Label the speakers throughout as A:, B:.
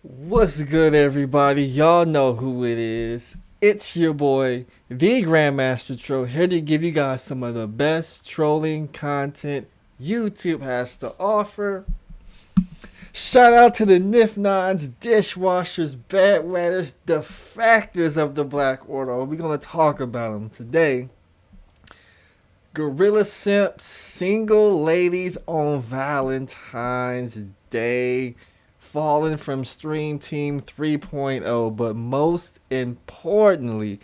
A: What's good, everybody? Y'all know who it is. It's your boy, the Grandmaster Troll, here to give you guys some of the best trolling content YouTube has to offer. Shout out to the Nif9s, dishwashers, bedwetters, the factors of the Black Order. We're going to talk about them today. Gorilla Simps, single ladies on Valentine's Day, fallen from Stream Team 3.0, but most importantly,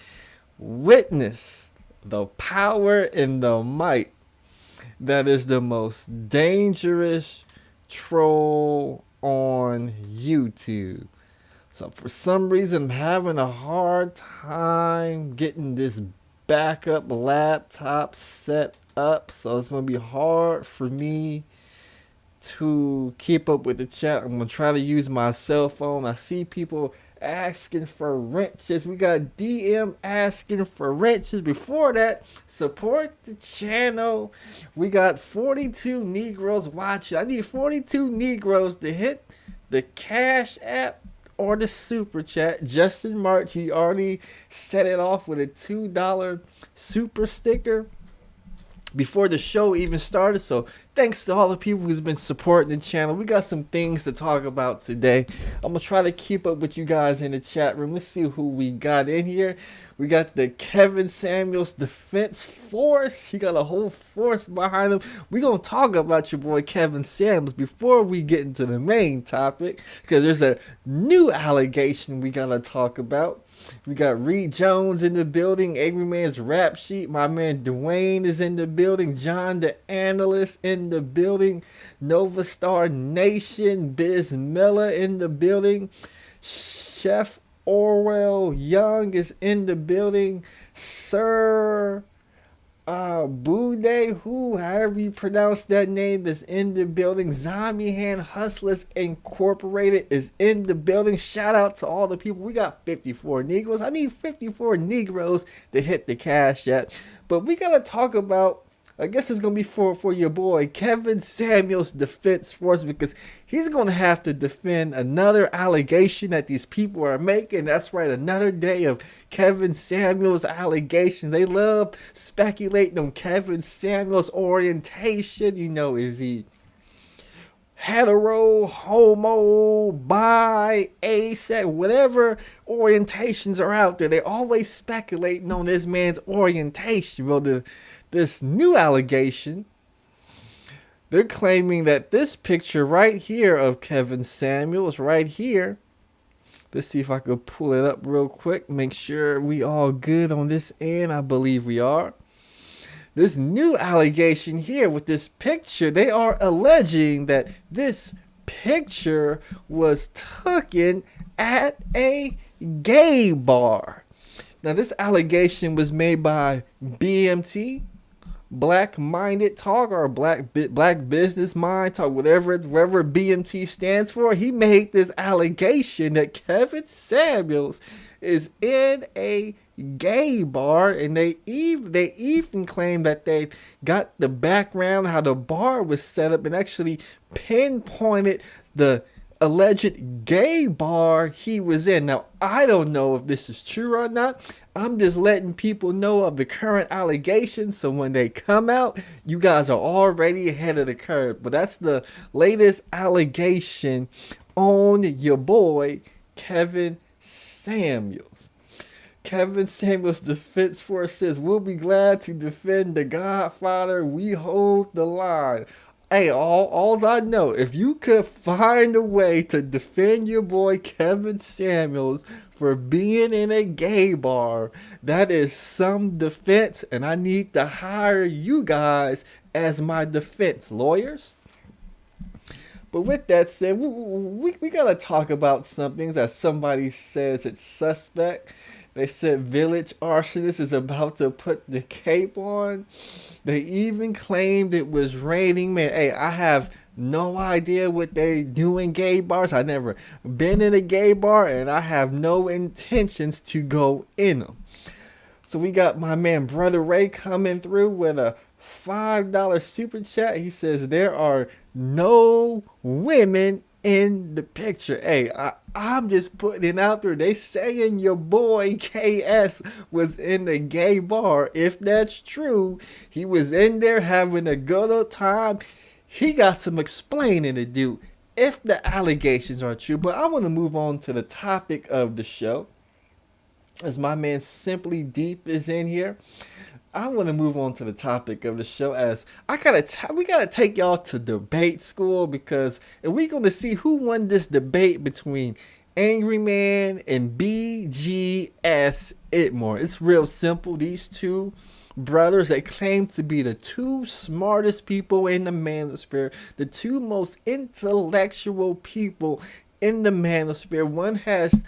A: witness the power and the might that is the most dangerous troll on YouTube. So for some reason, I'm having a hard time getting this backup laptop set up, so it's going to be hard for me to keep up with the chat. I'm gonna try to use my cell phone. I see people asking for wrenches. We got DM asking for wrenches. Before that, support the channel. We got 42 Negroes watching. I need 42 Negroes to hit the Cash App or the Super Chat. Justin March, he already set it off with a $2 super sticker before the show even started. So thanks to all the people who's been supporting the channel. We got some things to talk about today. I'm gonna try to keep up with you guys in the chat room. Let's see who we got in here. We got the Kevin Samuels Defense Force. He got a whole force behind him. We're gonna talk about your boy Kevin Samuels before we get into the main topic, because there's a new allegation we gotta talk about. We got Reed Jones in the building, Angryman's rap sheet. My man Dwayne is in the building. John the analyst in the building. Nova Star Nation, Biz Miller in the building. Chef Orwell Young is in the building. Sir Bude, who, however you pronounce that name, is in the building. Zombie Hand Hustlers Incorporated is in the building. Shout out to all the people. We got 54 Negroes. I need 54 Negroes to hit the Cash App. But we got to talk about, I guess it's going to be for your boy Kevin Samuels Defense Force, because he's going to have to defend another allegation that these people are making. That's right, another day of Kevin Samuels allegations. They love speculating on Kevin Samuels' orientation. You know, is he hetero, homo, bi, asex, whatever orientations are out there. They're always speculating on this man's orientation. Well, this new allegation, they're claiming that this picture right here of Kevin Samuels right here, let's see if I could pull it up real quick, make sure we all good on this end. I believe we are. This new allegation here with this picture, they are alleging that this picture was taken at a gay bar. Now, this allegation was made by BMT, black-minded talk or black business mind talk, whatever BMT stands for. He made this allegation that Kevin Samuels is in a gay bar, and they even claim that they got the background how the bar was set up and actually pinpointed the alleged gay bar he was in. Now, I don't know if this is true or not. I'm just letting people know of the current allegations, so when they come out, you guys are already ahead of the curve. But that's the latest allegation on your boy Kevin Samuels. Kevin Samuels' defense force says, "We'll be glad to defend the Godfather. We hold the line." Hey, all I know, if you could find a way to defend your boy Kevin Samuels for being in a gay bar, that is some defense, and I need to hire you guys as my defense lawyers. But with that said, we gotta talk about something that somebody says it's suspect. They said village arsonist is about to put the cape on. They even claimed it was raining. Man, hey, I have no idea what they do in gay bars. I never been in a gay bar, and I have no intentions to go in them. So we got my man Brother Ray coming through with a $5 super chat. He says there are no women in the picture. Hey, I'm just putting it out there. They saying your boy KS was in the gay bar. If that's true, he was in there having a good old time. He got some explaining to do if the allegations are true. But I want to move on to the topic of the show. As my man Simply Deep is in here, I want to move on to the topic of the show. As we gotta take y'all to debate school, because if we gonna see who won this debate between Angryman and BGS Ibmor. It's real simple. These two brothers, they claim to be the two smartest people in the manosphere, the two most intellectual people in the manosphere. One has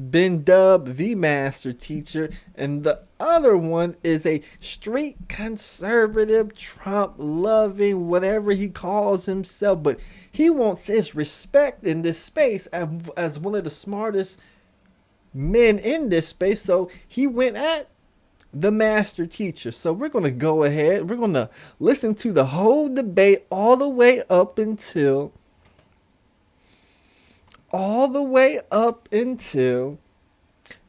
A: been dubbed the master teacher, and the other one is a street conservative, Trump loving, whatever he calls himself, but he wants his respect in this space as one of the smartest men in this space. So he went at the master teacher. So we're going to go ahead, we're going to listen to the whole debate all the way up until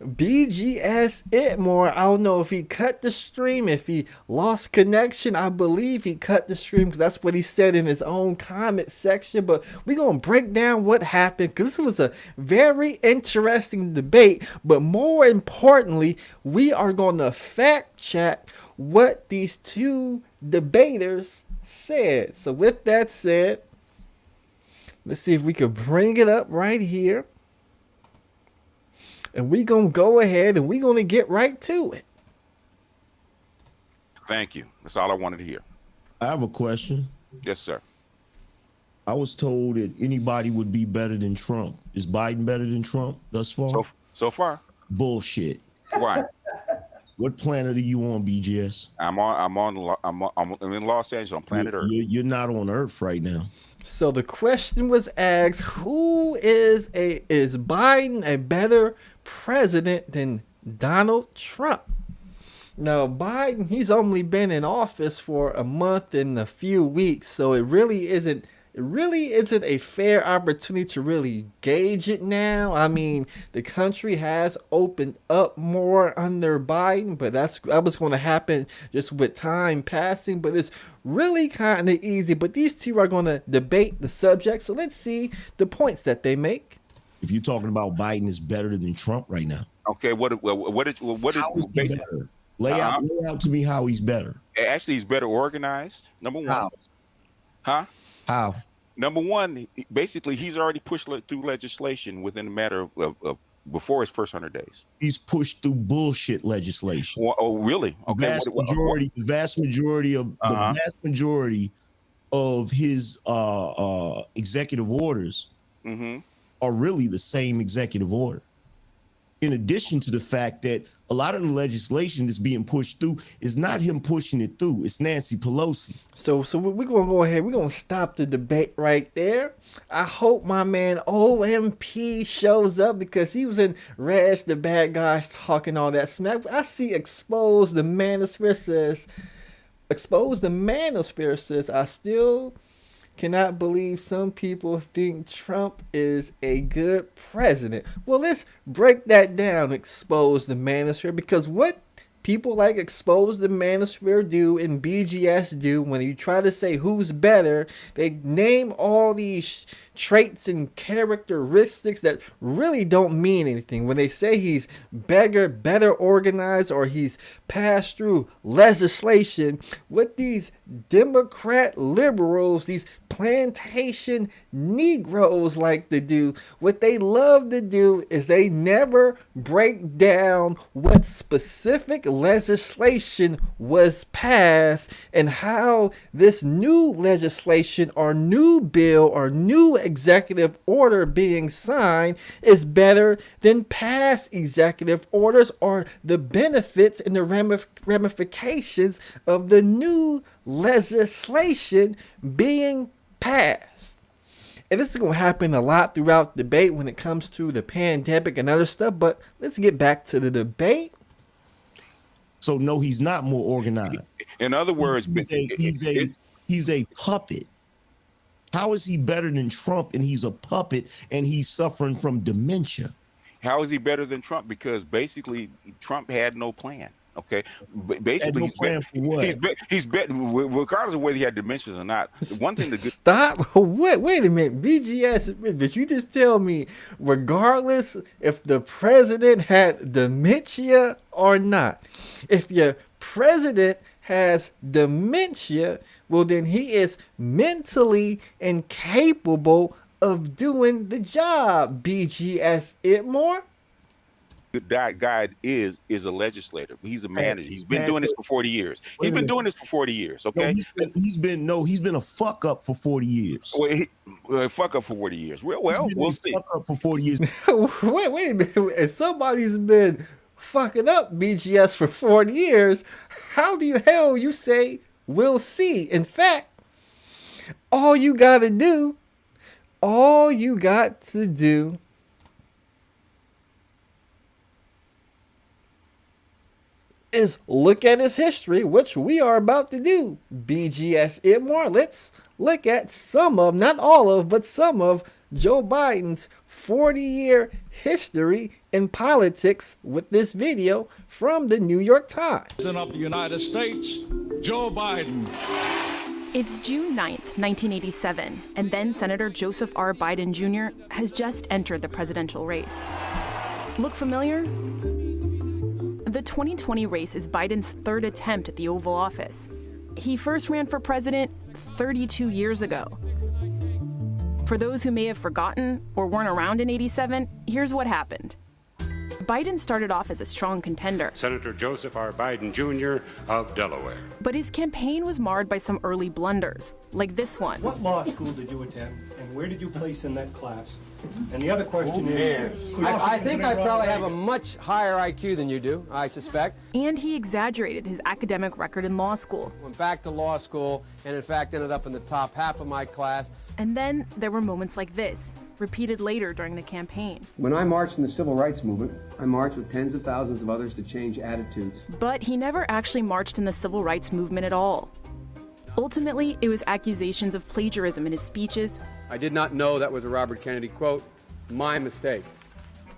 A: BGS Ibmor. I don't know if he cut the stream, if he lost connection. I believe he cut the stream, because that's what he said in his own comment section. But we're going to break down what happened, because this was a very interesting debate. But more importantly, we are going to fact check what these two debaters said. So with that said, let's see if we could bring it up right here. And we're going to go ahead and we're going to get right to it.
B: Thank you. That's all I wanted to hear.
C: I have a question.
B: Yes, sir.
C: I was told that anybody would be better than Trump. Is Biden better than Trump thus far?
B: So far.
C: Bullshit.
B: Why?
C: What planet are you on, BGS?
B: I'm in Los Angeles on planet Earth.
C: You're not on Earth right now.
A: So the question was asked, who is Biden a better president than Donald Trump? Now, Biden, he's only been in office for a month and a few weeks, so it really isn't a fair opportunity to really gauge it now. I mean, the country has opened up more under Biden, but that was going to happen just with time passing. But it's really kind of easy. But these two are going to debate the subject, so let's see the points that they make.
C: If you're talking about Biden is better than Trump right now,
B: okay, what is
C: how is he better? Lay out to me how he's better.
B: Actually, he's better organized. Number one.
C: How?
B: Number one, basically, he's already pushed through legislation within a matter of before his first 100 days.
C: He's pushed through bullshit legislation.
B: Well, oh, really? Okay.
C: The vast majority of his executive orders are really the same executive order. in addition to the fact that a lot of the legislation that's being pushed through is not him pushing it through. It's Nancy Pelosi.
A: So we're going to go ahead. We're going to stop the debate right there. I hope my man OMP shows up because he was in Reg the Bad Guys talking all that smack. I see Expose the Manosphere says, I still cannot believe some people think Trump is a good president. Well, let's break that down, Expose the Manosphere, because what people like Expose the Manosphere do and BGS do when you try to say who's better, they name all these traits and characteristics that really don't mean anything. When they say he's better organized or he's passed through legislation, what these Democrat liberals, these plantation Negroes like to do, what they love to do is they never break down what specific legislation was passed and how this new legislation or new bill or new executive order being signed is better than past executive orders or the benefits and the ramifications of the new legislation being passed. And this is going to happen a lot throughout the debate when it comes to the pandemic and other stuff, but let's get back to the debate.
C: So no, he's not more organized.
B: In other words,
C: he's a puppet. How is he better than Trump and he's a puppet and he's suffering from dementia?
B: How is he better than Trump? Because basically Trump had no plan. Okay, basically he's regardless of whether he had dementia or not. One thing to
A: stop. Wait a minute, BGS. Did you just tell me regardless if the president had dementia or not? If your president has dementia, well then he is mentally incapable of doing the job. BGS Ibmor.
B: That guy is a legislator. He's a manager. He's been doing this for 40 years. He's been doing this for 40 years. Okay.
C: No, he's been a fuck up for 40 years.
B: Fuck up for 40 years. Well, we'll see.
C: Fuck up for 40 years.
A: wait a minute. If somebody's been fucking up BGS for 40 years, how the hell you say we'll see? In fact, all you got to do is look at his history, which we are about to do. BGS Ibmor. Let's look at some of, not all of, but some of Joe Biden's 40-year history in politics with this video from the New York Times.
D: President of the United States, Joe Biden.
E: It's June 9th, 1987, and then Senator Joseph R. Biden Jr. has just entered the presidential race. Look familiar? The 2020 race is Biden's third attempt at the Oval Office. He first ran for president 32 years ago. For those who may have forgotten or weren't around in '87, here's what happened. Biden started off as a strong contender.
F: Senator Joseph R. Biden Jr. of Delaware.
E: But his campaign was marred by some early blunders, like this one.
G: What law school did you attend, and where did you place in that class? And the other question is...
H: I think I probably have a much higher IQ than you do, I suspect.
E: And he exaggerated his academic record in law school.
H: Went back to law school, and in fact ended up in the top half of my class.
E: And then there were moments like this, repeated later during the campaign.
H: When I marched in the civil rights movement, I marched with tens of thousands of others to change attitudes.
E: But he never actually marched in the civil rights movement at all. Ultimately, it was accusations of plagiarism in his speeches.
H: I did not know that was a Robert Kennedy quote. My mistake.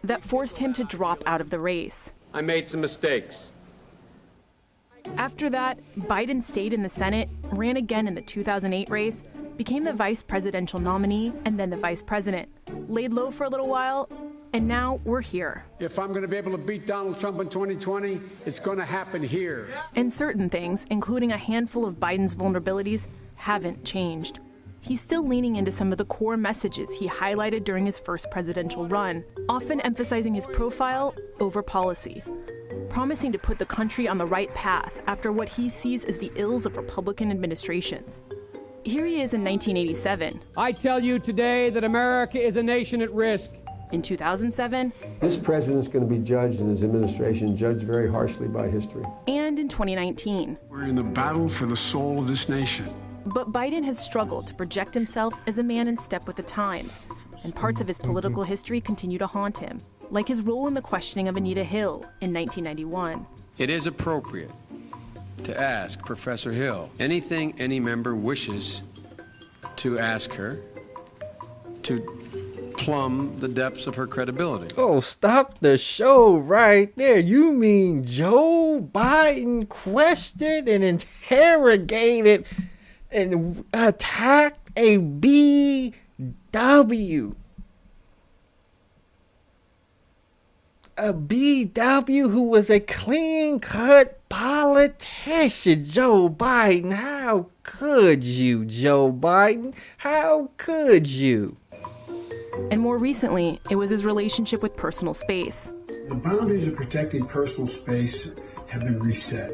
E: That forced him to drop out of the race.
H: I made some mistakes.
E: After that, Biden stayed in the Senate, ran again in the 2008 race, became the vice presidential nominee, and then the vice president. Laid low for a little while, and now we're here.
I: If I'm going to be able to beat Donald Trump in 2020, it's going to happen here.
E: And certain things, including a handful of Biden's vulnerabilities, haven't changed. He's still leaning into some of the core messages he highlighted during his first presidential run, often emphasizing his profile over policy, promising to put the country on the right path after what he sees as the ills of Republican administrations. Here he is in 1987.
H: I tell you today that America is a nation at risk.
E: In 2007,
H: This president's going to be judged and his administration judged very harshly by history.
E: and in 2019.
I: We're in the battle for the soul of this nation.
E: But Biden has struggled to project himself as a man in step with the times, and parts of his political history continue to haunt him, like his role in the questioning of Anita Hill in 1991.
J: It is appropriate to ask Professor Hill anything any member wishes to ask her to plumb the depths of her credibility.
A: Oh, stop the show right there. You mean Joe Biden questioned and interrogated and attacked a BW? A BW who was a clean-cut politician, Joe Biden. How could you, Joe Biden? How could you?
E: And more recently, it was his relationship with personal space.
I: The boundaries of protecting personal space have been reset,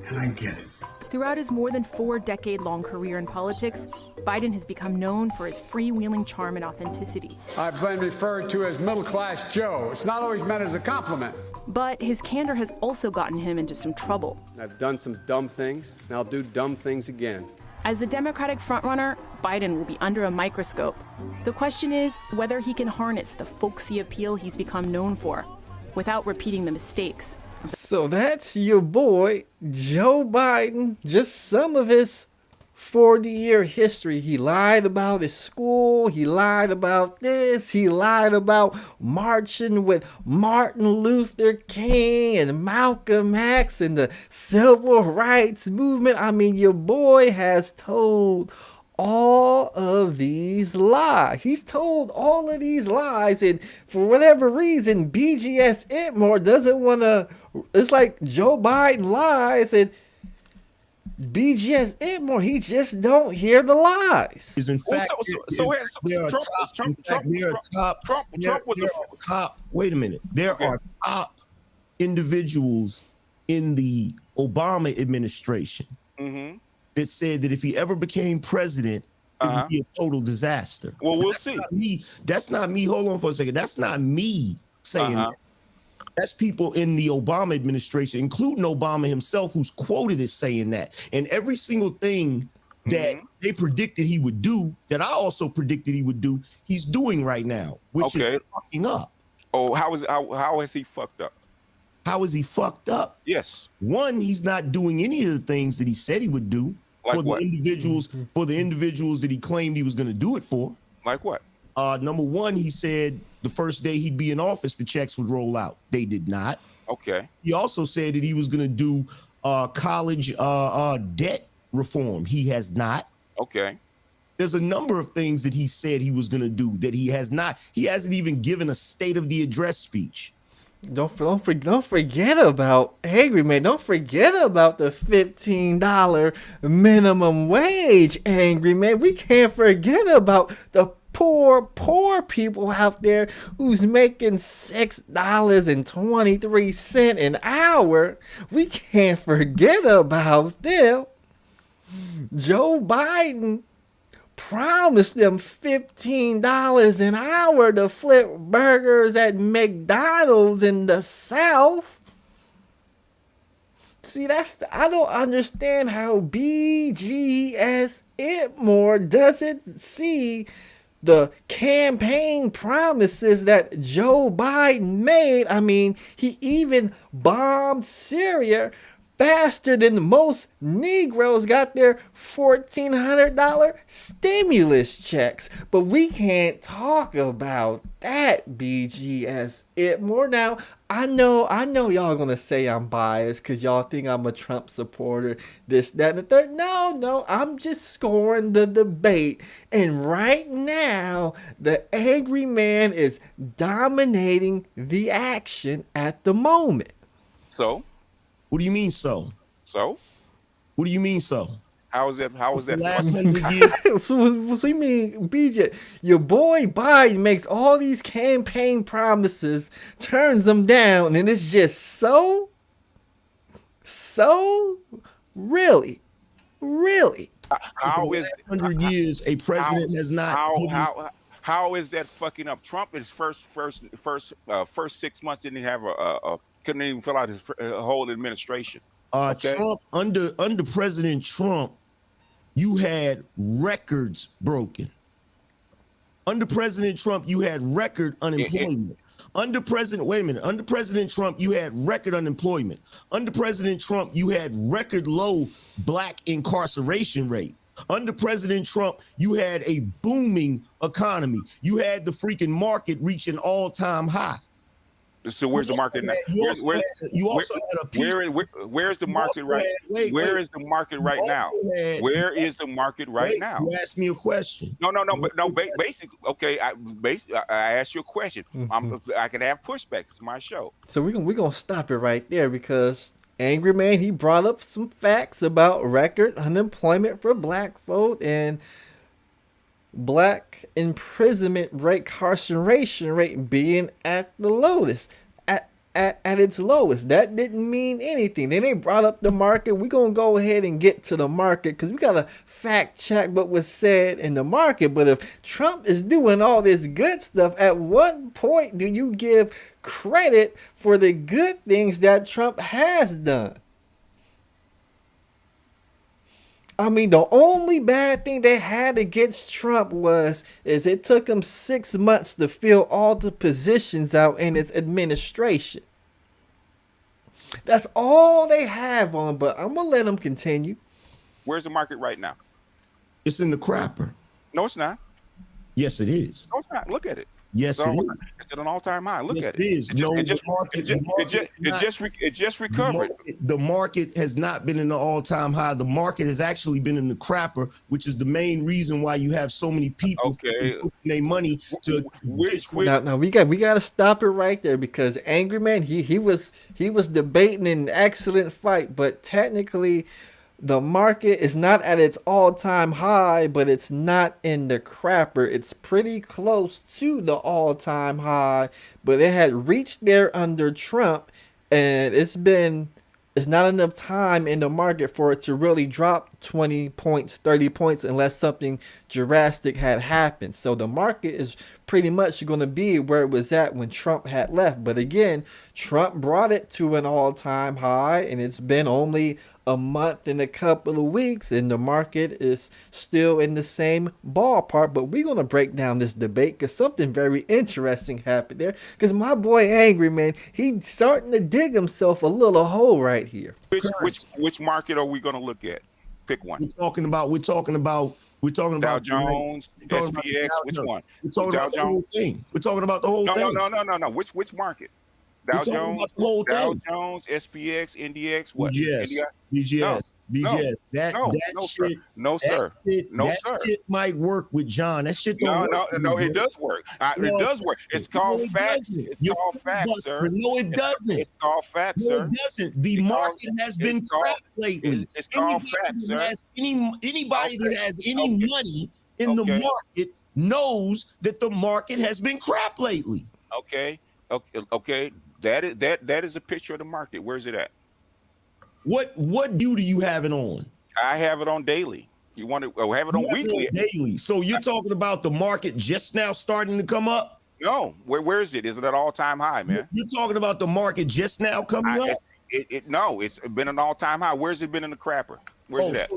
I: and I get it.
E: Throughout his more than 4-decade-long career in politics, Biden has become known for his freewheeling charm and authenticity.
I: I've been referred to as middle-class Joe. It's not always meant as a compliment.
E: But his candor has also gotten him into some trouble.
J: I've done some dumb things, and I'll do dumb things again.
E: As the Democratic frontrunner, Biden will be under a microscope. The question is whether he can harness the folksy appeal he's become known for without repeating the mistakes.
A: So that's your boy, Joe Biden. Just some of his 40-year history. He lied about his school. He lied about this. He lied about marching with Martin Luther King and Malcolm X and the civil rights movement. I mean, your boy has told all of these lies. He's told all of these lies, and for whatever reason, BGS Ibmor doesn't want to. It's like Joe Biden lies, and BGS Ibmor, he just don't hear the lies.
C: Is in fact, wait a minute. There are top individuals in the Obama administration that said that if he ever became president, it would be a total disaster.
B: Well, we'll see.
C: That's not me. Hold on for a second. That's not me saying that. That's people in the Obama administration, including Obama himself, who's quoted as saying that. And every single thing that they predicted he would do, that I also predicted he would do, he's doing right now, which is fucking up.
B: Oh, how has he fucked up?
C: How is he fucked up?
B: Yes.
C: One, he's not doing any of the things that he said he would do for the individuals that he claimed he was going to do it for.
B: Like what?
C: Number one, he said the first day he'd be in office, the checks would roll out. They did not.
B: Okay.
C: He also said that he was going to do college debt reform. He has not.
B: Okay.
C: There's a number of things that he said he was going to do that he has not. He hasn't even given a State of the Address speech.
A: Don't forget about Angryman. Don't forget about the $15 minimum wage, Angryman. We can't forget about the poor people out there who's making $6.23 an hour. We can't forget about them. Joe Biden promised them $15 an hour to flip burgers at McDonald's in the South. See, I don't understand how BGS Ibmor doesn't see the campaign promises that Joe Biden made. I mean, he even bombed Syria faster than most Negroes got their $1,400 stimulus checks. But we can't talk about that, BGS Ibmor. Now, I know y'all gonna say I'm biased because y'all think I'm a Trump supporter, this, that, and the third. No, I'm just scoring the debate. And right now, the angry man is dominating the action at the moment.
B: So?
C: What do you mean so?
B: So?
C: What do you mean so?
B: How is that?
C: Last 100 years?
A: So you mean, BJ, your boy Biden makes all these campaign promises, turns them down, and it's just so? Really?
C: How is 100 years a president has not?
B: How is that fucking up? Trump is first 6 months didn't even have couldn't even fill out his whole administration. Okay?
C: Trump under President Trump, you had records broken. Under President Trump, you had record unemployment. Under President Trump, you had record unemployment. Under President Trump, you had record low black incarceration rate. Under President Trump, you had a booming economy. You had the freaking market reach an all-time high.
B: So where's the market now? Where's the market right? Where is the market right now? Where is the market right now?
C: You asked me a question.
B: Basically, okay. I asked you a question. I can have pushback. It's my show.
A: So we're gonna stop it right there because Angryman, he brought up some facts about record unemployment for black folk and black imprisonment rate, incarceration rate being at the lowest, at its lowest. That didn't mean anything. Then they brought up the market. We're going to go ahead and get to the market because we got to fact check what was said in the market. But if Trump is doing all this good stuff, at what point do you give credit for the good things that Trump has done? I mean, the only bad thing they had against Trump is it took him 6 months to fill all the positions out in his administration. That's all they have on, but I'm going to let them continue.
B: Where's the market right now?
C: It's in the crapper.
B: No, it's not.
C: Yes, it is.
B: No, it's not. Look at it.
C: Yes, it is.
B: It's at an all-time high. Look at it.
C: It is.
B: It just recovered.
C: The market has not been in the all-time high. The market has actually been in the crapper, which is the main reason why you have so many people putting their money to.
A: Now we got to stop it right there because Angryman he was debating an excellent fight, but technically the market is not at its all-time high, but it's not in the crapper. It's pretty close to the all-time high, but it had reached there under Trump, and it's not enough time in the market for it to really drop 20 points, 30 points, unless something drastic had happened. So the market is pretty much going to be where it was at when Trump had left. But again, Trump brought it to an all-time high, and it's been only a month and a couple of weeks, and the market is still in the same ballpark. But we're going to break down this debate because something very interesting happened there. Because my boy Angryman, he's starting to dig himself a little hole right here.
B: Which market are we going to look at? Pick one.
C: We're talking about
B: Dow Jones, SPX. Which one?
C: We're talking about the whole thing. We're talking about the whole thing.
B: No. Which market? Dow Jones, SPX, NDX, what?
C: BGS. That shit might work with John. That shit don't work.
B: No, it does work. It does work. It's called facts. It's called facts, sir.
C: No, it doesn't.
B: It's called facts, sir.
C: No, it doesn't. The market has been crap lately.
B: It's called facts, sir.
C: Anybody that has any money in the market knows that the market has been crap lately.
B: Okay. That is a picture of the market. Where's it at?
C: What view do you have it on?
B: I have it on daily. You want to have it on weekly?
C: Daily. So you're talking about the market just now starting to come up?
B: No. Where is it? Is it at all-time high, man?
C: You're talking about the market just now coming up?
B: No, it's been an all-time high. Where's it been in the crapper? Where's it at?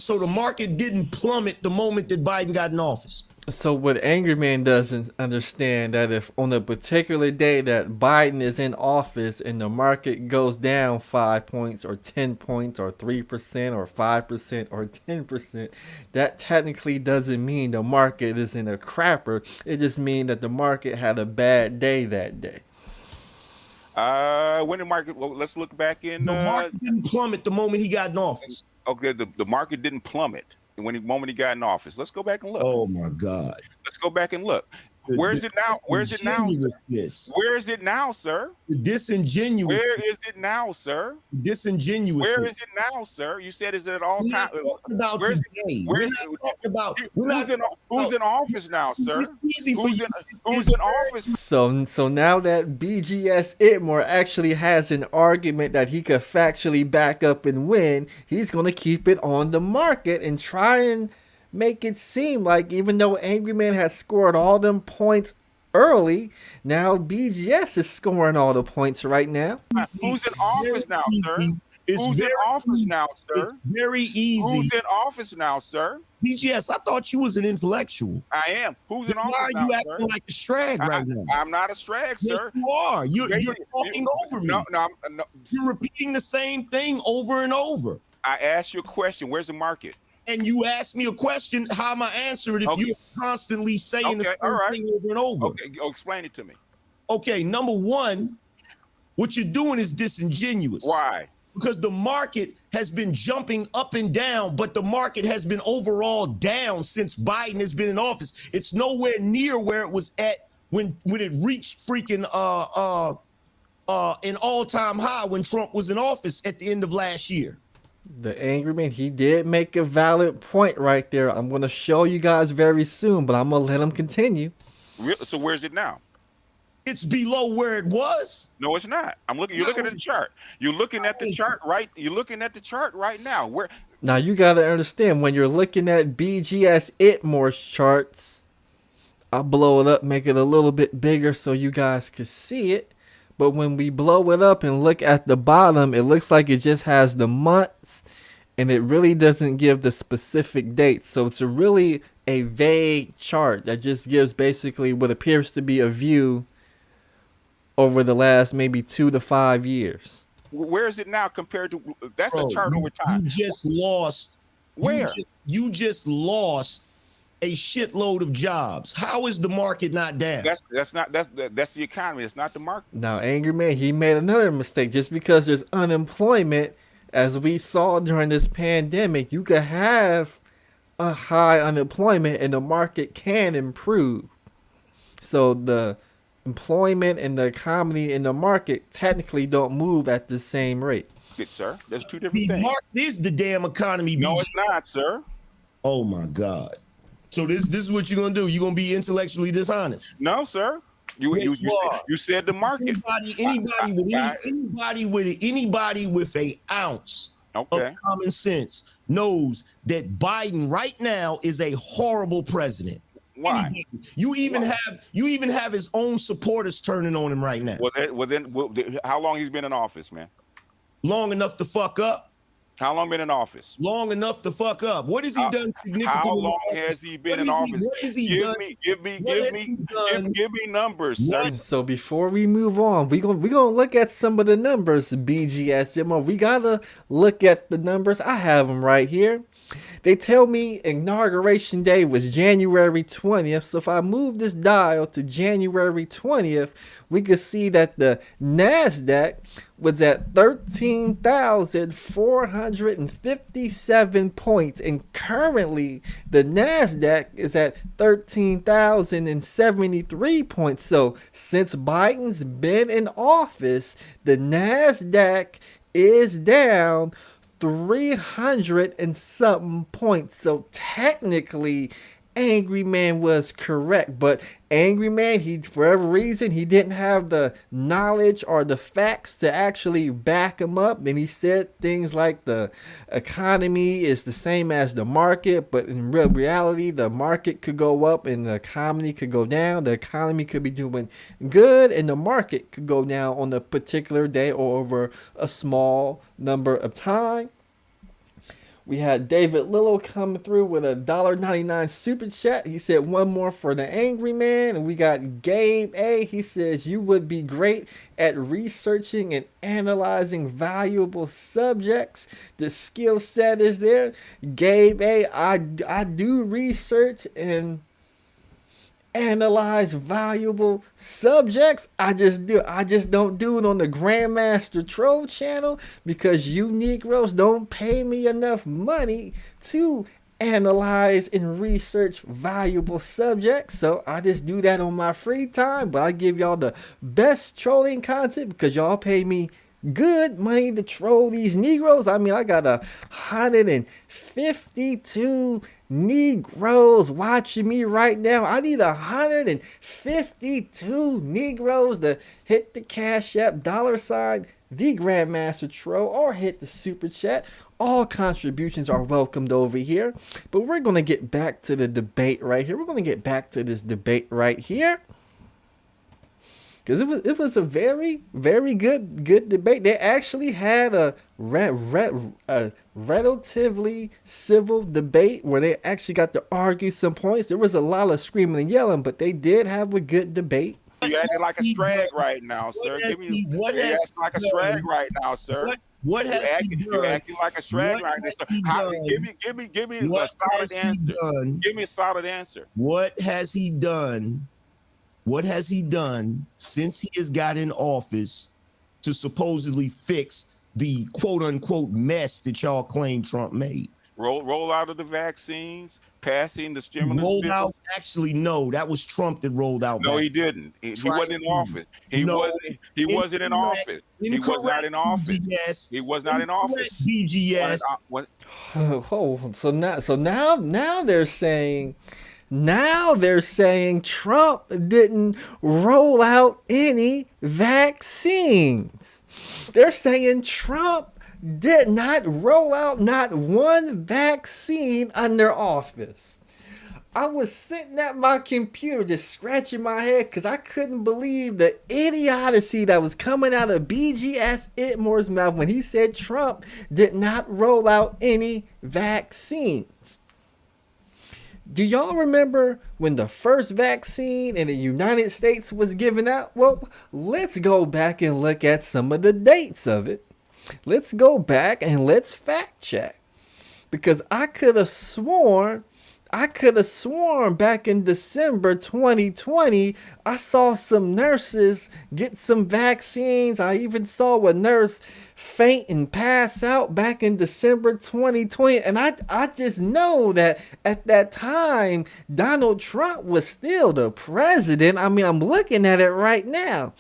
C: So the market didn't plummet the moment that Biden got in office.
A: So what Angryman doesn't understand that if on a particular day that Biden is in office and the market goes down 5 points or 10 points or 3% or 5% or 10%, that technically doesn't mean the market is in a crapper. It just means that the market had a bad day that day.
B: When the market, let's look back in.
C: The market didn't plummet the moment he got in office.
B: Okay, the market didn't plummet when the moment he got in office. Let's go back and look.
C: Oh my God.
B: Let's go back and look. Where is it now? Where is it now? Where is it now, sir?
C: The disingenuous.
B: Where is it now, sir?
C: Disingenuous.
B: Where is it now, sir? You said is it at all time?
C: Where's it?
B: Who's in office now, sir? Who's in office?
A: So now that BGS Ibmor actually has an argument that he could factually back up and win, he's gonna keep it on the market and try and make it seem like even though Angryman has scored all them points early, now BGS is scoring all the points right now.
B: Who's in office now, sir? Who's in office now, sir?
C: It's very easy.
B: Who's in office now, sir?
C: BGS, I thought you was an intellectual.
B: I am. Who's in office now,
C: Why are you
B: sir?
C: acting like a strag right now?
B: I'm not a strag,
C: Yes,
B: sir.
C: you are. You're talking over me.
B: No.
C: You're repeating the same thing over and over.
B: I asked you a question. Where's the market?
C: And you asked me a question. How am I answering it if you're constantly saying the same thing over and over?
B: Okay, explain it to me.
C: Okay, number one, what you're doing is disingenuous.
B: Why?
C: Because the market has been jumping up and down, but the market has been overall down since Biden has been in office. It's nowhere near where it was at when it reached freaking an all-time high when Trump was in office at the end of last year.
A: The Angryman, he did make a valid point right there. I'm going to show you guys very soon, but I'm going to let him continue.
B: So where's it now?
C: It's below where it was.
B: No, it's not. You're looking at the chart. You're looking at the chart right. You're looking at the chart right now. Where?
A: Now you got to understand, when you're looking at BGS Ibmor's charts, I'll blow it up, make it a little bit bigger so you guys can see it. But when we blow it up and look at the bottom, it looks like it just has the months, and it really doesn't give the specific dates. So it's really a vague chart that just gives basically what appears to be a view over the last maybe 2 to 5 years.
B: Where is it now compared to? That's a chart over time.
C: You just lost.
B: Where?
C: You just lost a shitload of jobs. How is the market not down?
B: That's the economy. It's not the market.
A: Now, Angryman, he made another mistake. Just because there's unemployment, as we saw during this pandemic, you could have a high unemployment and the market can improve. So the employment and the economy and the market technically don't move at the same rate.
B: Good, sir. There's two different things.
C: The market is the damn economy.
B: No, it's not, sir.
C: Oh my God. So this is what you're gonna do. You're gonna be intellectually dishonest.
B: No, you said the market.
C: Anybody with an ounce of common sense knows that Biden right now is a horrible president.
B: Why?
C: Anybody. You even have his own supporters turning on him right now.
B: Well, then, how long he's been in office, man?
C: Long enough to fuck up.
B: How long been in office?
C: Long enough to fuck up. What has he done significantly?
B: How long has he been in office?
C: What has he done?
B: Give me numbers, sir.
A: So before we move on, we gonna look at some of the numbers. BGS Ibmor, we gotta look at the numbers. I have them right here. They tell me inauguration day was January 20th. So if I move this dial to January 20th, we could see that the NASDAQ was at 13,457 points. And currently, the NASDAQ is at 13,073 points. So since Biden's been in office, the NASDAQ is down 300 and something points. So technically Angryman was correct, but Angryman, he, for whatever reason, he didn't have the knowledge or the facts to actually back him up. And he said things like the economy is the same as the market, but in real reality, the market could go up and the economy could go down. The economy could be doing good and the market could go down on a particular day or over a small number of time. We had David Lillo coming through with a $1.99 super chat. He said one more for the Angryman. And we got Gabe A. He says you would be great at researching and analyzing valuable subjects. The skill set is there. Gabe A. I do research and analyze valuable subjects. I just don't do it on the Grandmaster Troll channel because you Negroes don't pay me enough money to analyze and research valuable subjects. So I just do that on my free time, but I give y'all the best trolling content because y'all pay me good money to troll these Negroes. I mean, I got 152 Negroes watching me right now. I need 152 Negroes to hit the Cash App $, the Grandmaster Troll, or hit the super chat. All contributions are welcomed over here. But we're going to get back to the debate right here. We're going to get back to this debate right here, because it was a very, very good debate. They actually had a relatively civil debate where they actually got to argue some points. There was a lot of screaming and yelling, but they did have a good debate.
B: You acting like a strag right now, sir. You acting like a strag right now, sir.
C: What has he done?
B: You're acting like a strag right now, sir. Give me a solid answer. Give me a solid answer.
C: What has he done? What has he done since he has got in office to supposedly fix the quote unquote mess that y'all claim Trump made?
B: Roll out of the vaccines, passing the stimulus
C: rolled
B: bills.
C: Out? Actually, no, that was Trump that rolled out.
B: No,
C: vaccines.
B: he didn't. He wasn't in office. He wasn't in office. He was not in office.
C: BGS.
B: He was not in office.
C: BGS.
A: So now they're saying. Now they're saying Trump didn't roll out any vaccines. They're saying Trump did not roll out not one vaccine under office. I was sitting at my computer just scratching my head because I couldn't believe the idiocy that was coming out of BGS Ibmor's mouth when he said Trump did not roll out any vaccines. Do y'all remember when the first vaccine in the United States was given out? Well, let's go back and look at some of the dates of it. Let's go back and let's fact check. Because I could have sworn back in December 2020, I saw some nurses get some vaccines. I even saw a nurse faint and pass out back in December 2020. And I just know that at that time, Donald Trump was still the president. I mean, I'm looking at it right now.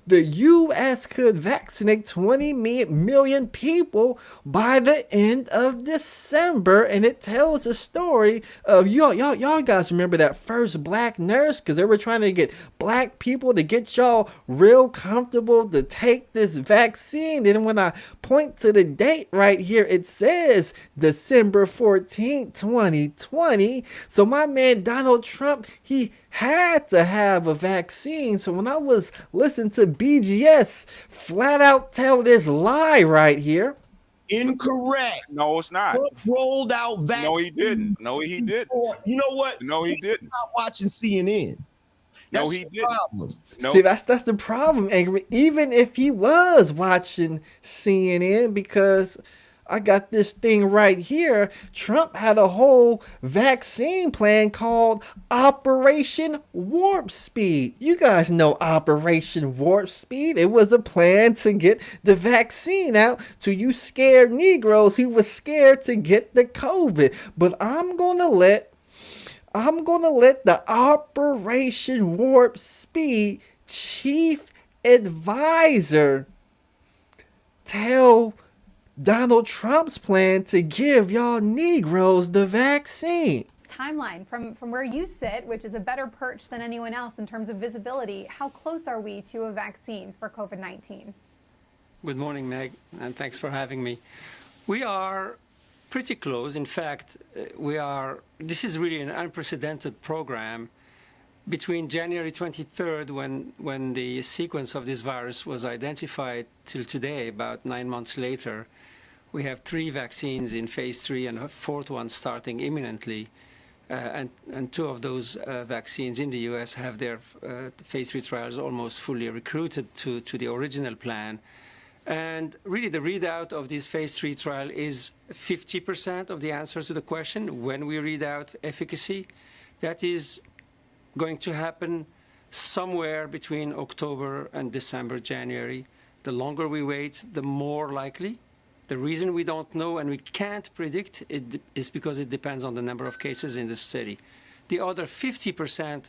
A: The U.S. could vaccinate 20 million people by the end of December, and it tells the story of y'all guys remember that first black nurse, because they were trying to get black people to get y'all real comfortable to take this vaccine. And when I point to the date right here, it says December 14th, 2020. So my man Donald Trump, he had to have a vaccine. So when I was listening to BGS flat out tell this lie right here.
C: Incorrect.
B: No, it's not.
C: Trump rolled out vaccines.
B: No, he didn't. No, he didn't.
C: You know what?
B: No, he didn't.
C: Not watching CNN. That's
B: no, he didn't.
C: Problem.
B: No.
A: See, that's the problem, Angry. Even if he was watching CNN, because I got this thing right here. Trump had a whole vaccine plan called Operation Warp Speed. You guys know Operation Warp Speed. It was a plan to get the vaccine out to you scared Negroes who was scared to get the COVID. But I'm gonna let the Operation Warp Speed chief advisor tell Donald Trump's plan to give y'all Negroes the vaccine.
K: Timeline from where you sit, which is a better perch than anyone else in terms of visibility, how close are we to a vaccine for COVID-19?
L: Good morning, Meg, and thanks for having me. We are pretty close. In fact, this is really an unprecedented program. Between January 23rd, when the sequence of this virus was identified, till today, about 9 months later, we have 3 vaccines in phase 3 and a 4th one starting imminently. And 2 of those vaccines in the U.S. have their phase 3 trials almost fully recruited to the original plan. And really, the readout of this phase 3 trial is 50% of the answer to the question. When we read out efficacy, that is going to happen somewhere between October and December, January. The longer we wait, the more likely. The reason we don't know and we can't predict it is because it depends on the number of cases in the study. The other 50%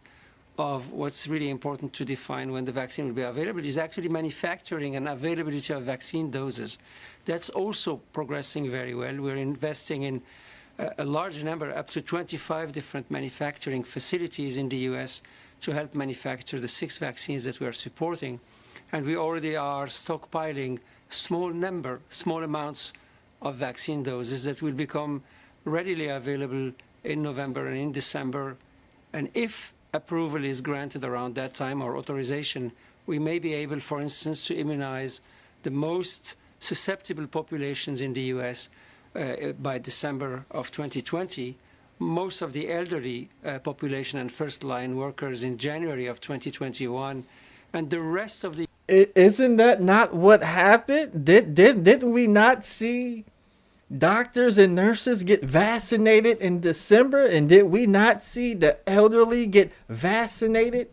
L: of what's really important to define when the vaccine will be available is actually manufacturing and availability of vaccine doses. That's also progressing very well. We're investing in a large number, up to 25 different manufacturing facilities in the U.S. to help manufacture the 6 vaccines that we are supporting. And we already are stockpiling small amounts of vaccine doses that will become readily available in November and in December. And if approval is granted around that time, or authorization, we may be able, for instance, to immunize the most susceptible populations in the U.S. By December of 2020, most of the elderly population and first-line workers in January of 2021, and the rest of the...
A: Isn't that not what happened? Didn't we not see doctors and nurses get vaccinated in December? And did we not see the elderly get vaccinated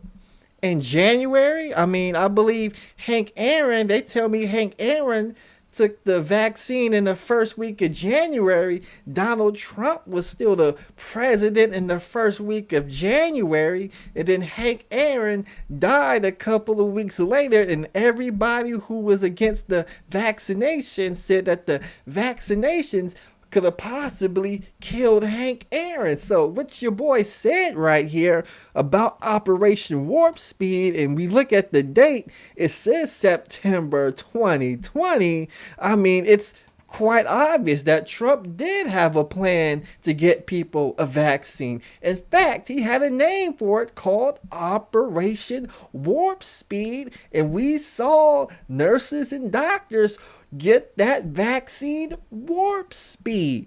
A: in January? I mean, I believe Hank Aaron, they tell me Hank Aaron took the vaccine in the first week of January. Donald Trump was still the president in the first week of January. And then Hank Aaron died a couple of weeks later. And everybody who was against the vaccination said that the vaccinations could have possibly killed Hank Aaron. So what your boy said right here about Operation Warp Speed, and we look at the date, it says September 2020. I mean, it's quite obvious that Trump did have a plan to get people a vaccine. In fact, he had a name for it called Operation Warp Speed, and we saw nurses and doctors get that vaccine warp speed.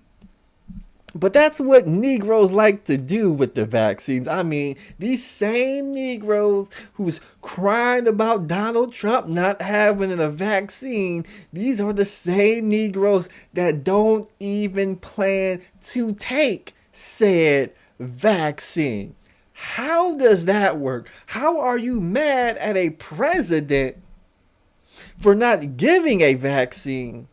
A: But that's what Negroes like to do with the vaccines. I mean, these same Negroes who's crying about Donald Trump not having a vaccine, these are the same Negroes that don't even plan to take said vaccine. How does that work? How are you mad at a president for not giving a vaccine?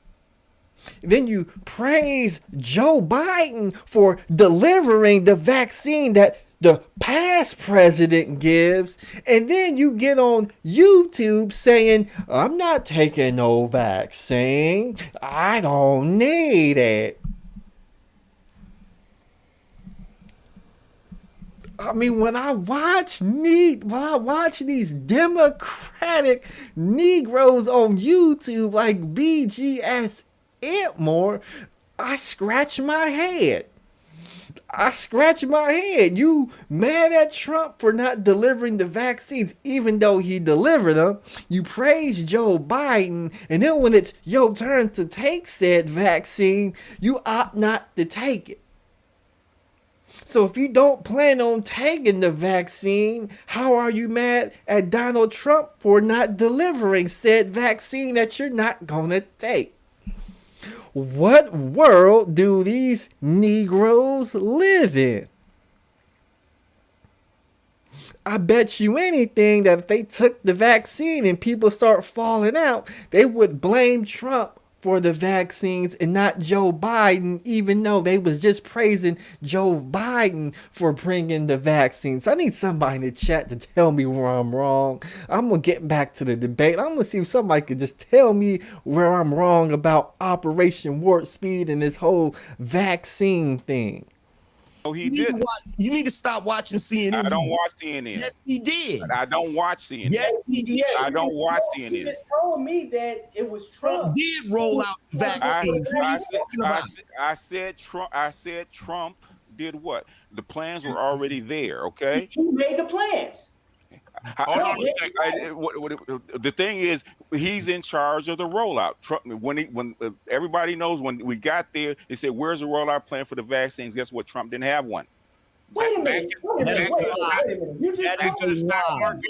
A: Then you praise Joe Biden for delivering the vaccine that the past president gives. And then you get on YouTube saying, I'm not taking no vaccine. I don't need it. I mean, when I watch these Democratic Negroes on YouTube like BGS Ibmor, I scratch my head. You mad at Trump for not delivering the vaccines, even though he delivered them. You praise Joe Biden, and then when it's your turn to take said vaccine, you opt not to take it. So if you don't plan on taking the vaccine, how are you mad at Donald Trump for not delivering said vaccine that you're not gonna take? What world do these Negroes live in? I bet you anything that if they took the vaccine and people start falling out, they would blame Trump for the vaccines and not Joe Biden, even though they was just praising Joe Biden for bringing the vaccines. I need somebody in the chat to tell me where I'm wrong. I'm going to get back to the debate. I'm going to see if somebody could just tell me where I'm wrong about Operation Warp Speed and this whole vaccine thing.
B: No, he didn't.
C: You need to stop watching CNN.
B: I don't watch CNN.
C: Yes, he did.
B: I don't watch CNN.
C: Yes, he did.
B: I don't watch CNN.
M: You just told me that it was Trump.
C: Did roll out the vaccine.
B: I said Trump did what? The plans were already there. Okay.
M: Who made the plans?
B: The thing is, he's in charge of the rollout. Trump, when everybody knows, when we got there, they said, "Where's the rollout plan for the vaccines?" Guess what? Trump didn't have one.
M: Wait a minute.
C: That is a lie.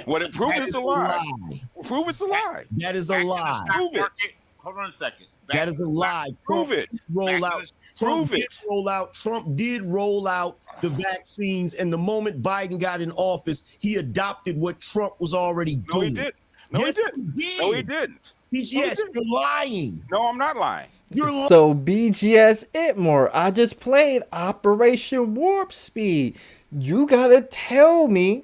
B: Well, prove it's a lie. Prove it's a lie.
C: That is a lie.
B: Prove it.
N: Hold on a second.
C: That is a lie.
B: Prove it.
C: Trump did roll out the vaccines, and the moment Biden got in office, he adopted what Trump was already doing.
B: No, he did. No, he didn't. No, he didn't.
C: BGS, you're lying.
B: No, I'm not lying.
A: So BGS Ibmor, I just played Operation Warp Speed. You gotta tell me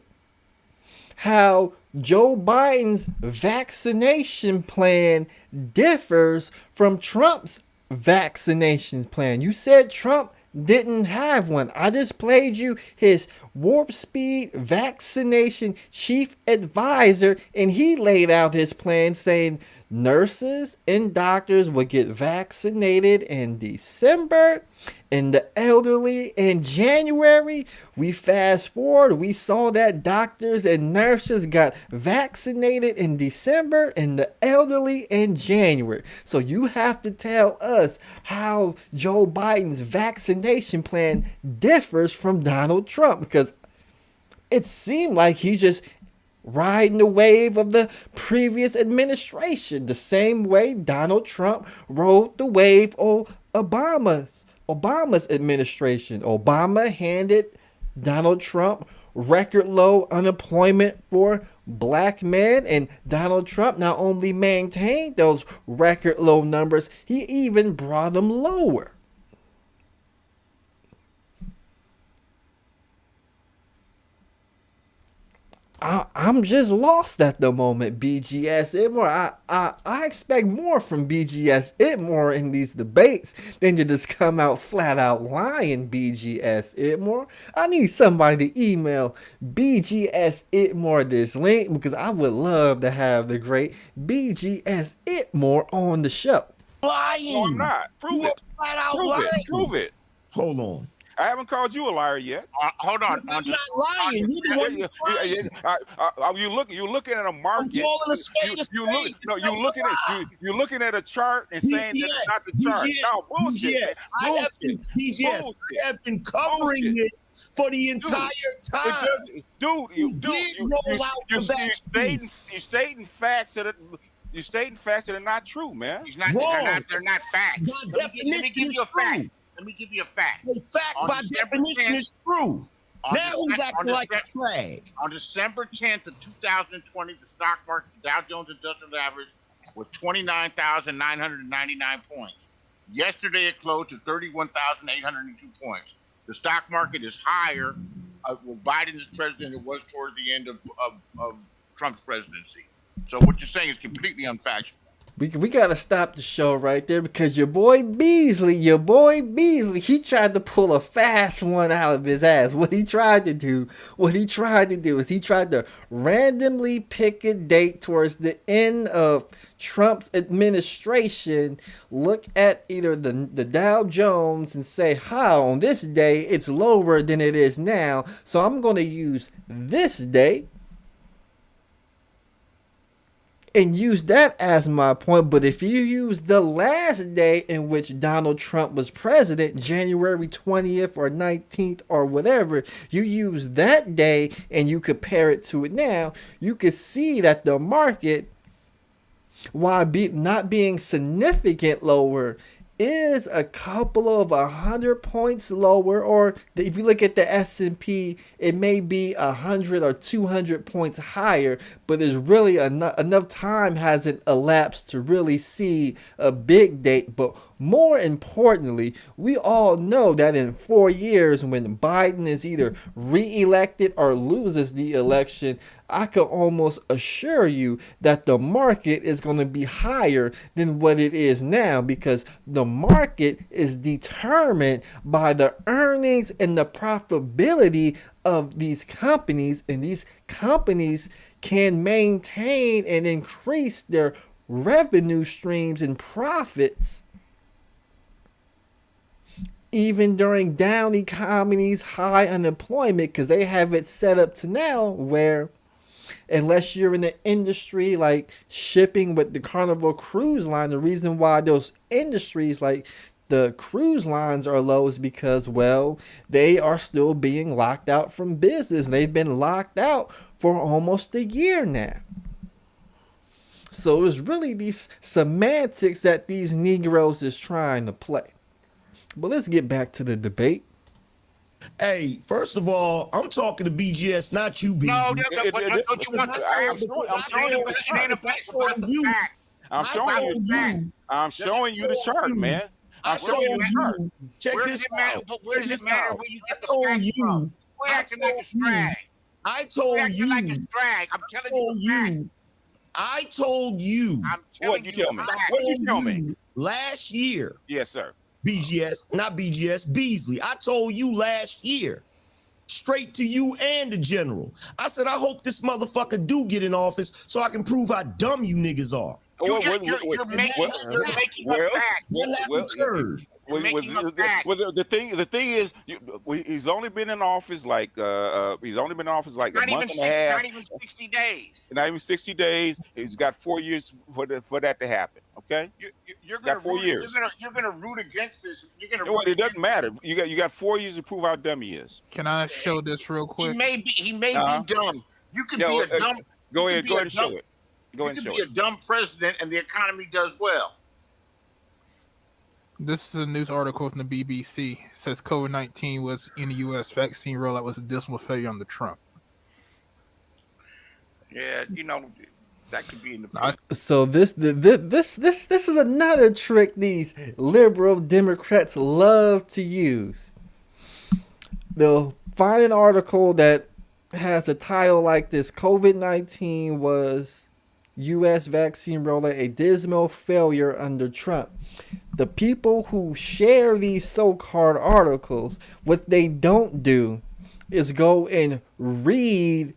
A: how Joe Biden's vaccination plan differs from Trump's vaccination plan. You said Trump didn't have one. I just played you his warp speed vaccination chief advisor, and he laid out his plan saying nurses and doctors would get vaccinated in December and the elderly in January. We fast forward, we saw that doctors and nurses got vaccinated in December and the elderly in January. So you have to tell us how Joe Biden's vaccination plan differs from Donald Trump, because it seemed like he just riding the wave of the previous administration, the same way Donald Trump rode the wave of Obama's administration. Obama handed Donald Trump record low unemployment for black men, and Donald Trump not only maintained those record low numbers, he even brought them lower. I'm just lost at the moment, BGS Ibmor. I expect more from BGS Ibmor in these debates than to just come out flat out lying, BGS Ibmor. I need somebody to email BGS Ibmor this link, because I would love to have the great BGS Ibmor on the show.
C: Lying.
B: No, I'm not. Prove it.
C: Flat out
B: Prove
C: lying.
B: it. Prove it.
C: Hold on.
B: I haven't called you a liar yet.
N: Hold on.
C: I'm not lying. You're the one who's lying.
B: You're looking at a market.
C: I'm calling a spade a spade.
B: You're looking at a chart and saying that it's not the chart. No, bullshit.
C: I have been covering it for the entire time.
B: You stating facts that are not true, man.
N: They're not facts. Let me give you a fact. Let me give you a fact.
C: The fact by definition is true. Now who's acting like a flag?
N: On December 10th of 2020, the stock market, Dow Jones Industrial Average, was 29,999 points. Yesterday it closed at 31,802 points. The stock market is higher with Biden as president than it was towards the end of Trump's presidency. So what you're saying is completely unfactual.
A: We got to stop the show right there, because your boy Beasley, he tried to pull a fast one out of his ass. What he tried to do is he tried to randomly pick a date towards the end of Trump's administration, look at either the Dow Jones and say, on this day it's lower than it is now, so I'm going to use this day and use that as my point. But if you use the last day in which Donald Trump was president, January 20th or 19th or whatever, you use that day and you compare it to it now, you can see that the market, while not being significant lower, is a couple of 100 points lower, or if you look at the S&P, it may be 100 or 200 points higher, but there's really enough time hasn't elapsed to really see a big date. But more importantly, we all know that in 4 years, when Biden is either re-elected or loses the election, I can almost assure you that the market is going to be higher than what it is now, because the market is determined by the earnings and the profitability of these companies, and these companies can maintain and increase their revenue streams and profits even during down economies, high unemployment, because they have it set up to now where, unless you're in the industry like shipping with the Carnival Cruise Line, the reason why those industries like the cruise lines are low is because, well, they are still being locked out from business. They've been locked out for almost a year now. So it's really these semantics that these Negroes is trying to play. But let's get back to the debate.
C: Hey, first of all, I'm talking to BGS, not you, BGS.
N: No, don't you want
B: I'm showing you the chart, man. I'm showing you the chart.
C: Check this out.
N: Where does it matter where you get the facts from? We're acting like a drag.
C: I told you.
N: Like a drag. I'm telling you.
C: I told you.
B: What you tell me? What you tell me?
C: Last year.
B: Yes, sir.
C: BGS, not BGS, Beasley. I told you last year, straight to you and the general. I said, I hope this motherfucker do get in office so I can prove how dumb you niggas are.
N: You're making a fact.
B: The thing is, he's only been in office like a month and a half.
N: Not even 60 days.
B: Not even 60 days. He's got 4 years for that to happen. Okay,
N: you're gonna
B: got 4 years.
N: You're gonna root against this.
B: It doesn't matter. You got 4 years to prove how dumb he is.
O: Can I show this real quick?
N: He may be dumb. You can be a dumb.
B: Go ahead and show it. Go ahead and show it.
N: You can be a dumb president and the economy does well.
O: This is a news article from the BBC. It says COVID-19 was in the U.S. vaccine rollout was a dismal failure under Trump.
N: Yeah, that could be in the.
A: So this is another trick these liberal Democrats love to use. They'll find an article that has a title like this: COVID-19 was U.S. vaccine rollout a dismal failure under Trump. The people who share these so-called articles, what they don't do is go and read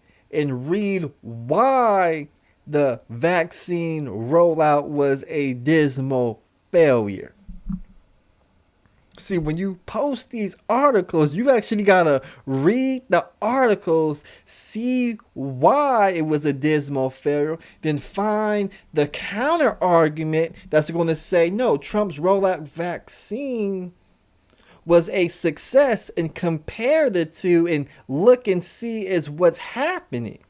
A: why the vaccine rollout was a dismal failure. See, when you post these articles, you actually gotta read the articles, see why it was a dismal failure, then find the counter argument that's going to say, no, Trump's rollout vaccine was a success, and compare the two and look and see is what's happening.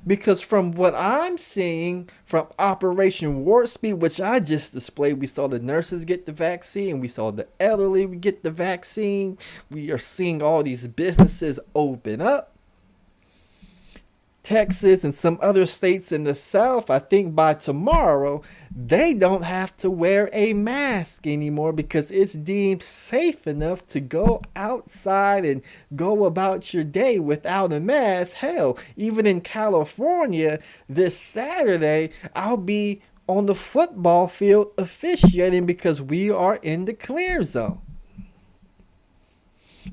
A: Because from what I'm seeing from Operation Warp Speed, which I just displayed, we saw the nurses get the vaccine, we saw the elderly get the vaccine. We are seeing all these businesses open up. Texas and some other states in the South, I think by tomorrow, they don't have to wear a mask anymore because it's deemed safe enough to go outside and go about your day without a mask. Hell, even in California this Saturday, I'll be on the football field officiating because we are in the clear zone.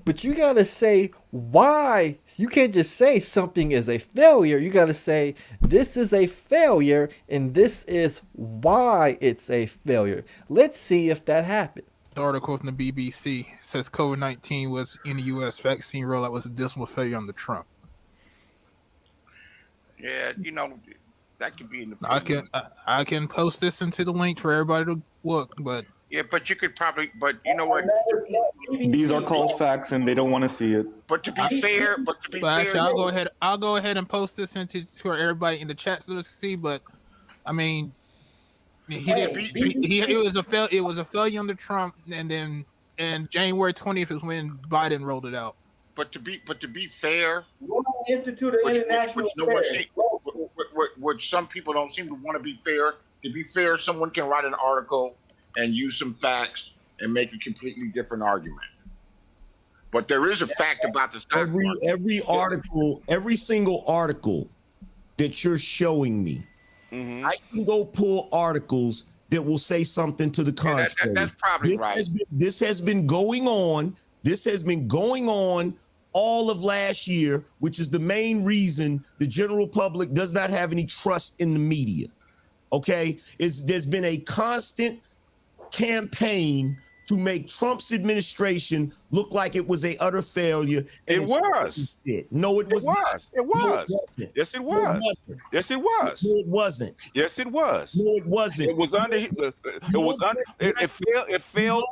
A: But you got to say why. You can't just say something is a failure. You got to say this is a failure and this is why it's a failure. Let's see if that happened.
O: The article from the BBC says COVID-19 was in the U.S. vaccine rollout was a dismal failure under Trump.
N: Yeah, that could be in the.
O: I can post this into the link for everybody to look, but.
N: Yeah, but you could probably, but you know what?
P: These are called facts, and they don't want to see it.
N: But to be fair,
O: actually, I'll go ahead and post this into for everybody in the chat so to see. But I mean, it was a failure under Trump, and January 20th is when Biden rolled it out.
N: But to be fair,
M: Institute of International Affairs.
N: Which some people don't seem to want to be fair. To be fair, someone can write an article and use some facts and make a completely different argument. But there is a fact about the stock market.
C: Every article, every single article that you're showing me, I can go pull articles that will say something to the contrary.
N: That's probably right.
C: This has been going on. This has been going on all of last year, which is the main reason the general public does not have any trust in the media. Okay? There's been a constant campaign to make Trump's administration look like it was a utter failure.
B: It was.
C: No, it was not.
B: It was. Yes, it was. Yes, it was.
C: No, it wasn't.
B: Yes, it was.
C: No, it wasn't.
B: It was under. It failed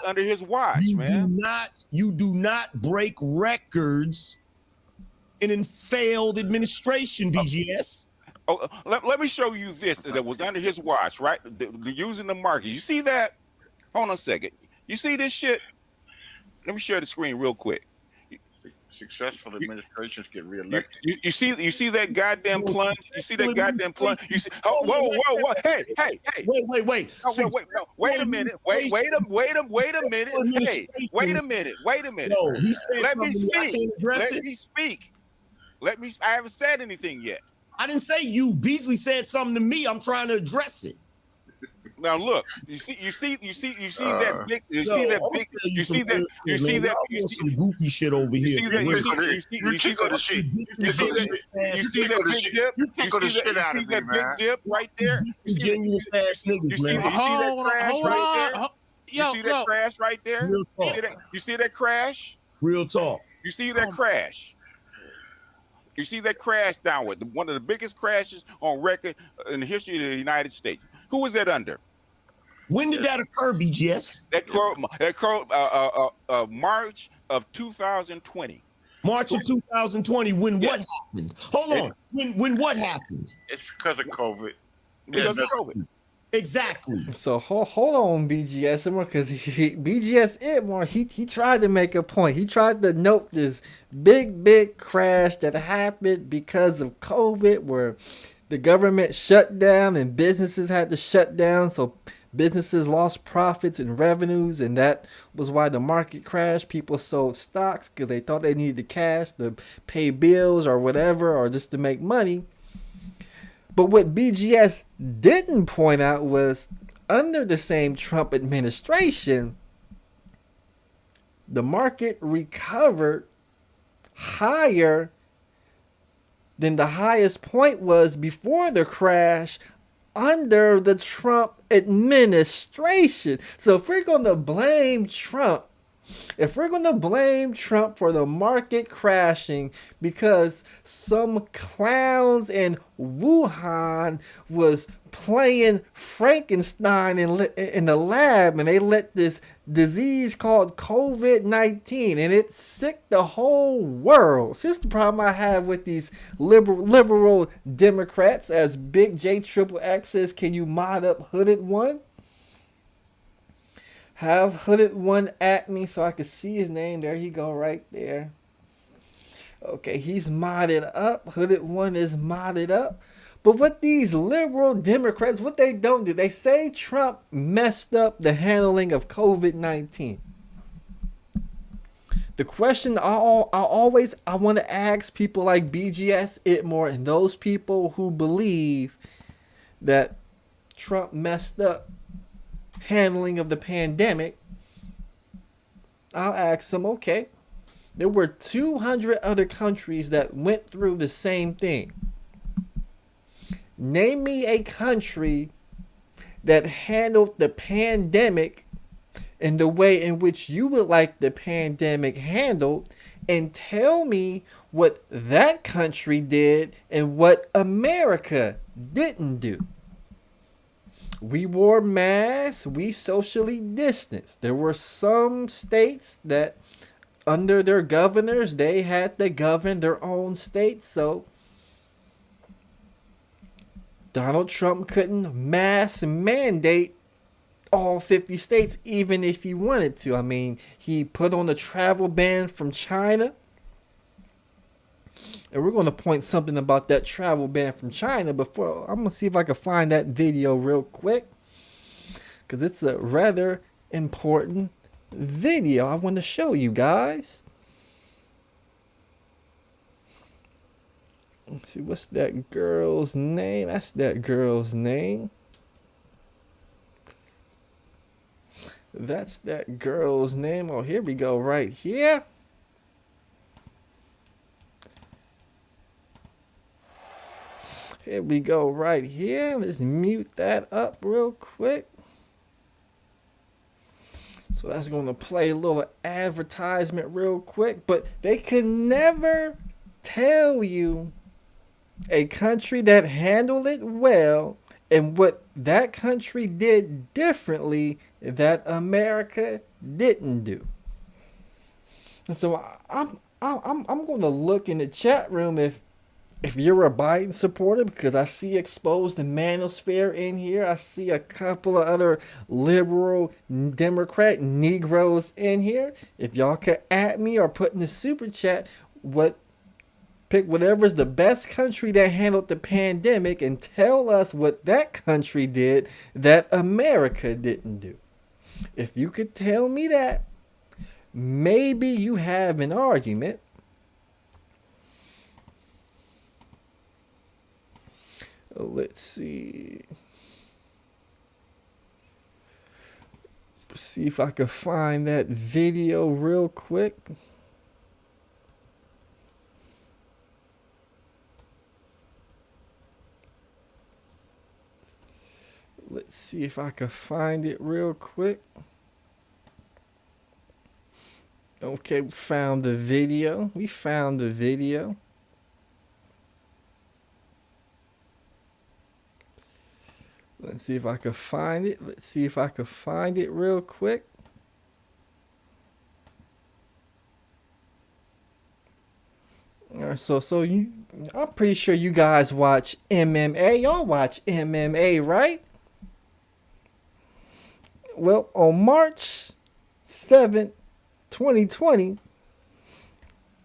B: under his watch, man.
C: You do not break records in a failed administration, BGS.
B: Oh, let me show you this that was under his watch, right? The using the market. You see that? Hold on a second. You see this shit? Let me share the screen real quick.
N: Successful administrations get reelected.
B: You see that goddamn plunge? You see that goddamn plunge? You see? Oh, whoa! Hey!
C: Wait!
B: No, wait a minute! Wait a minute! Hey! Wait a minute!
C: No, he said
B: Let me
C: something. I can't address
B: speak. Let me. I haven't said anything yet.
C: I didn't say you. Beasley said something to me. I'm trying to address it.
B: Now look, you see that big, you see that big, you see that, you see that, you see
C: some goofy shit over here.
B: You see that, you see that big dip, you see that big dip right there. You see that crash right there. You see that crash right there. You see that crash.
C: Real talk.
B: You see that crash. You see that crash downward, one of the biggest crashes on record in the history of the United States. Who was that under?
C: When did that occur, BGS?
B: That occurred March of 2020.
C: March of 2020. When what happened? Hold on. When what happened?
N: It's because of COVID.
B: Because of COVID.
C: Exactly.
A: So hold on, BGS Ibmor, because BGS Ibmor, he tried to make a point. He tried to note this big crash that happened because of COVID, where the government shut down and businesses had to shut down, so businesses lost profits and revenues, and that was why the market crashed. People sold stocks because they thought they needed the cash to pay bills or whatever, or just to make money. But what BGS didn't point out was under the same Trump administration, the market recovered higher than the highest point was before the crash under the Trump administration. So if we're going to blame Trump, for the market crashing because some clowns in Wuhan was playing Frankenstein in the lab, and they let this disease called COVID-19, and it sicked the whole world. So this is the problem I have with these liberal Democrats. As Big J Triple X says, can you mod up Hooded One? Have Hooded One at me so I can see his name. There you go, right there. Okay, he's modded up. Hooded One is modded up. But what these liberal Democrats, what they don't do, they say Trump messed up the handling of COVID-19. The question I want to ask people like BGS Ibmor and those people who believe that Trump messed up handling of the pandemic, I'll ask them, okay, there were 200 other countries that went through the same thing. Name me a country that handled the pandemic in the way in which you would like the pandemic handled, and tell me what that country did and what America didn't do. We wore masks, we socially distanced. There were some states that under their governors, they had to govern their own state, so Donald Trump couldn't mass mandate all 50 states even if he wanted to. I mean, he put on a travel ban from China. And we're going to point something about that travel ban from China before. I'm going to see if I can find that video real quick, because it's a rather important video I want to show you guys. Let's see, what's that girl's name? That's that girl's name. That's that girl's name. Oh, here we go, right here. Here we go, right here. Let's mute that up real quick. So that's going to play a little advertisement real quick. But they can never tell you a country that handled it well and what that country did differently that America didn't do. And so I'm going to look in the chat room if you're a Biden supporter, because I see Exposed the Manosphere in here. I see a couple of other liberal Democrat Negroes in here. If y'all could at me or put in the super chat pick whatever's the best country that handled the pandemic and tell us what that country did that America didn't do. If you could tell me that, maybe you have an argument. Let's see. See if I could find that video real quick. Let's see if I can find it real quick. Okay, we found the video. We found the video. Let's see if I can find it. Let's see if I can find it real quick. All right, I'm pretty sure you guys watch MMA. Y'all watch MMA, right? Well, on March 7th, 2020,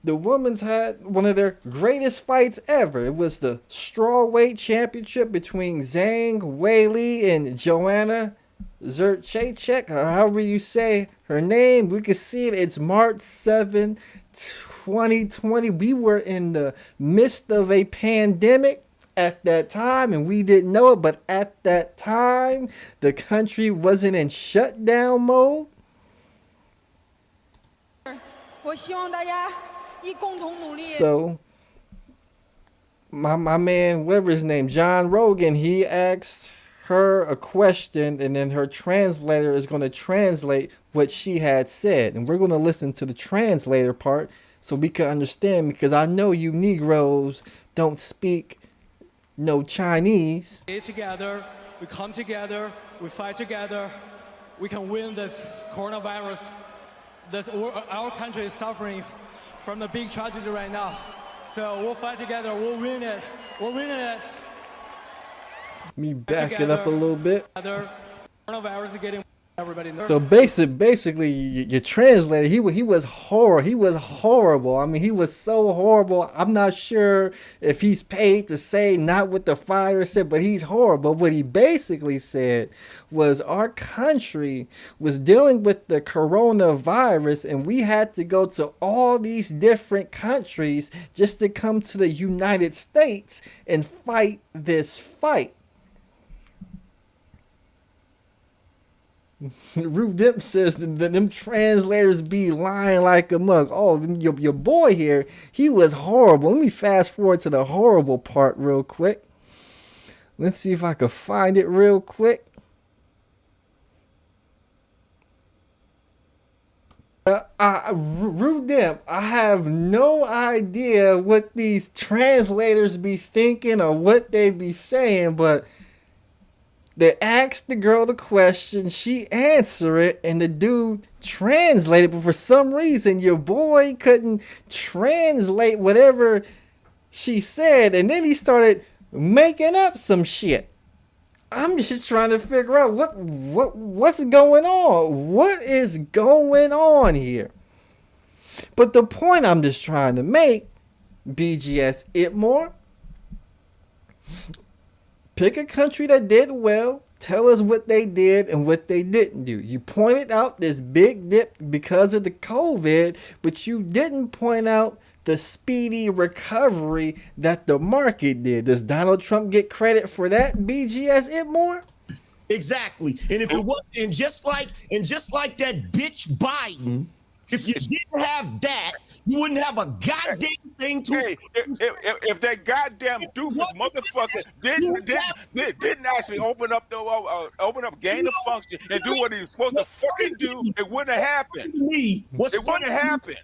A: the women's had one of their greatest fights ever. It was the strawweight championship between Zhang Weili and Joanna Zerchacek, however you say her name. We can see it. It's March 7th, 2020. We were in the midst of a pandemic at that time, and we didn't know it, but at that time, the country wasn't in shutdown mode. So, my man, whatever his name, John Rogan, he asked her a question, and then her translator is going to translate what she had said. And we're going to listen to the translator part so we can understand, because I know you Negroes don't speak no Chinese.
Q: Together, we come together, we fight together, we can win this coronavirus. Our country is suffering from the big tragedy right now. So we'll fight together, we'll win it. We're winning it.
A: Let me back it up a little bit.
Q: Coronavirus is getting everybody nervous.
A: So basically, your translator, he was horrible. He was horrible. I mean, he was so horrible. I'm not sure if he's paid to say not what the fire said, but he's horrible. What he basically said was our country was dealing with the coronavirus, and we had to go to all these different countries just to come to the United States and fight this fight. Rube Dimp says that them translators be lying like a mug. Oh, your boy here, he was horrible. Let me fast forward to the horrible part real quick. Let's see if I can find it real quick. Rube Dimp, I have no idea what these translators be thinking or what they be saying, but they asked the girl the question, she answered it, and the dude translated, but for some reason your boy couldn't translate whatever she said, and then he started making up some shit. I'm just trying to figure out what's going on. What is going on here? But the point I'm just trying to make, BGS Ibmor, pick a country that did well. Tell us what they did and what they didn't do. You pointed out this big dip because of the COVID, but you didn't point out the speedy recovery that the market did. Does Donald Trump get credit for that, BGS Ibmor?
C: Exactly. And if it was, and just like that bitch Biden, if you didn't have that, you wouldn't have a goddamn thing to.
B: Hey, if that goddamn doofus motherfucker didn't actually open up gain of function and do what he was supposed to fucking do, it wouldn't have happened. It wouldn't have happened.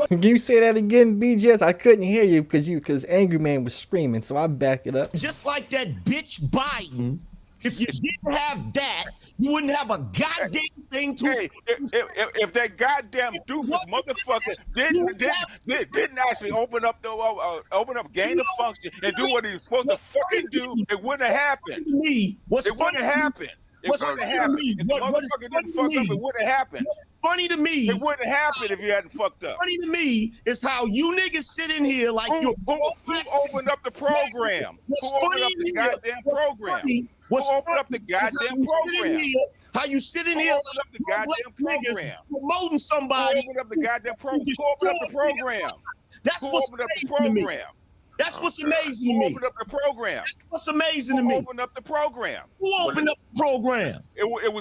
A: Can you say that again, BGS? I couldn't hear you because Angryman was screaming, so I back it up.
C: Just like that bitch Biden, if you didn't have that, you wouldn't have a goddamn thing to.
B: Hey, if that goddamn doofus motherfucker didn't actually open up gain of function and do what he was supposed to fucking do, it wouldn't have happened. It wouldn't have happened. It wouldn't have happened. If the motherfucker didn't fuck up, it wouldn't have happened.
C: Funny to me,
B: it wouldn't happen if you hadn't fucked up.
C: Funny to me is how you niggas sit in here like
B: who opened up the program? Who opened up the goddamn program? Who opened up the goddamn program?
C: How you sit in here
B: opened up the goddamn program?
C: Promoting somebody.
B: Who opened up the goddamn program? Who opened up the program?
C: That's
B: who
C: what's
B: opened up the program?
C: That's what's amazing to
B: Who
C: me.
B: opened up the program?
C: That's what's amazing to me.
B: Who opened up the program?
C: Who opened up the program?
B: It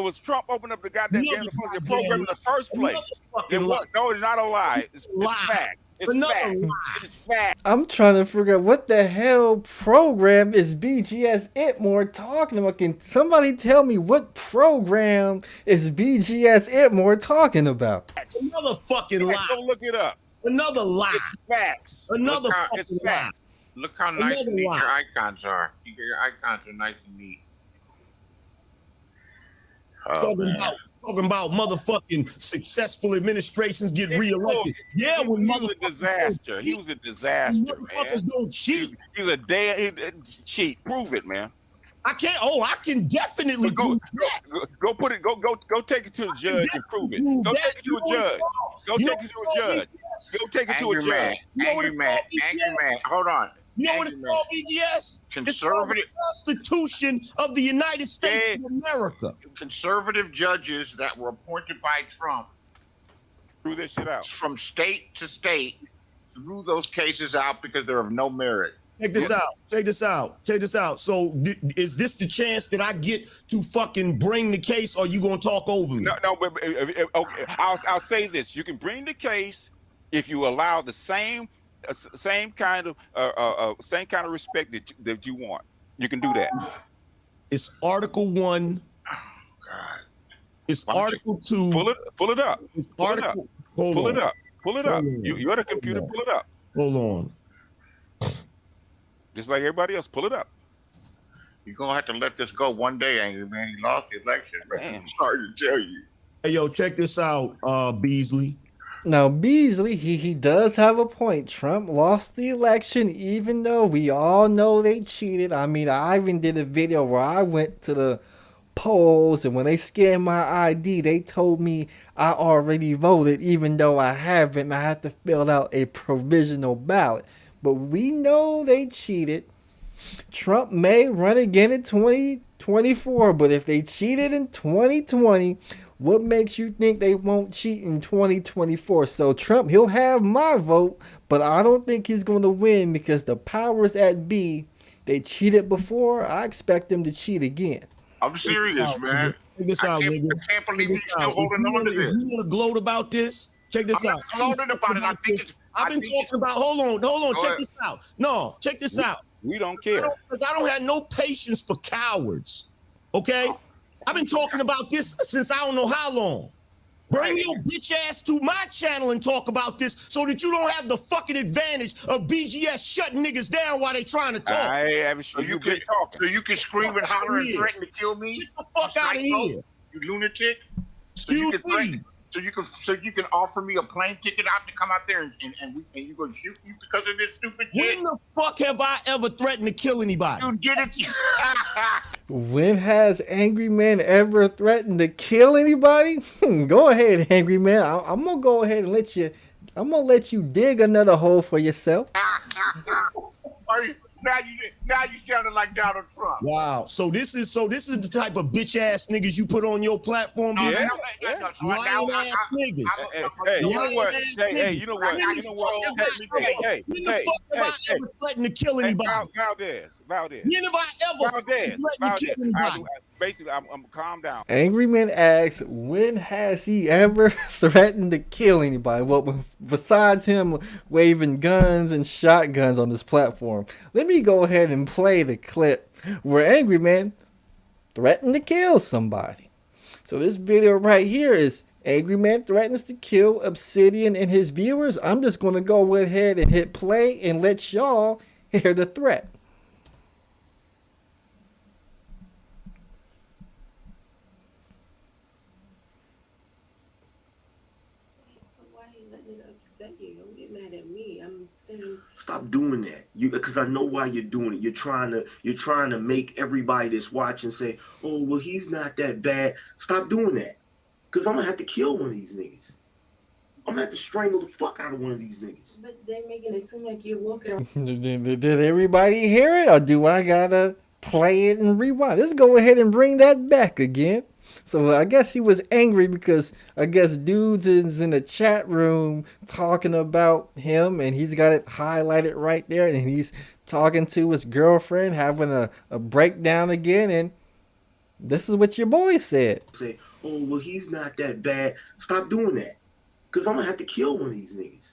B: was Trump opened up the goddamn
C: Another
B: function program in the first place. No, it's not a lie. It's fact. It's fact. It's fact.
A: I'm trying to figure out what the hell program is BGS Ibmor talking about. Can somebody tell me what program is BGS Ibmor talking about?
C: Another fucking lie.
B: Go look it up.
C: Another lie.
B: It's facts.
C: Another
B: It's
C: fucking
B: facts.
N: Look how nice
C: Another
N: and neat
C: lie.
N: your icons are. Your icons are nice and neat. Oh,
C: Talking about motherfucking successful administrations get reelected. Yeah, when
B: he was a disaster. He was a disaster,
C: motherfuckers
B: man.
C: don't cheat.
B: He's a cheat. Prove it, man.
C: I can't. Oh, I can definitely do that.
B: Go put it. Go take it to a judge and prove it. Go take it to a judge. Go take it to a judge. Go take it to a judge.
N: Angry man. Hold on.
C: You know what it's called, BGS? It's called the Constitution of the United States of America.
N: Conservative judges that were appointed by Trump
B: threw this shit out
N: from state to state, threw those cases out because they're of no merit.
C: Check this out. Check this out. Check this out. So, is this the chance that I get to fucking bring the case, or you gonna talk over me?
B: No. But okay, I'll say this: you can bring the case if you allow the same kind of respect that you want. You can do that.
C: It's Article 1.
N: Oh God.
C: It's Article 2.
B: Pull it up.
C: It's
B: Pull
C: Article.
B: Pull it up. Pull it up. You're at a computer. Pull it up.
C: Hold on.
B: Just like everybody else, pull it up.
N: You're gonna have to let this go one day, Angry Man. He lost the election, man. I'm sorry to tell you.
C: Hey, yo, check this out, Beasley.
A: Now, Beasley, he does have a point. Trump lost the election, even though we all know they cheated. I mean, I even did a video where I went to the polls, and when they scanned my ID, they told me I already voted, even though I haven't. I had to fill out a provisional ballot. But we know they cheated. Trump may run again in 2024, but if they cheated in 2020, what makes you think they won't cheat in 2024? So Trump, he'll have my vote, but I don't think he's going to win because the powers that be, they cheated before. I expect them to cheat again.
N: I'm serious, man.
C: Check this out, nigga.
N: I can't believe you're still holding on to this.
C: If you want to gloat about this, check this out.
N: I'm not gloating about it. I think it's...
C: I've been talking about, hold on, check this out. No, check this out.
B: We don't care.
C: Because I don't have no patience for cowards, okay? I've been talking about this since I don't know how long. Bring your bitch ass to my channel and talk about this so that you don't have the fucking advantage of BGS shutting niggas down while they trying to talk.
B: I haven't sure you been talking.
N: So you can scream and holler and threaten to kill me?
C: Get the fuck out of here.
N: You lunatic.
C: Excuse me.
N: So you can offer me a plane ticket out to come out there and you gonna shoot me because of this stupid shit?
C: When the fuck have I ever threatened to kill anybody?
N: You did it.
A: When has Angry Man ever threatened to kill anybody? Go ahead, Angry Man. I'm gonna go ahead and let you dig another hole for yourself.
N: Now you sounded like Donald Trump.
C: Wow. So this is the type of bitch ass niggas you put on your platform.
B: Yeah.
C: Lying ass niggas.
B: Hey, you know what? Hey, you know what? You know what? Hey.
C: When the fuck have I ever threatened to kill anybody?
B: Valdez.
C: When have I ever threatened to kill anybody?
B: Basically, I'm calm down.
A: Angry Man asks, when has he ever threatened to kill anybody? Well, besides him waving guns and shotguns on this platform. Let me go ahead and play the clip where Angry Man threatened to kill somebody. So this video right here is Angry Man threatens to kill Obsidian and his viewers. I'm just going to go ahead and hit play and let y'all hear the threat.
C: Stop doing that. Because I know why you're doing it. You're trying to make everybody that's watching say, "Oh, well, he's not that bad." Stop doing that. Because I'm gonna have to kill one of these niggas. I'm gonna have to strangle the fuck out of one of these niggas.
R: But they're making it seem like you're walking.
A: Did everybody hear it, or do I gotta play it and rewind? Let's go ahead and bring that back again. So I guess he was angry because I guess dudes is in the chat room talking about him, and he's got it highlighted right there, and he's talking to his girlfriend, having a breakdown again, and this is what your boy said.
S: Say, oh, well, he's not that bad. Stop doing that. Because I'm going to have to kill one of these niggas.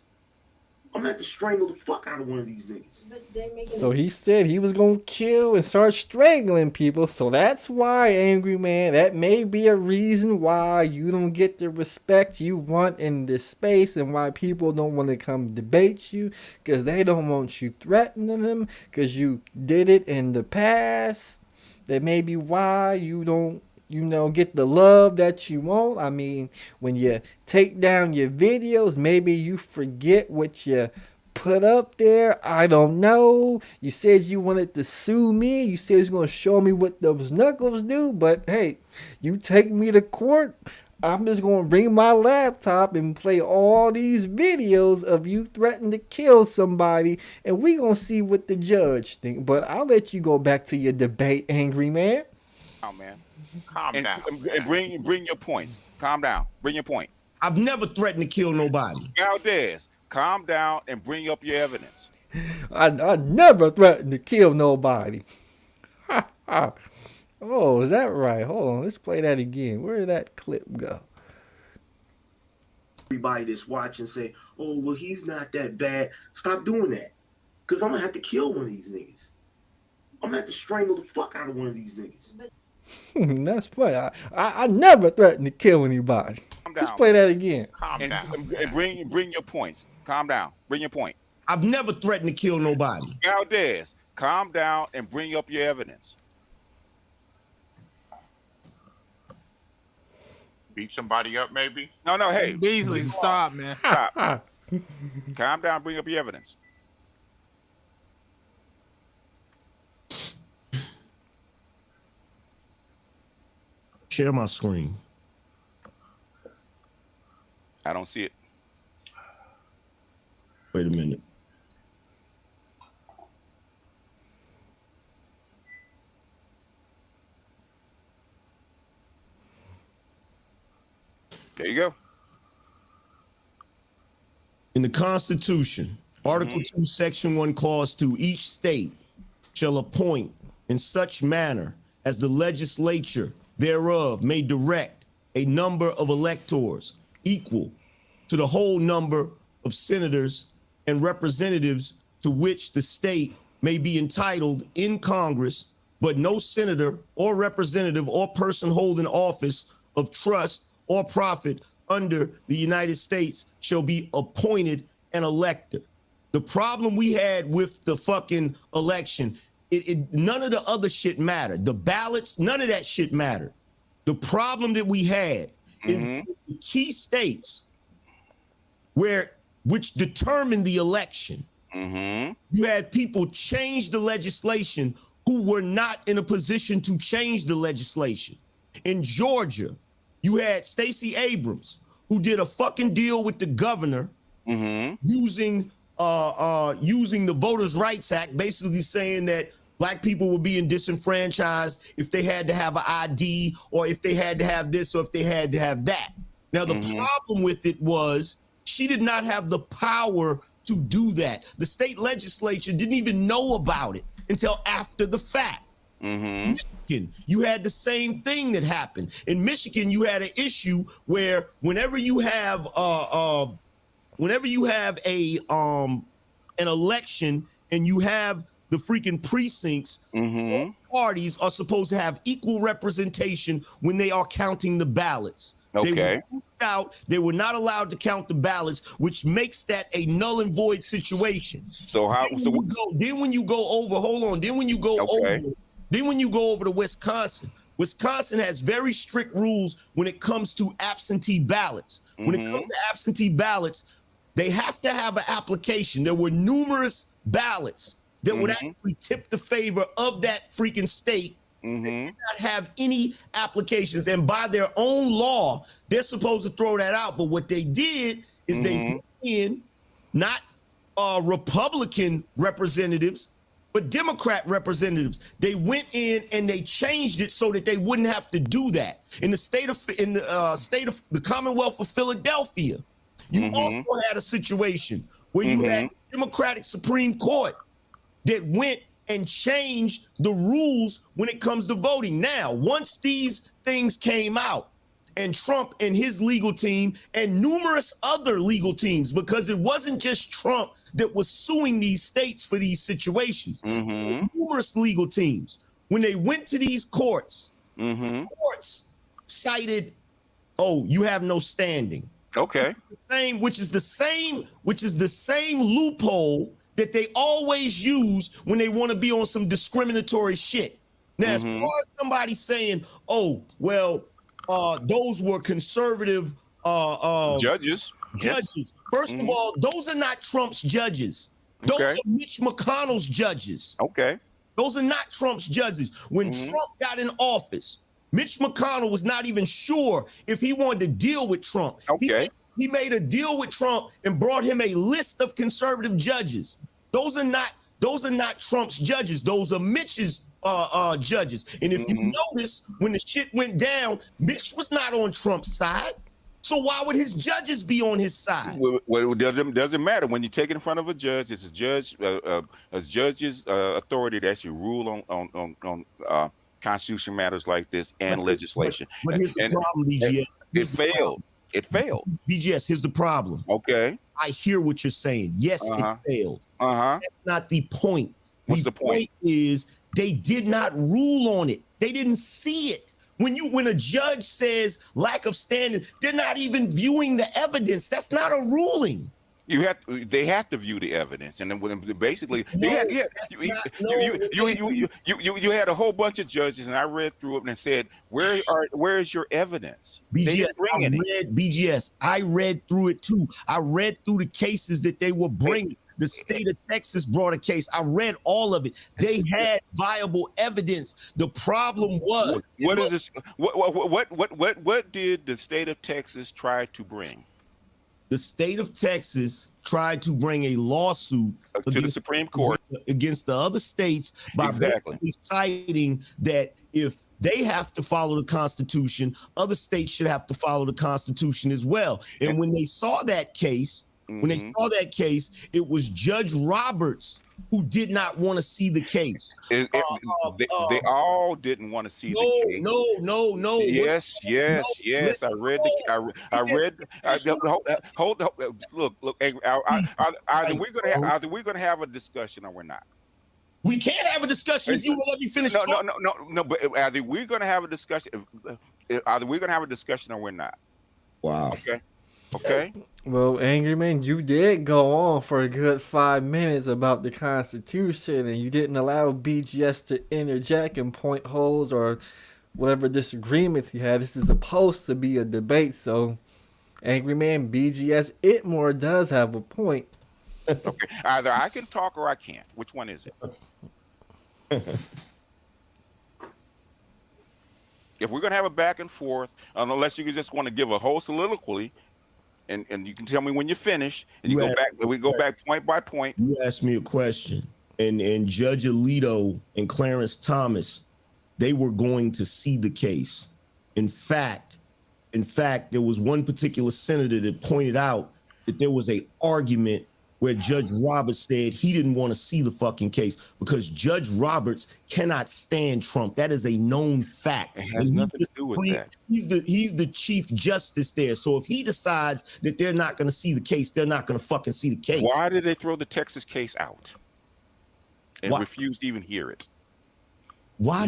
S: I'm going to have to strangle the fuck out of one of these niggas.
A: So he said he was going to kill and start strangling people. So that's why, Angry Man, that may be a reason why you don't get the respect you want in this space and why people don't want to come debate you because they don't want you threatening them because you did it in the past. That may be why you don't, get the love that you want. I mean, when you take down your videos, maybe you forget what you put up there. I don't know. You said you wanted to sue me. You said you was going to show me what those knuckles do. But hey, you take me to court, I'm just going to bring my laptop and play all these videos of you threatening to kill somebody. And we going to see what the judge think. But I'll let you go back to your debate, Angry Man.
B: Oh, man. Calm down. And bring your points. Calm down. Bring your point.
C: I've never threatened to kill nobody.
B: Valdez, calm down and bring up your evidence.
A: I never threatened to kill nobody. Oh, is that right? Hold on. Let's play that again. Where did that clip go?
S: Everybody that's watching say, oh, well, he's not that bad. Stop doing that. Because I'm going to have to kill one of these niggas. I'm going to have to strangle the fuck out of one of these niggas.
A: That's funny. I never threatened to kill anybody. Let's play that again.
B: Calm down. And bring your points. Calm down. Bring your point.
C: I've never threatened to kill nobody.
B: Valdez, calm down and bring up your evidence.
N: Beat somebody up, maybe?
B: No, hey.
O: Beasley, stop, man.
B: Stop. Calm down, bring up your evidence.
C: Share my screen.
B: I don't see it.
C: Wait a minute.
B: There you go.
C: In the Constitution, Article 2, Section 1, Clause 2, each state shall appoint in such manner as the legislature thereof may direct a number of electors equal to the whole number of senators and representatives to which the state may be entitled in Congress, but no senator or representative or person holding office of trust or profit under the United States shall be appointed and elected. The problem we had with the fucking election, none of the other shit mattered. The ballots, none of that shit mattered. The problem that we had is the key states which determined the election. You had people change the legislation who were not in a position to change the legislation. In Georgia, you had Stacey Abrams, who did a fucking deal with the governor using the Voters' Rights Act, basically saying that Black people were being disenfranchised if they had to have an ID or if they had to have this or if they had to have that. Now, the problem with it was she did not have the power to do that. The state legislature didn't even know about it until after the fact. Michigan, you had the same thing that happened. In Michigan, you had an issue where whenever you have an election and you have the freaking precincts, parties are supposed to have equal representation when they are counting the ballots. They were not allowed to count the ballots, which makes that a null and void situation. Then when you go over to Wisconsin, Wisconsin has very strict rules when it comes to absentee ballots. When it comes to absentee ballots, they have to have an application. There were numerous ballots that would actually tip the favor of that freaking state. They did not have any applications, and by their own law, they're supposed to throw that out. But what they did is they brought in not Republican representatives, but Democrat representatives, they went in and they changed it so that they wouldn't have to do that. In the state of the Commonwealth of Philadelphia, you also had a situation where you had the Democratic Supreme Court that went and changed the rules when it comes to voting. Now, once these things came out, and Trump and his legal team and numerous other legal teams, because it wasn't just Trump that was suing these states for these situations. Numerous legal teams, when they went to these courts, courts cited, oh, you have no standing.
B: Okay.
C: Which is the same loophole that they always use when they want to be on some discriminatory shit. Now, as far as somebody saying, oh, well, those were conservative
B: judges.
C: Judges. First of all, those are not Trump's judges. Those are Mitch McConnell's judges.
B: Okay.
C: Those are not Trump's judges. When Trump got in office, Mitch McConnell was not even sure if he wanted to deal with Trump.
B: Okay.
C: He made a deal with Trump and brought him a list of conservative judges. Those are not Trump's judges. Those are Mitch's judges. And if you notice, when the shit went down, Mitch was not on Trump's side. So why would his judges be on his side?
B: Well, it doesn't matter. When you take it in front of a judge, it's a judge's authority to actually rule on constitutional matters like this and legislation.
C: But here's the problem, BGS.
B: It failed. It failed.
C: BGS, here's the problem.
B: Okay.
C: I hear what you're saying. Yes, it failed. That's not the point.
B: What's the point?
C: Is they did not rule on it. They didn't see it. When a judge says lack of standing, they're not even viewing the evidence. That's not a ruling.
B: They have to view the evidence, and then basically you had a whole bunch of judges, and I read through it and said, where is your evidence?
C: BGS, I read through it too. I read through the cases that they were bringing. The state of Texas brought a case. I read all of it. They had viable evidence. The problem was
B: what is this? What did the state of Texas try to bring?
C: The state of Texas tried to bring a lawsuit
B: to the Supreme Court
C: against the other states by basically citing that if they have to follow the Constitution, other states should have to follow the Constitution as well. And when they saw that case, it was Judge Roberts who did not want to see the case.
B: They all didn't want to see the case.
C: No.
B: Yes. I read. Look. Either we're gonna have a discussion or we're not.
C: We can't have a discussion if you won't let me finish.
B: No. But either we're gonna have a discussion. Either we're gonna have a discussion or we're not.
C: Wow.
B: Okay.
A: Well, Angryman, you did go on for a good 5 minutes about the Constitution, and you didn't allow BGS to interject and point holes or whatever disagreements you had. This is supposed to be a debate, so Angryman, BGS Ibmor does have a point.
B: Okay. Either I can talk or I can't. Which one is it? If we're gonna have a back and forth, unless you just want to give a whole soliloquy. And you can tell me when you finish, and we go back point by point.
C: You asked me a question, and Judge Alito and Clarence Thomas, they were going to see the case. In fact, there was one particular senator that pointed out that there was an argument where Judge Roberts said he didn't want to see the fucking case because Judge Roberts cannot stand Trump. That is a known fact.
B: It has nothing to do with that.
C: He's the chief justice there. So if he decides that they're not going to see the case, they're not going to fucking see the case.
B: Why did they throw the Texas case out and refuse to even hear it?
C: Why?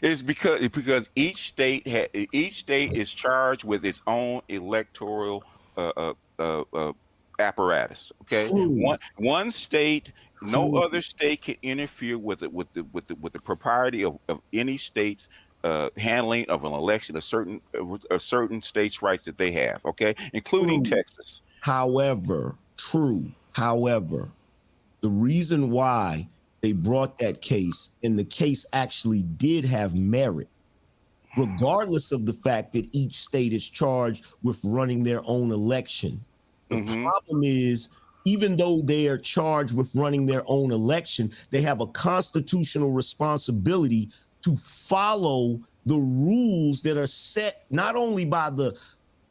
B: It's because each state is charged with its own electoral apparatus. Okay, one state, no other state can interfere with it with the propriety of any state's handling of an election, a certain states' rights that they have. Okay, including Texas.
C: However, the reason why they brought that case, and the case actually did have merit, regardless of the fact that each state is charged with running their own election. The problem is even though they are charged with running their own election, they have a constitutional responsibility to follow the rules that are set not only by the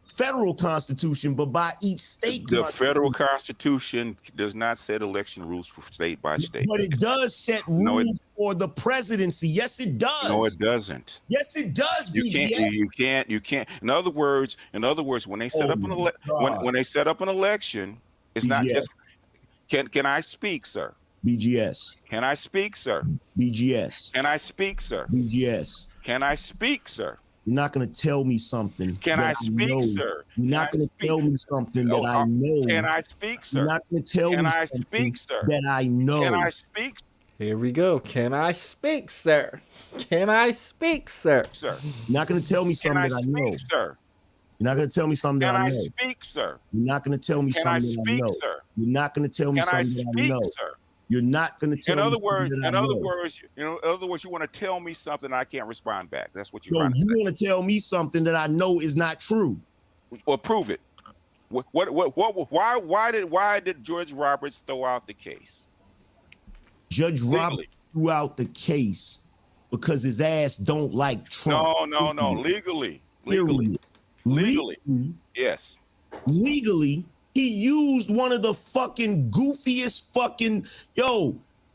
C: federal constitution, but by each state.
B: The federal constitution does not set election rules for state by state.
C: But it does set rules for the presidency. Yes, it does.
B: No, it doesn't.
C: Yes, it does.
B: You can't. In other words, when they set up when they set up an election, it's
C: BGS.
B: not just. Can I speak, sir?
C: BGS.
B: Can I speak, sir?
C: BGS.
B: Can I speak, sir?
C: BGS.
B: Can I speak, sir?
C: You're not going to tell me something.
B: Can I speak, sir?
C: You're not going to tell me something that I know.
B: Can I speak, sir?
C: You're not going to tell me something that I know.
B: Can I speak?
A: Here we go. Can I speak, sir? Can I speak, sir?
B: Sir.
C: You're not going to tell me something that I know.
B: Sir.
C: You're not going to tell me something that I know.
B: Can I speak, sir?
C: You're not going to tell me something that I know.
B: Sir?
C: You're not going to tell me something that I know.
B: Sir?
C: You're not going to tell me.
B: In other words, you want to tell me something I can't respond back. That's what you're trying to say.
C: You want to tell me something that I know is not true.
B: Well, prove it. Why did Judge Roberts throw out the case?
C: Judge Roberts threw out the case because his ass don't like Trump.
B: No. Legally. Yes.
C: Legally, he used one of the fucking goofiest fucking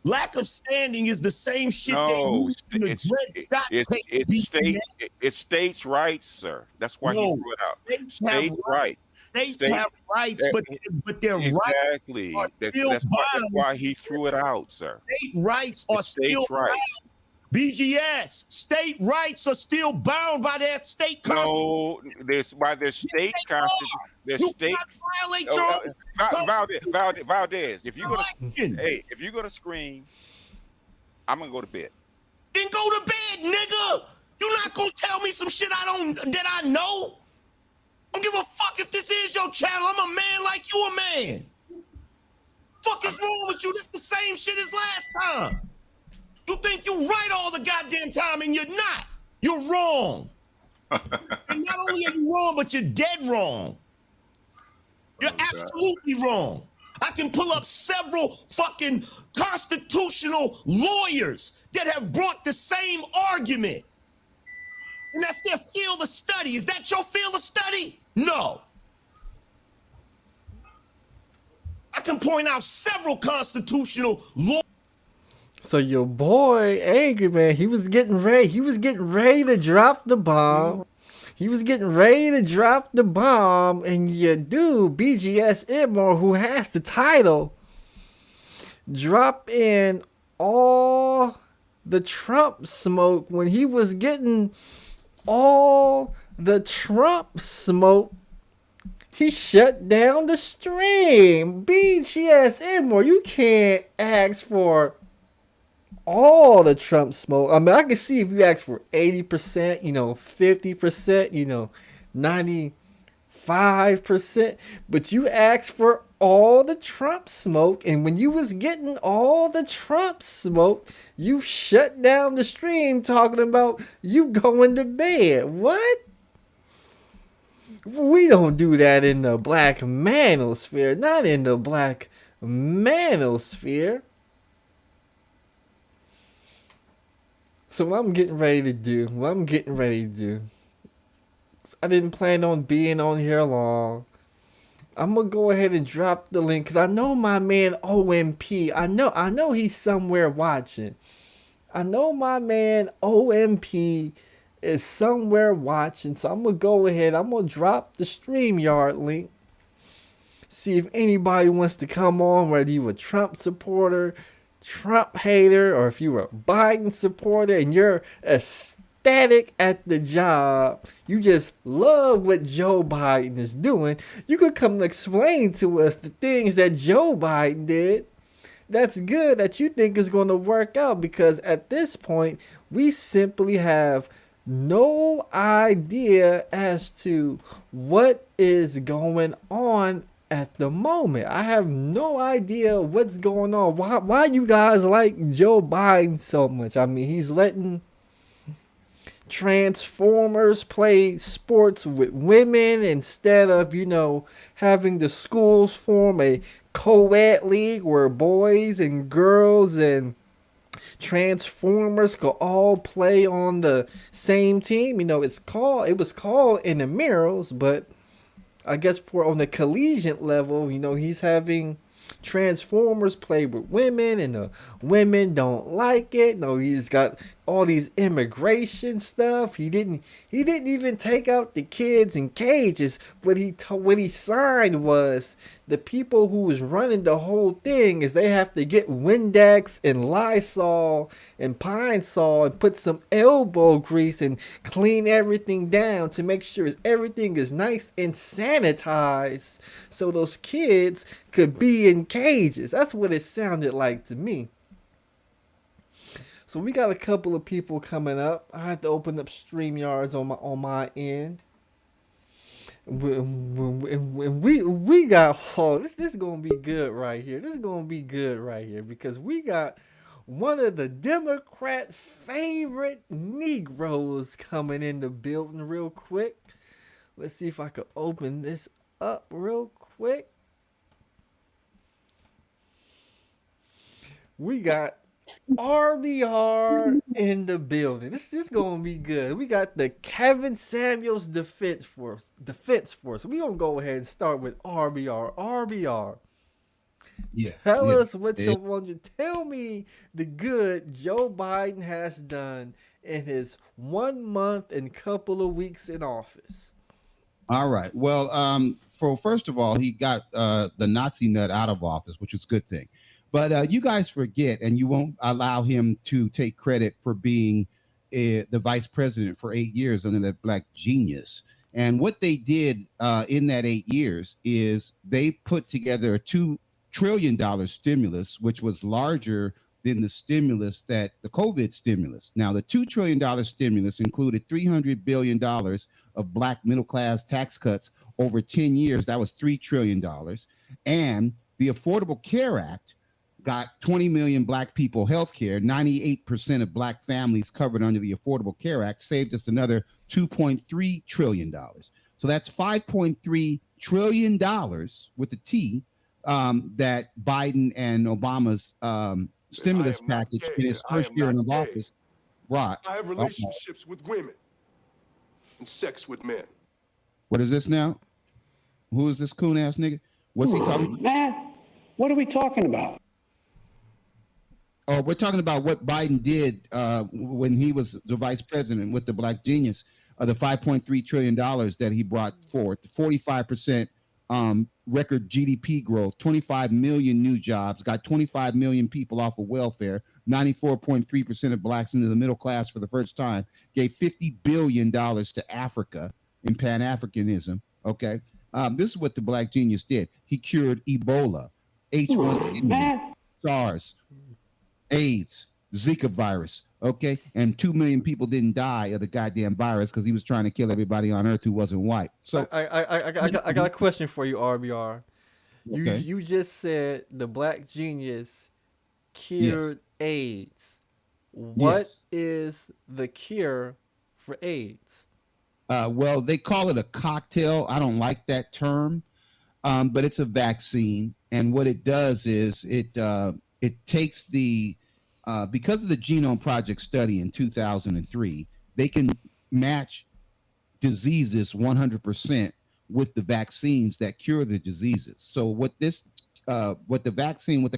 C: lack of standing is the same shit
B: it's states' rights, sir. That's why he threw it out. States' rights.
C: States have rights, but their
B: exactly.
C: rights are
B: That's why he threw it out, sir.
C: State rights are still
B: rights.
C: BGS, state rights are still bound by their state constitution.
B: No, by their state constitution. Their state violate Valdez. If you're gonna scream, I'm gonna go to bed.
C: Then go to bed, nigga. You're not gonna tell me some shit that I know. I don't give a fuck if this is your channel. I'm a man like you a man. Fuck is wrong with you? This the same shit as last time. You think you right all the goddamn time and you're not. You're wrong. And not only are you wrong, but you're dead wrong. You're absolutely wrong. I can pull up several fucking constitutional lawyers that have brought the same argument. And that's their field of study. Is that your field of study? No. I can point out several constitutional lawyers.
A: So your boy Angryman, he was getting ready to drop the bomb. He was getting ready to drop the bomb, and your dude, BGS Ibmor, who has the title, drop in all the Trump smoke. When he was getting all the Trump smoke, he shut down the stream. BGS Ibmor, you can't ask for all the Trump smoke. I mean, I can see if you ask for 80%, 50%, 95%, but you asked for all the Trump smoke, and when you was getting all the Trump smoke, you shut down the stream talking about you going to bed. What? We don't do that in the black manosphere. Not in the black manosphere. So what I'm getting ready to do, I didn't plan on being on here long. I'm going to go ahead and drop the link because I know my man OMP. I know he's somewhere watching. I know my man OMP is somewhere watching. So I'm going to go ahead. I'm going to drop the StreamYard link. See if anybody wants to come on, whether you're a Trump supporter, Trump hater, or if you were a Biden supporter and you're ecstatic at the job, you just love what Joe Biden is doing, you could come and explain to us the things that Joe Biden did that's good that you think is going to work out, because at this point we simply have no idea as to what is going on at the moment. I have no idea what's going on. Why you guys like Joe Biden so much? I mean, he's letting Transformers play sports with women instead of, having the schools form a co-ed league where boys and girls and Transformers could all play on the same team. You know, it was called intramurals, but I guess for on the collegiate level, you know, he's having Transformers play with women, and the women don't like it. No, he's got all these immigration stuff. He didn't even take out the kids in cages. What he signed was the people who was running the whole thing is they have to get Windex and Lysol and Pine Sol and put some elbow grease and clean everything down to make sure everything is nice and sanitized so those kids could be in cages. That's what it sounded like to me. So we got a couple of people coming up. I had to open up StreamYards on my end. When we got this is gonna be good right here. This is gonna be good right here because we got one of the Democrat favorite Negroes coming in the building real quick. Let's see if I could open this up real quick. We got RBR in the building. This is gonna be good. We got the Kevin Samuels Defense Force. We gonna go ahead and start with RBR. RBR.
T: Yeah.
A: Tell us what you want to tell me the good Joe Biden has done in his 1 month and couple of weeks in office.
T: All right. Well, first of all, he got the Nazi nut out of office, which was a good thing. But you guys forget, and you won't allow him to take credit for being the vice president for 8 years under that black genius. And what they did in that 8 years is they put together a $2 trillion stimulus, which was larger than the stimulus the COVID stimulus. Now, the $2 trillion stimulus included $300 billion of black middle class tax cuts over 10 years. That was $3 trillion. And the Affordable Care Act got 20 million black people health care. 98% of black families covered under the Affordable Care Act saved us another $2.3 trillion. So that's $5.3 trillion with the T that Biden and Obama's stimulus package in his first year in office brought.
U: I have relationships with women and sex with men.
T: What is this now? Who is this coon ass nigga? What's he talking about?
I: Man, what are we talking about?
T: Oh, we're talking about what Biden did when he was the vice president with the black genius, the $5.3 trillion that he brought forth, 45% record GDP growth, 25 million new jobs, got 25 million people off of welfare, 94.3% of blacks into the middle class for the first time, gave $50 billion to Africa in Pan-Africanism, okay? This is what the black genius did. He cured Ebola, H1N1, SARS, AIDS, Zika virus, okay? And 2 million people didn't die of the goddamn virus because he was trying to kill everybody on Earth who wasn't white. So
A: I got a question for you, RBR.
T: Okay.
A: You just said the black genius cured AIDS. What is the cure for AIDS?
T: Well, they call it a cocktail. I don't like that term, but it's a vaccine. And what it does is it takes because of the Genome Project study in 2003, they can match diseases 100% with the vaccines that cure the diseases. So what the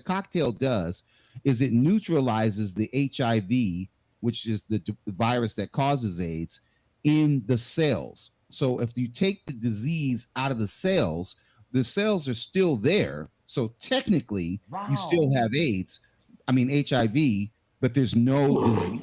T: cocktail does is it neutralizes the HIV, which is the virus that causes AIDS, in the cells. So if you take the disease out of the cells are still there. So technically, you still have AIDS. I mean HIV, but there's no disease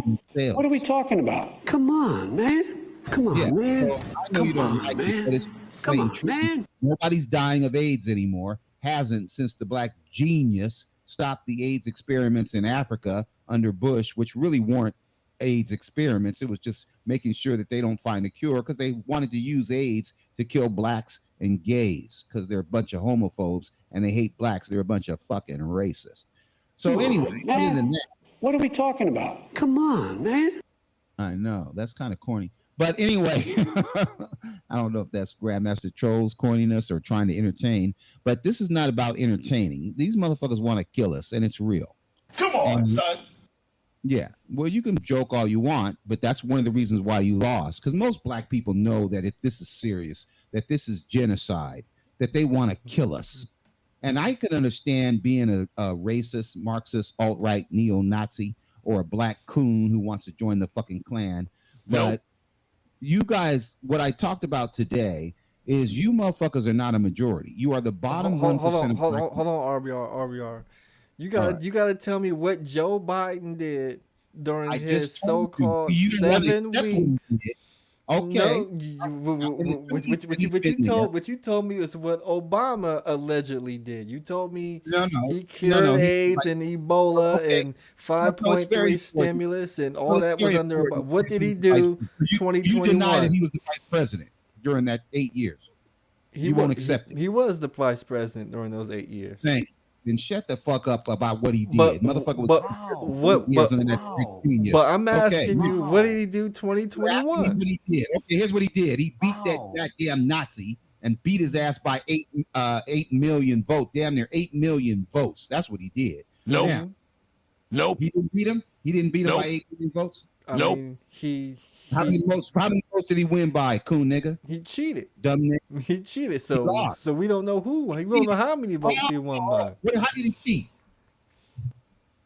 T: in the cells.
I: What are we talking about? Come on, man. Come on, man.
T: So I know you don't like it, but it's
I: Come on,
T: true.
I: man.
T: Nobody's dying of AIDS anymore. Hasn't since the black genius stopped the AIDS experiments in Africa under Bush, which really weren't AIDS experiments. It was just making sure that they don't find a cure because they wanted to use AIDS to kill blacks and gays because they're a bunch of homophobes and they hate blacks. They're a bunch of fucking racists. So anyway, other than that,
I: what are we talking about? Come on, man.
T: I know that's kind of corny, but anyway, I don't know if that's Grandmaster Trolls coining us or trying to entertain, but this is not about entertaining. These motherfuckers want to kill us, and it's real.
U: Come on, son.
T: Yeah. Well, you can joke all you want, but that's one of the reasons why you lost. Because most black people know that if this is serious, that this is genocide, that they want to kill us. And I could understand being a racist, Marxist, alt-right, neo-Nazi, or a black coon who wants to join the fucking Klan. But you guys, what I talked about today is you motherfuckers are not a majority. You are the bottom 1%.
A: Hold on, RBR. You gotta tell me what Joe Biden did during his so-called 7 weeks.
T: Okay.
A: No, what you told me is what Obama allegedly did. You told me he cured AIDS and Ebola and 5.3 stimulus and all that was under. What did he do? 2021.
T: You deny that he was the vice president during that 8 years. You won't accept it.
A: He was the vice president during those 8 years.
T: Thank you. Then shut the fuck up about what he did. Motherfucker was
A: but I'm asking you, what did he do 2021?
T: What he did. Okay, here's what he did. He beat that goddamn Nazi and beat his ass by 8 million votes. Damn near 8 million votes. That's what he did.
U: Nope.
T: He didn't beat him? He didn't beat him by 8 million votes?
A: I mean,
T: How many votes did he win by, coon nigga?
A: He cheated.
T: Dumb nigga.
A: He cheated. So we don't know who. We don't know how many votes he won by.
T: How did he cheat?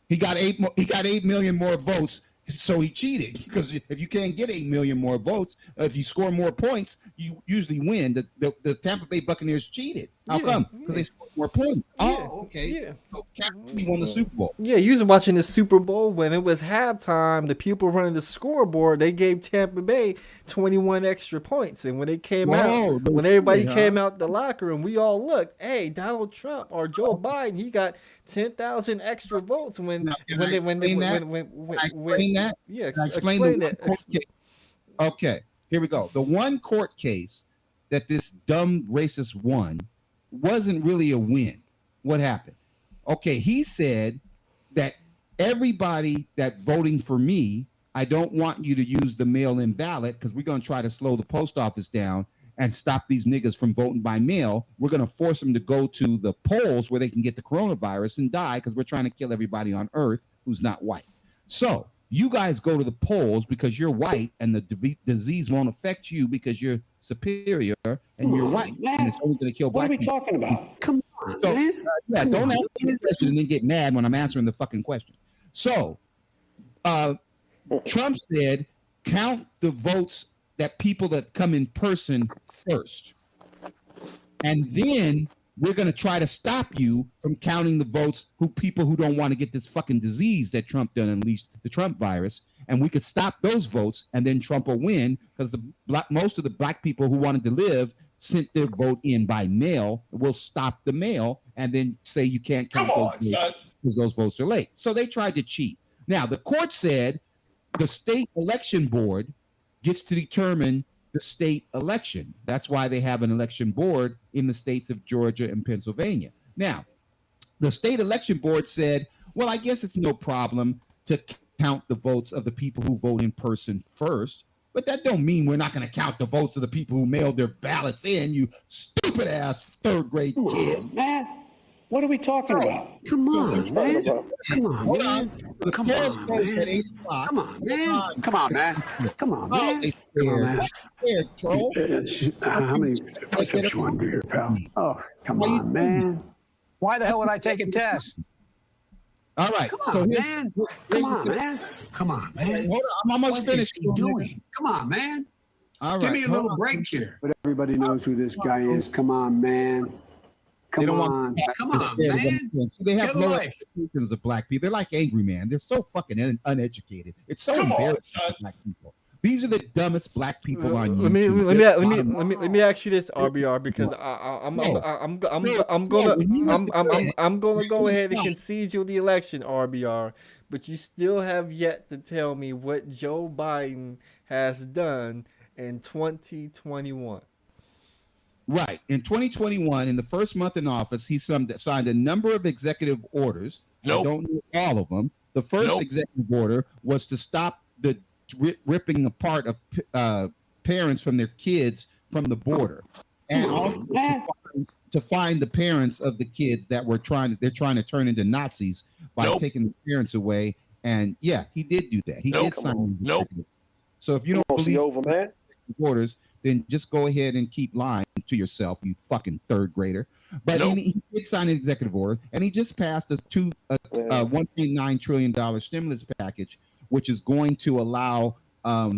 T: He got 8 million more votes, so he cheated. Because if you can't get 8 million more votes, if you score more points, you usually win. The Tampa Bay Buccaneers cheated. How come? Because they scored more points. Okay.
A: Yeah.
T: So he won the Super Bowl.
A: Yeah, you was watching the Super Bowl when it was halftime. The people running the scoreboard, they gave Tampa Bay 21 extra points. And when they came out, when everybody came out the locker room, we all looked, hey, Donald Trump or Joe Biden, he got 10,000 extra votes when explain that. Yeah, explain that.
T: Okay, here we go. The one court case that this dumb racist won wasn't really a win. What happened? Okay, he said that everybody that voting for me, I don't want you to use the mail-in ballot because we're going to try to slow the post office down and stop these niggas from voting by mail. We're going to force them to go to the polls where they can get the coronavirus and die because we're trying to kill everybody on earth who's not white. So you guys go to the polls because you're white and the disease won't affect you because you're superior and you're white. And it's only going to kill black people.
J: What are we talking about? Come on, man.
T: Yeah, don't ask me the question and then get mad when I'm answering the fucking question. So Trump said, count the votes that people that come in person first. And then we're going to try to stop you from counting the votes people who don't want to get this fucking disease that Trump done unleashed, the Trump virus. And we could stop those votes and then Trump will win because most of the black people who wanted to live sent their vote in by mail. We'll stop the mail and then say you can't count those votes because those votes are late. So they tried to cheat. Now, the court said the state election board gets to determine the state election. That's why they have an election board in the states of Georgia and Pennsylvania. Now, the state election board said, well, I guess it's no problem to count the votes of the people who vote in person first, but that don't mean we're not going to count the votes of the people who mailed their ballots in, you stupid ass third grade kid.
J: Man, what are we talking about? Come on, man. Come on, man. Come on, man. Come on, man. Come on, man. Come on, man. Come on, man. How many push-ups you want to do here, pal? Oh, come on, man.
D: Why the hell would I take a test?
T: All right.
J: Come on, man. Come on, man. Come on, man.
T: Hold on. I'm almost finished.
J: What is he doing? Come on, man.
T: All right.
J: Give me a little break here.
L: But everybody knows who this guy is. Come on, man. Come on.
J: Come on, man.
T: So they have low expectations of black people. They're like Angryman. They're so fucking uneducated. It's so embarrassing for black people. These are the dumbest black people on YouTube.
A: Let me ask you this, RBR, because I'm gonna go ahead and concede you the election, RBR, but you still have yet to tell me what Joe Biden has done in 2021.
T: Right. In 2021, in the first month in office, he signed a number of executive orders. I don't know all of them. The first executive order was to stop the ripping apart of parents from their kids from the border, and also to find the parents of the kids that were trying to turn into Nazis by taking the parents away. And yeah, he did do that. He did sign the executive. So if you don't believe orders, then just go ahead and keep lying to yourself, you fucking third grader. But he did sign an executive order, and he just passed a $1.9 trillion stimulus package, which is going to allow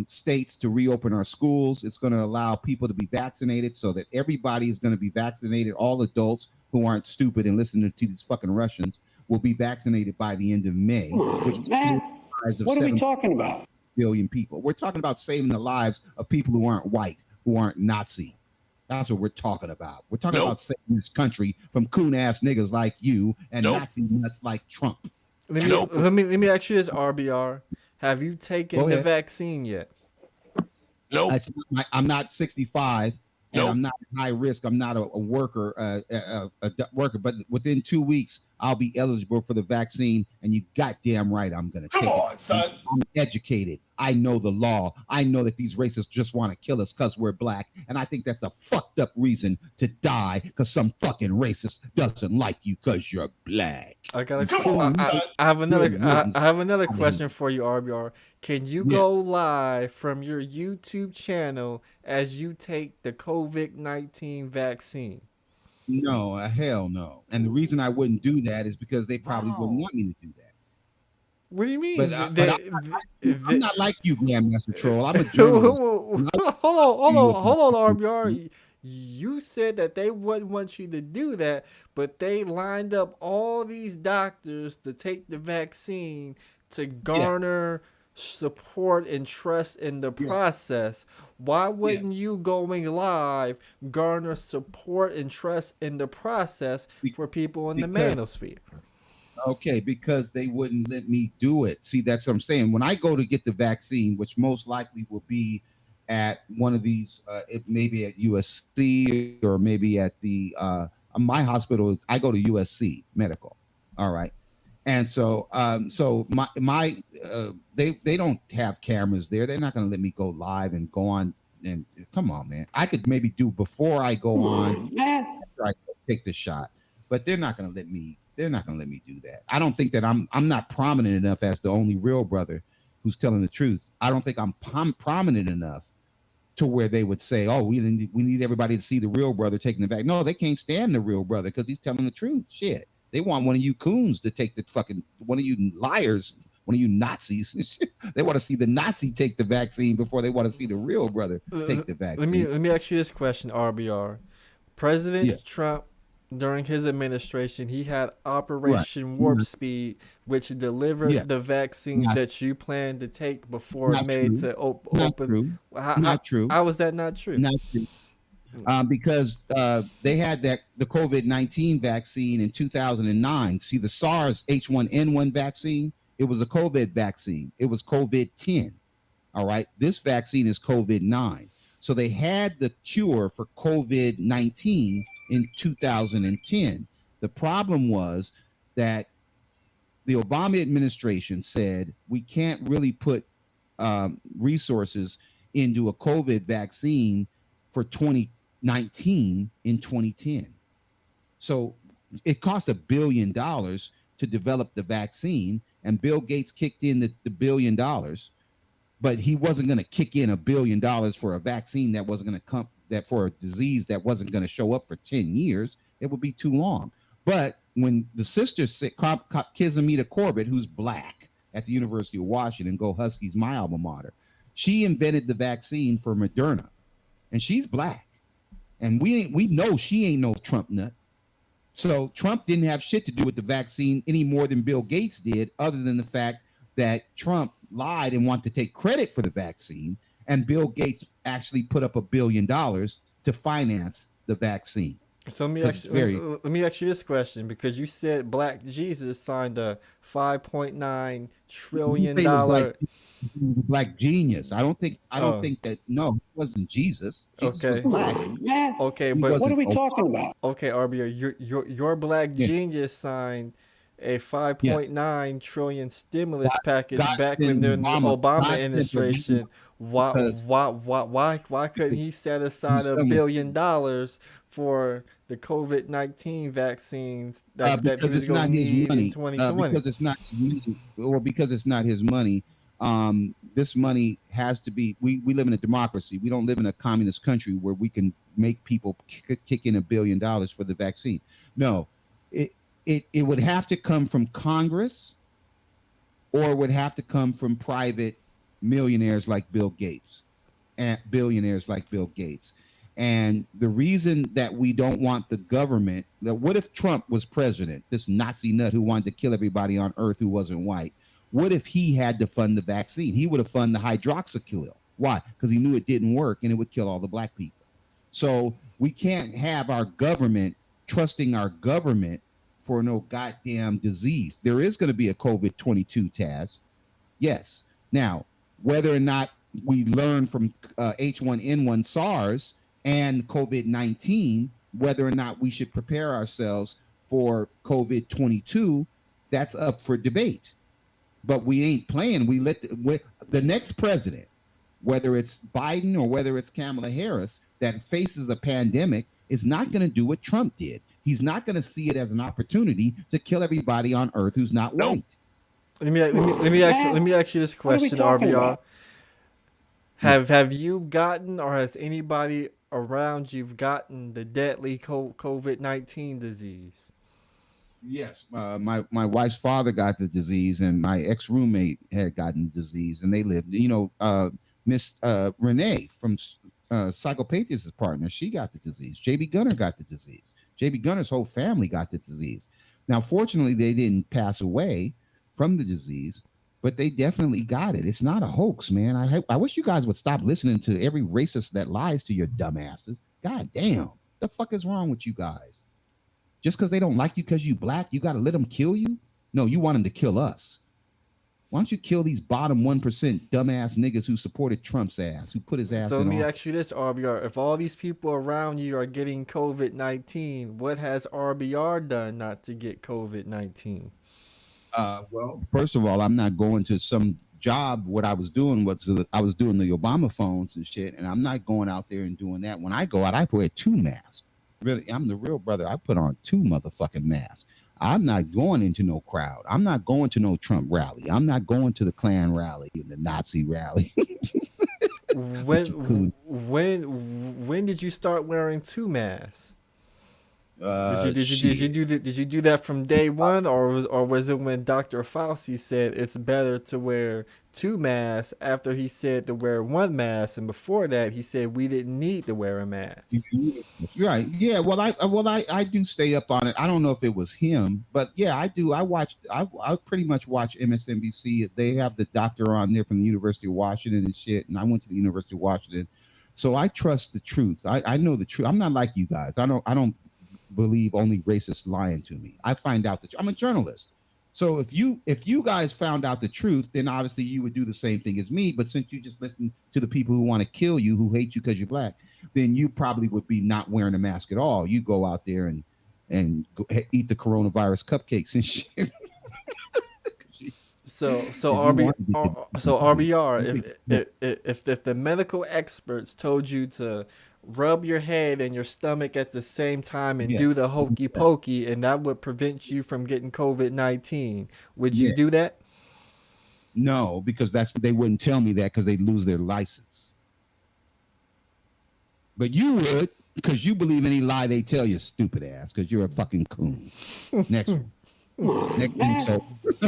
T: states to reopen our schools. It's going to allow people to be vaccinated so that everybody is going to be vaccinated. All adults who aren't stupid and listening to these fucking Russians will be vaccinated by the end of May.
I: What are we talking about?
T: Billion people. We're talking about saving the lives of people who aren't white, who aren't Nazi. That's what we're talking about. We're talking about saving this country from coon-ass niggas like you and Nazi nuts like Trump.
A: Let me ask you this, RBR. Have you taken the vaccine yet?
T: I'm not 65. And I'm not high risk. I'm not a worker, worker. But within 2 weeks, I'll be eligible for the vaccine. And you goddamn right, I'm gonna take it. Come on, son. I'm educated. I know the law. I know that these racists just want to kill us because we're black. And I think that's a fucked up reason to die because some fucking racist doesn't like you because you're black.
A: I have another question for you, RBR. Can you go live from your YouTube channel as you take the COVID-19 vaccine?
T: No, hell no. And the reason I wouldn't do that is because they probably wouldn't want me to do that.
A: What do you mean?
T: But I'm not like you, Grandmaster Troll. I'm a journalist.
A: Hold on, RBR. You said that they wouldn't want you to do that, but they lined up all these doctors to take the vaccine to garner support and trust in the process. Why wouldn't you going live garner support and trust in the process for people in the manosphere?
T: Okay, because they wouldn't let me do it. See, that's what I'm saying. When I go to get the vaccine, which most likely will be at one of these, it maybe at USC or maybe at the my hospital. I go to USC Medical. All right, and so they don't have cameras there. They're not going to let me go live and go on. And come on, man, I could maybe do before I go on. After I take the shot, but they're not going to let me. They're not going to let me do that. I don't think that I'm not prominent enough as the only real brother who's telling the truth. I don't think I'm prominent enough to where they would say, "Oh, we need everybody to see the real brother taking the vaccine." No, they can't stand the real brother because he's telling the truth. Shit, they want one of you coons to take the fucking one of you liars, one of you Nazis. They want to see the Nazi take the vaccine before they want to see the real brother take the vaccine.
A: Let me ask you this question, RBR. President Trump, during his administration, he had Operation Warp Speed, which delivered the vaccines that you plan to take before May to open.
T: Not true.
A: How was that not true?
T: Not true. Because they had the COVID-19 vaccine in 2009. See, the SARS H1N1 vaccine, it was a COVID vaccine. It was COVID-10. All right. This vaccine is COVID-9. So they had the cure for COVID-19 in 2010. The problem was that the Obama administration said we can't really put resources into a COVID vaccine for 2019 in 2010. So it cost $1 billion to develop the vaccine, and Bill Gates kicked in the $1 billion, but he wasn't going to kick in $1 billion for a vaccine that wasn't going to come, that for a disease that wasn't going to show up for 10 years. It would be too long. But when the sister Kizamita Corbett, who's black at the University of Washington, go Huskies, my alma mater, she invented the vaccine for Moderna, and she's black, and we know she ain't no Trump nut. So Trump didn't have shit to do with the vaccine any more than Bill Gates did, other than the fact that Trump lied and wanted to take credit for the vaccine, and Bill Gates actually put up $1 billion to finance the vaccine.
A: So let me ask you this question, because you said Black Jesus signed a $5.9 trillion
T: Black genius. I don't think that. No, it wasn't Jesus. Jesus was black.
A: Okay, but
I: what are we talking about?
A: Okay, RBO, your Black genius signed a $5.9 trillion stimulus package back when the Obama administration. Why couldn't he set aside $1 billion for the COVID-19 vaccines that he
T: because
A: was
T: it's
A: going
T: not
A: to
T: his
A: need in
T: money.
A: 2020?
T: Because it's not his money, or because it's not his money. This money has to be. We live in a democracy. We don't live in a communist country where we can make people kick in $1 billion for the vaccine. No, it would have to come from Congress, or it would have to come from private millionaires like Bill Gates and billionaires like Bill Gates. And the reason that we don't want the government, that what if Trump was president, this Nazi nut who wanted to kill everybody on earth who wasn't white? What if he had to fund the vaccine? He would have funded the hydroxychloroquine. Why? Because he knew it didn't work and it would kill all the black people. So we can't have our government trusting our government for no goddamn disease. There is going to be a COVID-22, Taz. Yes. Now, whether or not we learn from H1N1 SARS and COVID-19, whether or not we should prepare ourselves for COVID-22, that's up for debate. But we ain't playing. We let the next president, whether it's Biden or whether it's Kamala Harris, that faces a pandemic, is not going to do what Trump did. He's not going to see it as an opportunity to kill everybody on earth who's not white.
A: Let me ask you this question, RBR. Have you gotten, or has anybody around you gotten the deadly COVID-19 disease?
T: Yes, my wife's father got the disease, and my ex-roommate had gotten the disease, and they lived. Miss Renee from Psychopathia' partner, she got the disease. JB Gunner got the disease. JB Gunner's whole family got the disease. Now, fortunately, they didn't pass away from the disease, but they definitely got it. It's not a hoax, man. I wish you guys would stop listening to every racist that lies to your dumbasses. God damn, the fuck is wrong with you guys? Just because they don't like you because you black, you got to let them kill you? No, you want them to kill us. Why don't you kill these bottom 1% dumbass niggas who supported Trump's ass, who put his ass
A: So
T: in
A: let me
T: office?
A: ask you this, RBR. If all these people around you are getting COVID-19, what has RBR done not to get COVID-19?
T: Well, first of all, I'm not going to some job. What I was doing was I was doing the Obama phones and shit, and I'm not going out there and doing that. When I go out, I wear 2 masks. Really, I'm the real brother. I put on 2 motherfucking masks. I'm not going into no crowd. I'm not going to no Trump rally. I'm not going to the Klan rally and the Nazi rally.
A: When did you start wearing 2 masks? Did you do that from day one, or was it when Dr. Fauci said it's better to wear 2 masks after he said to wear 1 mask, and before that he said we didn't need to wear a mask?
T: Right? Yeah. Well, I do stay up on it. I don't know if it was him, but yeah, I do. I pretty much watch MSNBC. They have the doctor on there from the University of Washington and shit, and I went to the University of Washington, so I trust the truth. I know the truth. I'm not like you guys. I don't believe only racists lying to me. I find out that I'm a journalist. So if you guys found out the truth, then obviously you would do the same thing as me. But since you just listen to the people who want to kill you, who hate you because you're black, then you probably would be not wearing a mask at all. You go out there and go eat the coronavirus cupcakes and shit.
A: So RBR, if the medical experts told you to rub your head and your stomach at the same time and do the hokey pokey, and that would prevent you from getting COVID-19, would you do that?
T: No, because they wouldn't tell me that because they'd lose their license. But you would, because you believe any lie they tell you, stupid ass, because you're a fucking coon. Next one.
I: What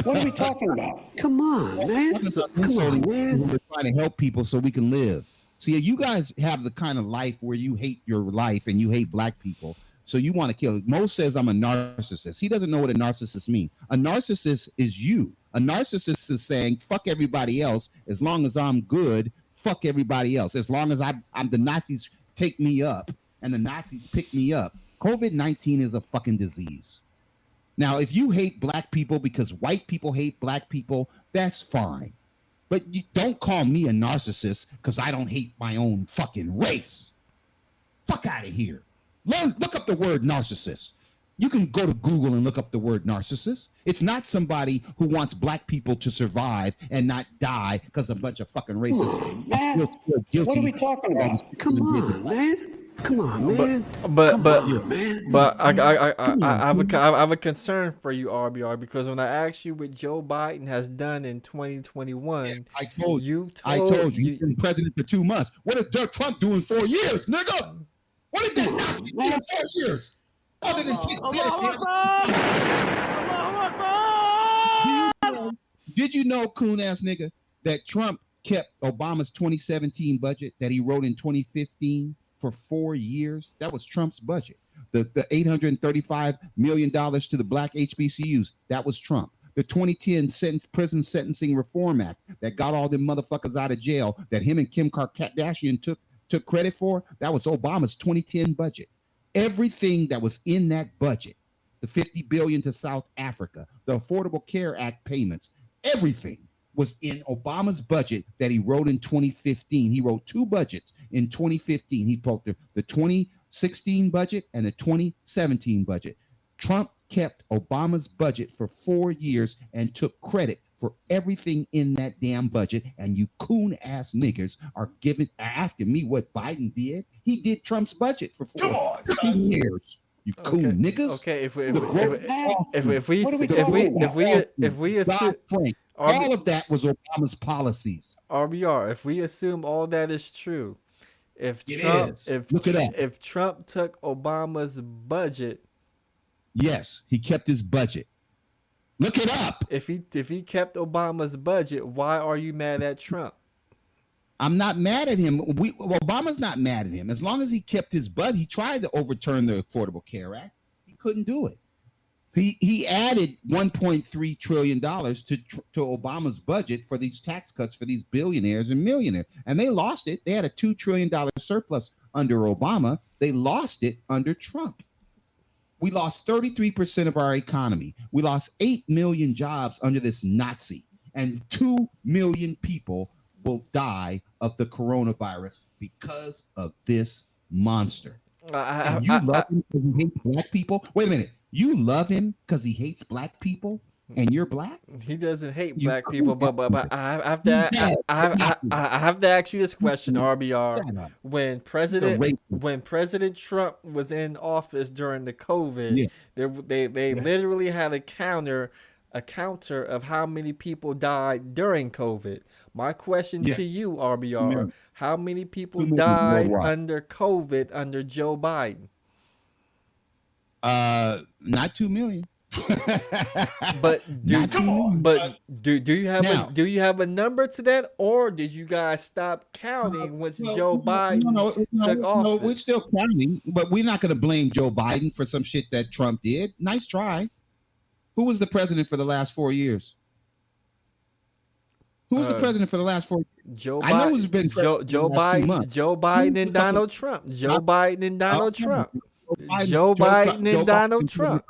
I: are we talking about? Come on, man. Come on, man.
T: We're trying to help people so we can live. See, you guys have the kind of life where you hate your life and you hate black people, so you want to kill. Mo says I'm a narcissist. He doesn't know what a narcissist means. A narcissist is you. A narcissist is saying, fuck everybody else. As long as I'm good, fuck everybody else. As long as I'm the Nazis take me up and the Nazis pick me up. COVID-19 is a fucking disease. Now, if you hate black people because white people hate black people, that's fine. But you don't call me a narcissist because I don't hate my own fucking race. Fuck out of here. Look up the word narcissist. You can go to Google and look up the word narcissist. It's not somebody who wants black people to survive and not die because a bunch of fucking racists.
I: Man, what are we talking about? Come on, man. Come on, man.
A: But I have a concern for you, RBR, because when I asked you what Joe Biden has done in 2021,
T: I told you he's been president for 2 months. What did Trump do in 4 years, nigga? What did that Nazi do in 4 years? Other than did you know, coon ass nigga, that Trump kept Obama's 2017 budget that he wrote in 2015 for 4 years? That was Trump's budget. The $835 million to the black HBCUs, that was Trump. The 2010 Prison Sentencing Reform Act that got all them motherfuckers out of jail that him and Kim Kardashian took credit for, that was Obama's 2010 budget. Everything that was in that budget, the $50 billion to South Africa, the Affordable Care Act payments, everything was in Obama's budget that he wrote in 2015. He wrote 2 budgets in 2015. He wrote the 2016 budget and the 2017 budget. Trump kept Obama's budget for 4 years and took credit for everything in that damn budget. And you coon ass niggers are asking me what Biden did. He did Trump's budget for 4 years. You coon niggas.
A: Okay, if we assume
T: all of that was Obama's policies.
A: RBR, if we assume all that is true, if Trump took Obama's budget,
T: yes, he kept his budget. Look it up.
A: If he kept Obama's budget, why are you mad at Trump?
T: I'm not mad at him. Obama's not mad at him. As long as he kept his budget, he tried to overturn the Affordable Care Act. He couldn't do it. He added $1.3 trillion to Obama's budget for these tax cuts for these billionaires and millionaires. And they lost it. They had a $2 trillion surplus under Obama. They lost it under Trump. We lost 33% of our economy. We lost 8 million jobs under this Nazi. And 2 million people will die of the coronavirus because of this monster. And you love him because he hates black people? Wait a minute. You love him because he hates black people and you're black?
A: He doesn't hate black people, but I have to ask you this question, RBR. When President Trump was in office during the COVID, they literally had a counter of how many people died during COVID. My question to you, RBR, how many people died under COVID under Joe Biden?
T: Not 2 million.
A: But do you have a number to that, or did you guys stop counting once Joe Biden took office?
T: No, we're still counting, but we're not going to blame Joe Biden for some shit that Trump did. Nice try. Who was the president for the last 4 years? Who was the president for the last 4 years?
A: Joe Biden and Donald Trump. Joe Biden and Donald Trump. Joe Biden and Donald Trump.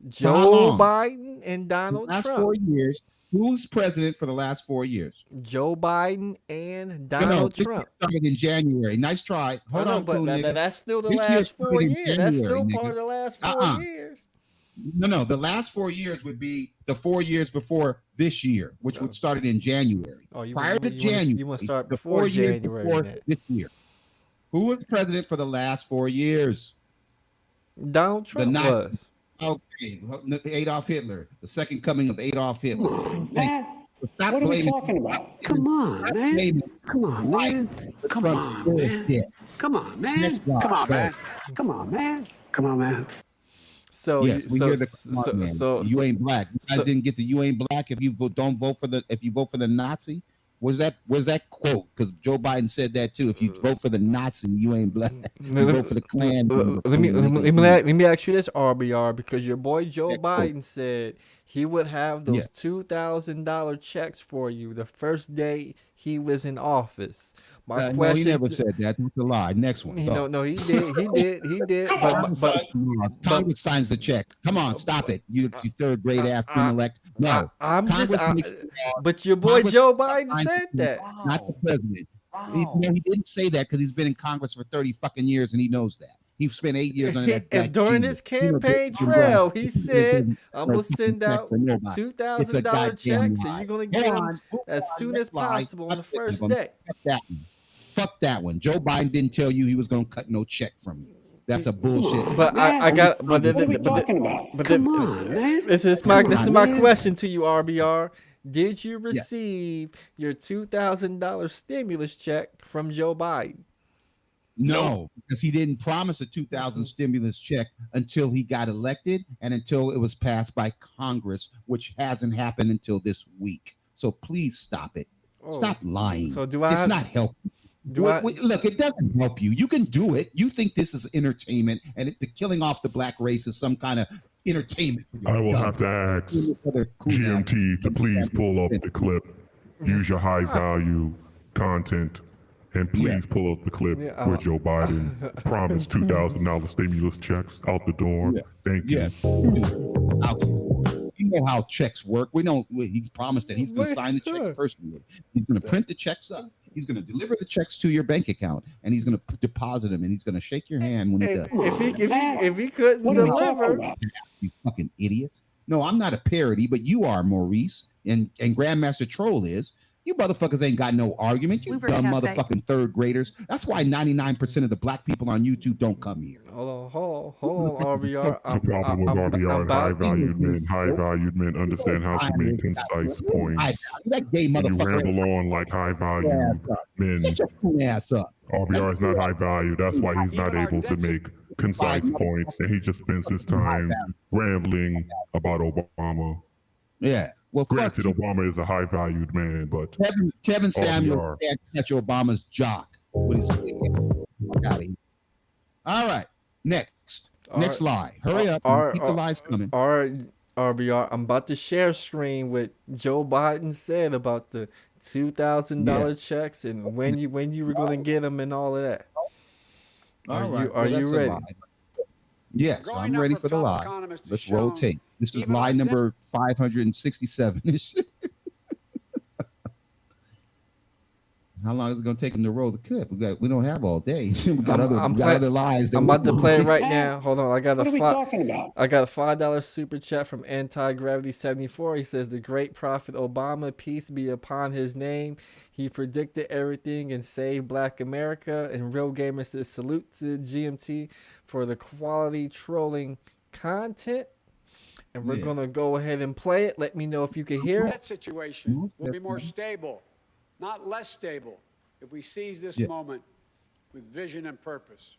A: Joe Biden and Donald Trump.
T: Last 4 years. Who's president for the last 4 years?
A: Joe Biden and Donald Trump.
T: Started in January. Nice try. Hold on,
A: but that's still the last 4 years. That's still part of the last 4 years.
T: No. The last 4 years would be the 4 years before this year, which would started in January. Prior to January,
A: you want to start before January?
T: Before this year. Who was president for the last 4 years?
A: Donald Trump was.
T: Okay, Adolf Hitler, the second coming of Adolf Hitler.
I: Man, what are we talking about? Come on, man. Come on, man. Come on, man. Come on, man. Come on, man. Come on, man. Come on, man.
A: So
T: yes, we hear the you ain't black. You guys didn't get the you ain't black if you vote for the Nazi. Where's that quote? Because Joe Biden said that too. If you vote for the Nazi, you ain't black. You vote for the Klan.
A: Let me ask you this, RBR, because your boy Joe Biden said he would have those $2,000 checks for you the first day he was in office. My question.
T: No, he never said that. That's a lie. Next one.
A: No, he did. He did. But
T: Congress signs the check. Come on, stop it. You third grade ass intellect. No,
A: but your boy Joe Biden said that.
T: Not the president. He didn't say that because he's been in Congress for 30 fucking years and he knows that. He spent 8 years on that.
A: And during his campaign trail, he said, "I'm gonna send out $2,000 checks, and you're gonna get them as soon as possible on the first day."
T: Fuck that one. Joe Biden didn't tell you he was gonna cut no check from you. That's a bullshit.
A: But I got. But
I: what are we talking about? Come on, man.
A: This is my question to you, RBR. Did you receive your $2,000 stimulus check from Joe Biden?
T: No, because he didn't promise a 2,000 stimulus check until he got elected and until it was passed by Congress, which hasn't happened until this week. So please stop it. Stop lying.
A: So do I?
T: It's not helping. Look, it doesn't help you. You can do it. You think this is entertainment, and the killing off the black race is some kind of entertainment.
F: I will have to ask GMT to please pull up the clip. Use your high value content. And please pull up the clip where Joe Biden promised $2,000 stimulus checks out the door. Thank you.
T: You know how checks work. He promised that he's going to sign the checks personally. He's going to print the checks up. He's going to deliver the checks to your bank account, and he's going to deposit them, and he's going to shake your hand when he does.
A: If he couldn't deliver,
T: you fucking idiots. No, I'm not a parody, but you are, Maurice, and Grandmaster Troll is. You motherfuckers ain't got no argument. You dumb motherfucking third graders. That's why 99% of the black people on YouTube don't come here.
A: Hold on, RBR.
F: The problem with RBR and high-valued men understand how to make concise points.
T: That gay motherfucker.
F: You ramble on like high-valued men.
T: Get your ass up.
F: RBR is not high-value. That's why he's not able to make concise points, and he just spends his time rambling about Obama.
T: Yeah. Well,
F: granted, Obama is a high-valued man, but
T: Kevin Samuel can't catch Obama's jock with his out of here. All right, next lie. Hurry up, keep the lies coming.
A: RBR, I'm about to share screen what Joe Biden said about the $2,000 checks and when you were going to get them and all of that. Are you ready?
T: Yes, I'm ready for the lie. Let's roll tape. This is lie number 567. How long is it going to take him to roll the clip? We don't have all day. We got other lies.
A: I'm about to play it right now. Hold on.
I: What are we talking about?
A: I got a $5 super chat from Anti-Gravity 74. He says, "The great prophet Obama, peace be upon his name. He predicted everything and saved Black America." And Real Gamer says, "Salute to GMT for the quality trolling content." And we're going to go ahead and play it. Let me know if you can hear it.
J: That situation will be more stable, not less stable, if we seize this moment with vision and purpose.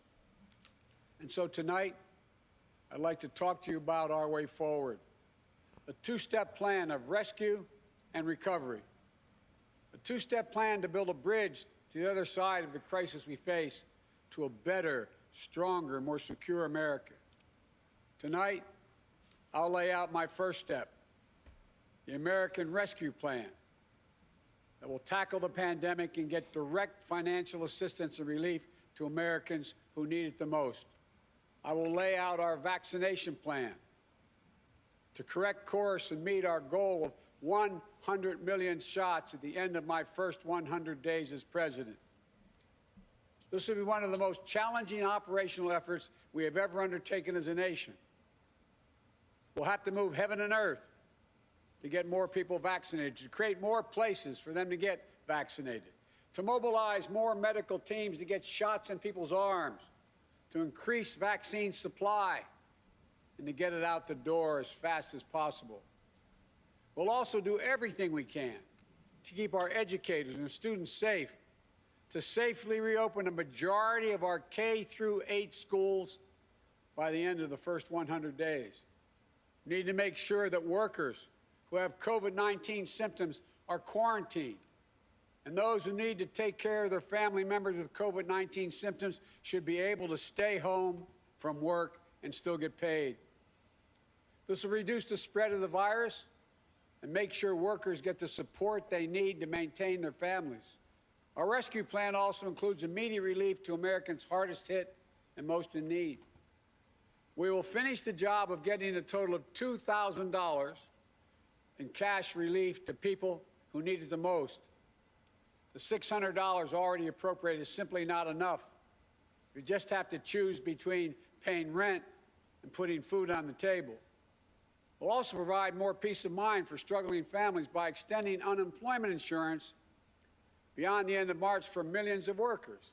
J: And so tonight, I'd like to talk to you about our way forward. A two-step plan of rescue and recovery. A two-step plan to build a bridge to the other side of the crisis we face to a better, stronger, more secure America. Tonight, I'll lay out my first step, the American Rescue Plan, that will tackle the pandemic and get direct financial assistance and relief to Americans who need it the most. I will lay out our vaccination plan to correct course and meet our goal of 100 million shots at the end of my first 100 days as president. This will be one of the most challenging operational efforts we have ever undertaken as a nation. We'll have to move heaven and earth to get more people vaccinated, to create more places for them to get vaccinated, to mobilize more medical teams to get shots in people's arms, to increase vaccine supply, and to get it out the door as fast as possible. We'll also do everything we can to keep our educators and students safe, to safely reopen a majority of our K-8 schools by the end of the first 100 days. We need to make sure that workers who have COVID-19 symptoms are quarantined, and those who need to take care of their family members with COVID-19 symptoms should be able to stay home from work and still get paid. This will reduce the spread of the virus and make sure workers get the support they need to maintain their families. Our rescue plan also includes immediate relief to Americans hardest hit and most in need. We will finish the job of getting a total of $2,000 in cash relief to people who need it the most. The $600 already appropriated is simply not enough.
G: You just have to choose between paying rent and putting food on the table. We'll also provide more peace of mind for struggling families by extending unemployment insurance beyond the end of March for millions of workers.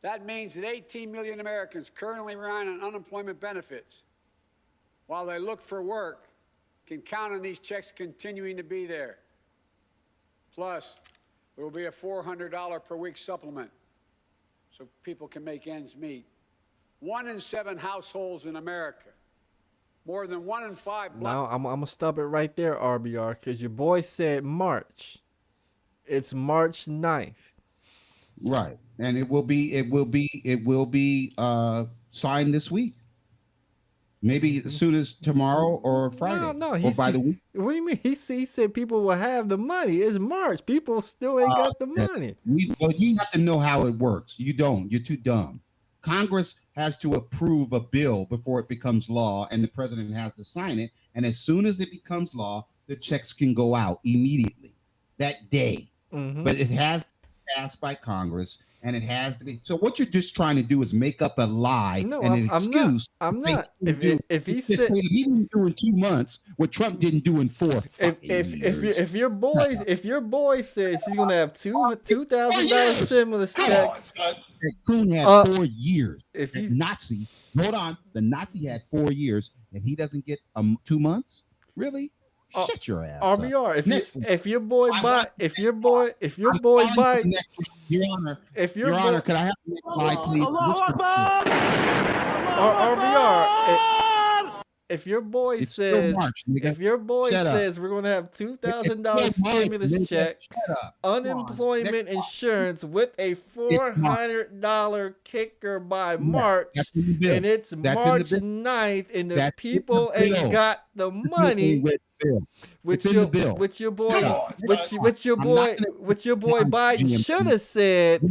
G: That means that 18 million Americans currently relying on unemployment benefits while they look for work can count on these checks continuing to be there. Plus, there will be a $400 per week supplement so people can make ends meet. 1 in 7 households in America, more than 1 in 5 black.
A: Now I'm gonna stop it right there, RBR, because your boy said March. It's March 9th.
T: Right, and it will be signed this week. Maybe as soon as tomorrow or Friday.
A: No,
T: or by the week.
A: What do you mean? He said people will have the money. It's March. People still ain't got the money.
T: Well, you have to know how it works. You don't. You're too dumb. Congress has to approve a bill before it becomes law, and the president has to sign it. And as soon as it becomes law, the checks can go out immediately that day. But it has to be passed by Congress, and it has to be. So what you're just trying to do is make up a lie and an excuse.
A: I'm not. If he said
T: he didn't do in 2 months, what Trump didn't do in 4 years.
A: If your boy says he's gonna have $2,000 stimulus checks,
T: Coon had 4 years. If he's Nazi, hold on, the Nazi had 4 years, and he doesn't get 2 months. Really? Shut your ass.
A: RBR.
T: Up.
A: If your boy buy,
T: Your Honor, could I have the next slide, please?
A: RBR. If your boy
T: It's
A: says,
T: still March, nigga.
A: if your boy
T: Shut up.
A: says we're gonna have $2,000 stimulus check, unemployment insurance with a $400 kicker by March, and it's March 9th, and the people ain't got the money. Which your boy Biden should have said,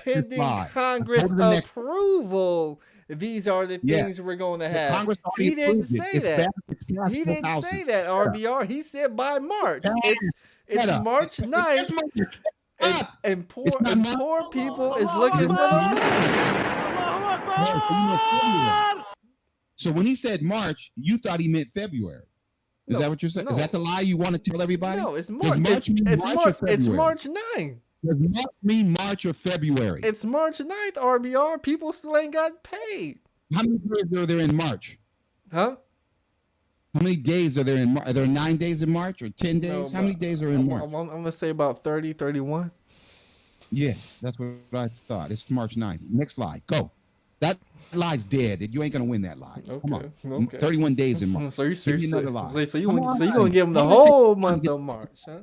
A: pending Congress approval. These are the things we're going to have. He didn't say that. He didn't say that, RBR. He said by March. It's March 9th. And poor people is looking for the money.
T: So when he said March, you thought he meant February. Is that what you're saying? Is that the lie you want to tell everybody?
A: No, it's March. It's March 9th.
T: Does March mean March or February?
A: It's March 9th, RBR. People still ain't got paid.
T: How many days are there in March?
A: Huh?
T: How many days are there in March? Are there 9 days in March or 10 days?
A: No,
T: how many days are in March?
A: I'm going to say about 30, 31.
T: Yeah, that's what I thought. It's March 9th. Next slide. Go. That lie's dead. You ain't going to win that lie. Come on.
A: Okay.
T: 31 days in March.
A: So you're
T: another lie.
A: So you're going to give them the whole month of March, huh?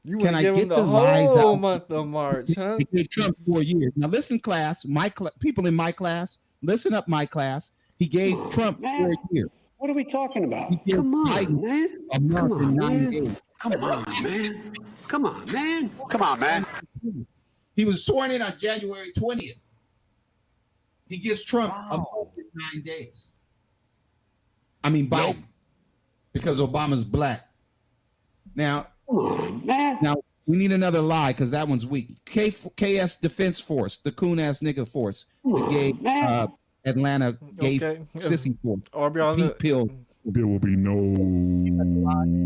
A: You want to give them the whole month of March, huh?
T: He gave Trump 4 years. Now listen, class, people in my class, listen up, my class. He gave Trump 4 years.
I: What are we talking about? Come on, man. Come on, man. Come on, man. Come on, man. Come on, man.
T: He was sworn in on January 20th. He gives Trump a month and 9 days. I mean, Biden, because Obama's black. Now, now we need another lie because that one's weak. KS Defense Force, the coon ass nigga force, gave Atlanta gave sissy force. Pete Pill.
F: There will be no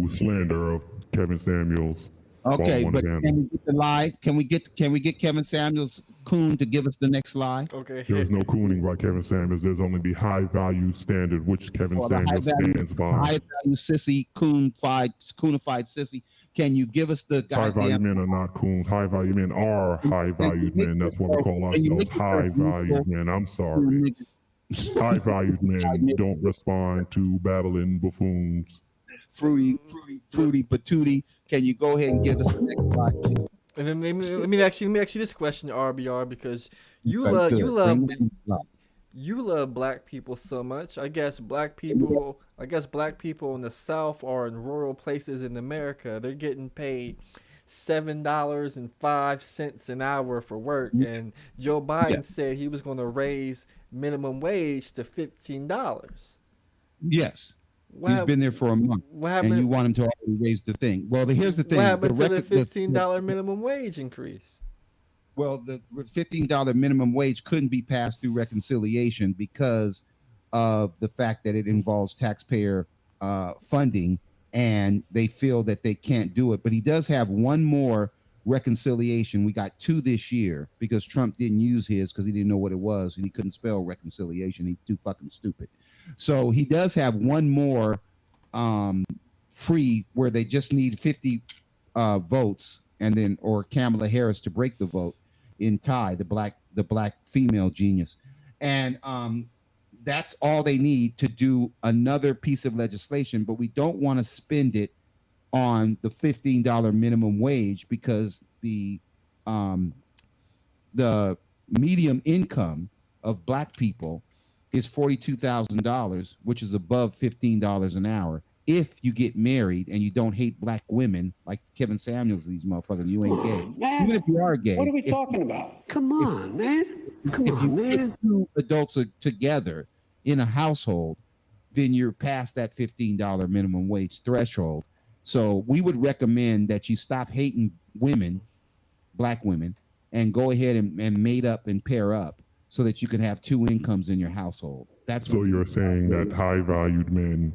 F: slander of Kevin Samuels.
T: Okay, but can we get the lie? Can we get Kevin Samuels coon to give us the next lie?
A: Okay.
F: There's no cooning by Kevin Samuels. There's only the high value standard which Kevin Samuels stands by.
T: High value sissy, coonified sissy. Can you give us the
F: high value men are not coons. High value men are high valued men. That's what we call ourselves. High valued men. I'm sorry. High valued men don't respond to babbling buffoons.
T: Fruity patootie. Can you go ahead and give us the next slide?
A: And then let me ask you this question, RBR, because you love black people so much. I guess black people in the South or in rural places in America, they're getting paid $7.05 an hour for work, and Joe Biden said he was going to raise minimum wage to $15.
T: Yes. He's been there for a month, and you want him to already raise the thing. Well, here's the thing.
A: What happened to the $15 minimum wage increase?
T: Well, the $15 minimum wage couldn't be passed through reconciliation because of the fact that it involves taxpayer funding, and they feel that they can't do it. But he does have one more reconciliation. We got 2 this year because Trump didn't use his because he didn't know what it was and he couldn't spell reconciliation. He's too fucking stupid. So he does have one more free where they just need 50 votes, and then or Kamala Harris to break the vote in tie, the black female genius, and that's all they need to do another piece of legislation. But we don't want to spend it on the $15 minimum wage because the medium income of black people is $42,000, which is above $15 an hour. If you get married and you don't hate black women like Kevin Samuels, these motherfuckers, you ain't gay.
I: Man.
T: Even if you are gay.
I: What are we talking about? Come on, man. Come on, man.
T: If 2 adults are together in a household, then you're past that $15 minimum wage threshold. So we would recommend that you stop hating women, black women, and go ahead and mate up and pair up so that you can have 2 incomes in your household. That's
F: so you're saying that high-valued men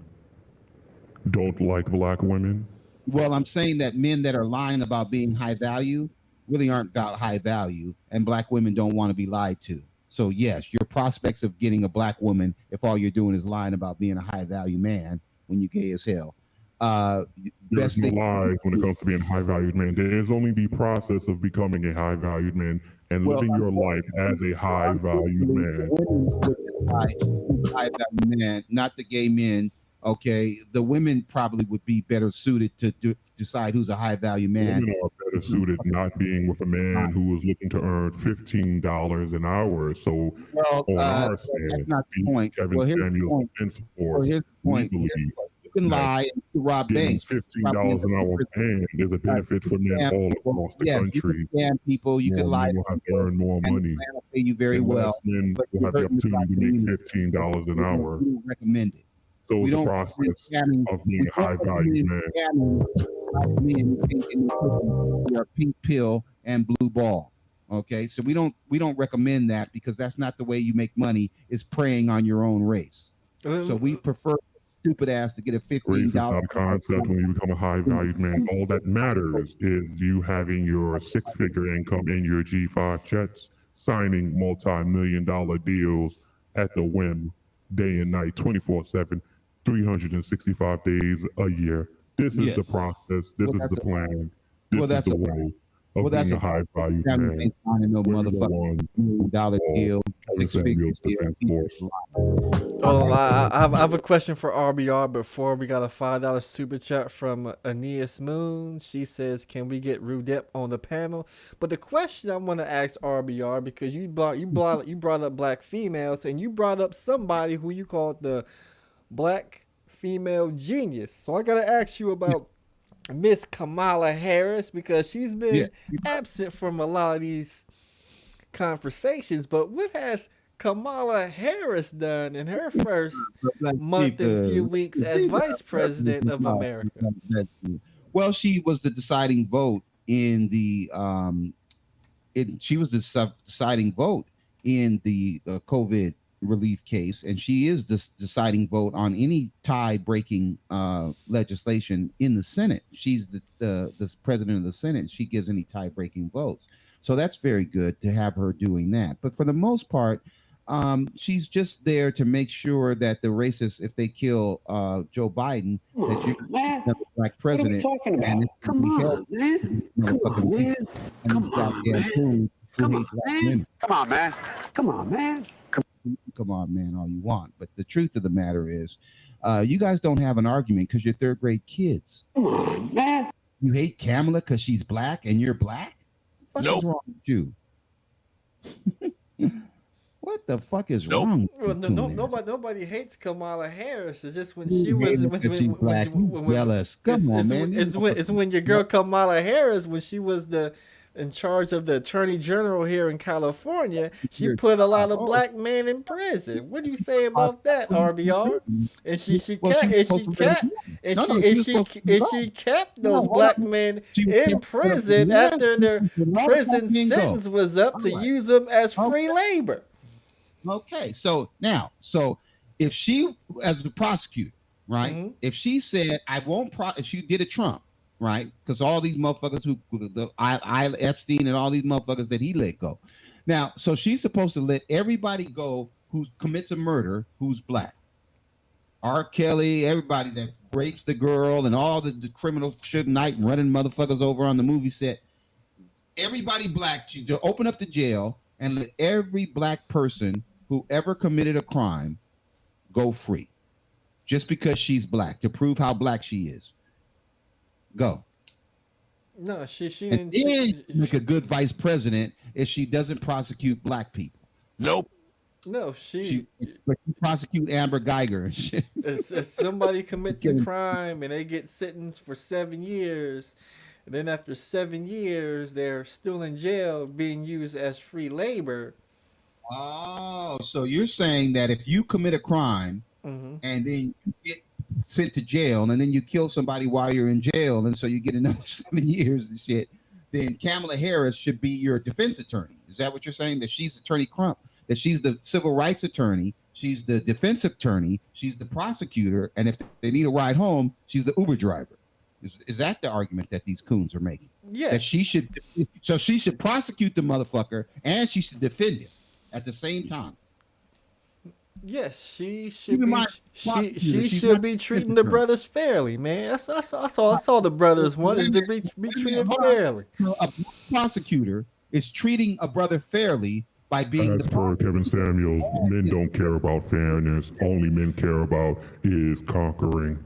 F: don't like black women?
T: Well, I'm saying that men that are lying about being high value really aren't high value, and black women don't want to be lied to. So yes, your prospects of getting a black woman, if all you're doing is lying about being a high value man when you're gay as hell.
F: There's no lies when it comes to being a high-valued man. There's only the process of becoming a high-valued man and living your life as a high-valued man.
T: High-valued man, not the gay men. Okay, the women probably would be better suited to decide who's a high-value man.
F: Women are better suited not being with a man who is looking to earn $15 an hour. So, on our stand,
T: that's not the point.
F: Kevin Samuels Defense Force,
T: Here's the point. You can lie and you can rob banks.
F: $15 an hour, and there's a benefit for men all across the country.
T: You can scam people. You can lie.
F: Will have to earn more money.
T: Pay you very well.
F: Men will have the opportunity to make $15 an hour.
T: Recommend it.
F: So the process of being a high-value man.
T: We are pink pill and blue ball. Okay, so we don't recommend that because that's not the way you make money. Is preying on your own race. So we prefer stupid ass to get a $15
F: concept when you become a high-valued man. All that matters is you having your 6-figure income in your G5 jets, signing multi-million-dollar deals at the whim, day and night, 24/7. 365 days a year. This is the process. This is the plan. This is the way of being a high-value man.
T: No motherfucking dollar deal.
A: I have a question for RBR before we got a $5 super chat from Aeneas Moon. She says, "Can we get Rudep on the panel?" But the question I want to ask RBR, because you brought up black females and you brought up somebody who you called the black female genius. So I gotta ask you about Miss Kamala Harris, because she's been absent from a lot of these conversations. But what has Kamala Harris done in her first month and few weeks as vice president of America?
T: Well, she was the deciding vote in the deciding vote in the COVID relief case, and she is the deciding vote on any tie-breaking legislation in the Senate. She's the president of the Senate. She gives any tie-breaking votes, so that's very good to have her doing that. But for the most part, she's just there to make sure that the racists, if they kill Joe Biden, that you have a black president.
I: What are we talking about? Come on, man. Come on, man. Come on, man. Come on, man. Come on, man. Come on, man.
T: Come on, man, all you want. But the truth of the matter is, you guys don't have an argument because you're 3rd grade kids.
I: Come on, man.
T: You hate Kamala because she's black and you're black? What is wrong with you? What the fuck is wrong?
A: Well, nobody hates Kamala Harris. It's just when she was
T: jealous. Come on, man.
A: It's when your girl Kamala Harris, when she was the in charge of the attorney general here in California, she put a lot of black men in prison. What do you say about that, RBR? And she kept those black men in prison after their prison sentence was up to use them as free labor.
T: Okay, so if she, as the prosecutor, right, if she said, I won't, if she did a Trump, right, because all these motherfuckers Epstein and all these motherfuckers that he let go. Now, so she's supposed to let everybody go who commits a murder who's black. R. Kelly, everybody that rapes the girl and all the criminal Suge Knight running motherfuckers over on the movie set. Everybody black, to open up the jail and let every black person who ever committed a crime go free. Just because she's black, to prove how black she is. Go.
A: No, she
T: and
A: didn't.
T: Then make a good vice president if she doesn't prosecute black people.
N: Nope.
A: No, she
T: prosecute Amber Geiger and shit.
A: If somebody commits a crime and they get sentenced for 7 years, and then after 7 years they're still in jail being used as free labor.
T: Oh, so you're saying that if you commit a crime and then you get sent to jail and then you kill somebody while you're in jail and so you get another 7 years and shit, then Kamala Harris should be your defense attorney. Is that what you're saying? That she's Attorney Crump, that she's the civil rights attorney, she's the defense attorney, she's the prosecutor, and if they need a ride home, she's the Uber driver. Is that the argument that these coons are making?
A: Yeah.
T: That she should prosecute the motherfucker and she should defend him at the same time.
A: Yes, she should be. She should be treating the brothers fairly, man. That's all the brothers want is to be treated fairly.
T: A prosecutor is treating a brother fairly by being.
F: As per Kevin Samuels, men don't care about fairness. Only men care about is conquering.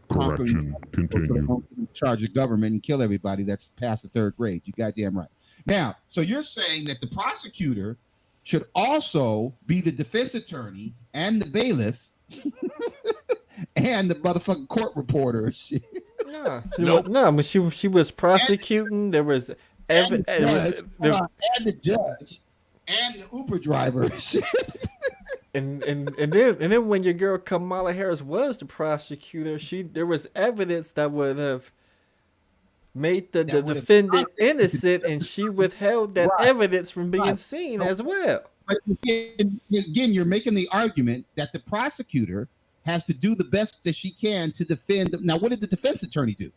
F: Correction. Continue.
T: Charge the government and kill everybody that's past the third grade. You goddamn right. Now, so you're saying that the prosecutor should also be the defense attorney and the bailiff and the motherfucking court reporter.
A: No, but she was prosecuting. There was
T: and the judge and the Uber driver.
A: And then when your girl Kamala Harris was the prosecutor, there was evidence that would have made the defendant innocent, and she withheld that evidence from being seen as well.
T: But again, you're making the argument that the prosecutor has to do the best that she can to defend. Now, what did the defense attorney do?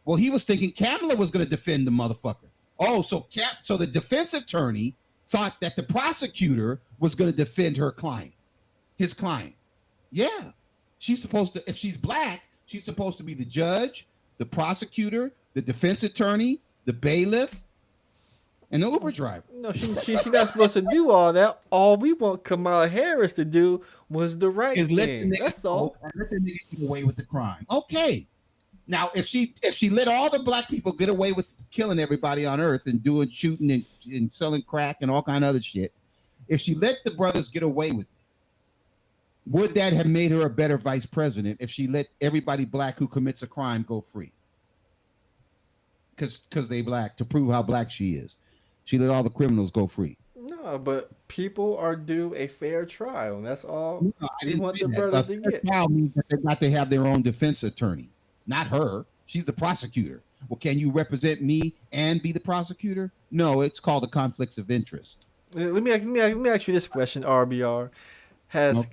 T: Well, he was thinking Kamala was going to defend the motherfucker. Oh, so the defense attorney thought that the prosecutor was going to defend his client. Yeah, she's supposed to. If she's black, she's supposed to be the judge, the prosecutor, the defense attorney, the bailiff, and the Uber driver.
A: No, she's not supposed to do all that. All we want Kamala Harris to do was the right thing. That's all.
T: Let the nigga get away with the crime. Okay. Now, if she let all the black people get away with killing everybody on Earth and shooting and selling crack and all kind of other shit, if she let the brothers get away with it, would that have made her a better vice president if she let everybody black who commits a crime go free? Because they black, to prove how black she is. She let all the criminals go free.
A: No, but people are due a fair trial, and that's all we want the brothers to get.
T: Trial means that they got to have their own defense attorney, not her. She's the prosecutor. Well, can you represent me and be the prosecutor? No, it's called a conflicts of interest.
A: Let me ask you this question, RBR. Has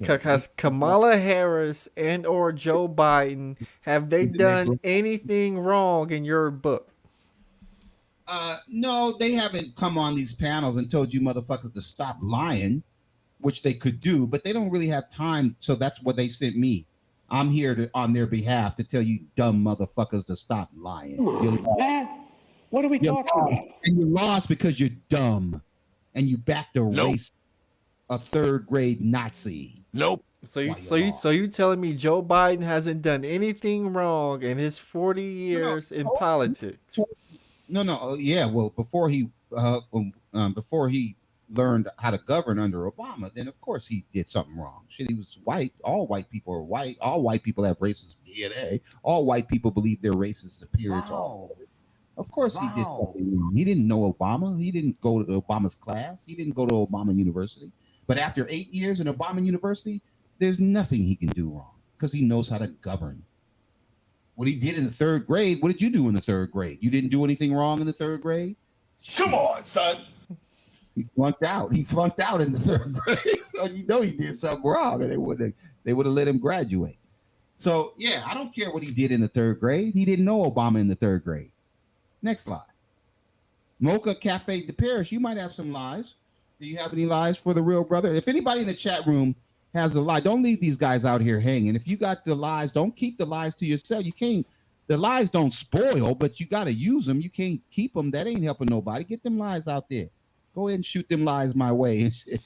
A: Kamala Harris and or Joe Biden, have they done anything wrong in your book?
T: No, they haven't come on these panels and told you motherfuckers to stop lying, which they could do, but they don't really have time. So that's what they sent me. I'm here on their behalf to tell you dumb motherfuckers to stop lying.
I: Come on, man. What are we talking about?
T: And you lost because you're dumb and you backed a race, a third grade Nazi.
N: Nope.
A: So you telling me Joe Biden hasn't done anything wrong in his 40 years in politics?
T: No. Yeah. Well, before he learned how to govern under Obama, then of course he did something wrong. Shit, he was white. All white people are white. All white people have racist DNA. All white people believe their race is superior to all. Of course he did something wrong. He didn't know Obama. He didn't go to Obama's class. He didn't go to Obama University. But after 8 years in Obama University, there's nothing he can do wrong because he knows how to govern. What he did in the third grade, what did you do in the third grade? You didn't do anything wrong in the third grade?
U: Come on, son.
T: He flunked out. He flunked out in the third grade. So you know he did something wrong, and they would have let him graduate. So yeah, I don't care what he did in the third grade. He didn't know Obama in the third grade. Next slide. Mocha Cafe de Paris, you might have some lies. Do you have any lies for the real brother? If anybody in the chat room has a lie, don't leave these guys out here hanging. If you got the lies, don't keep the lies to yourself. You can't. The lies don't spoil, but you got to use them. You can't keep them. That ain't helping nobody. Get them lies out there. Go ahead and shoot them lies my way and shit.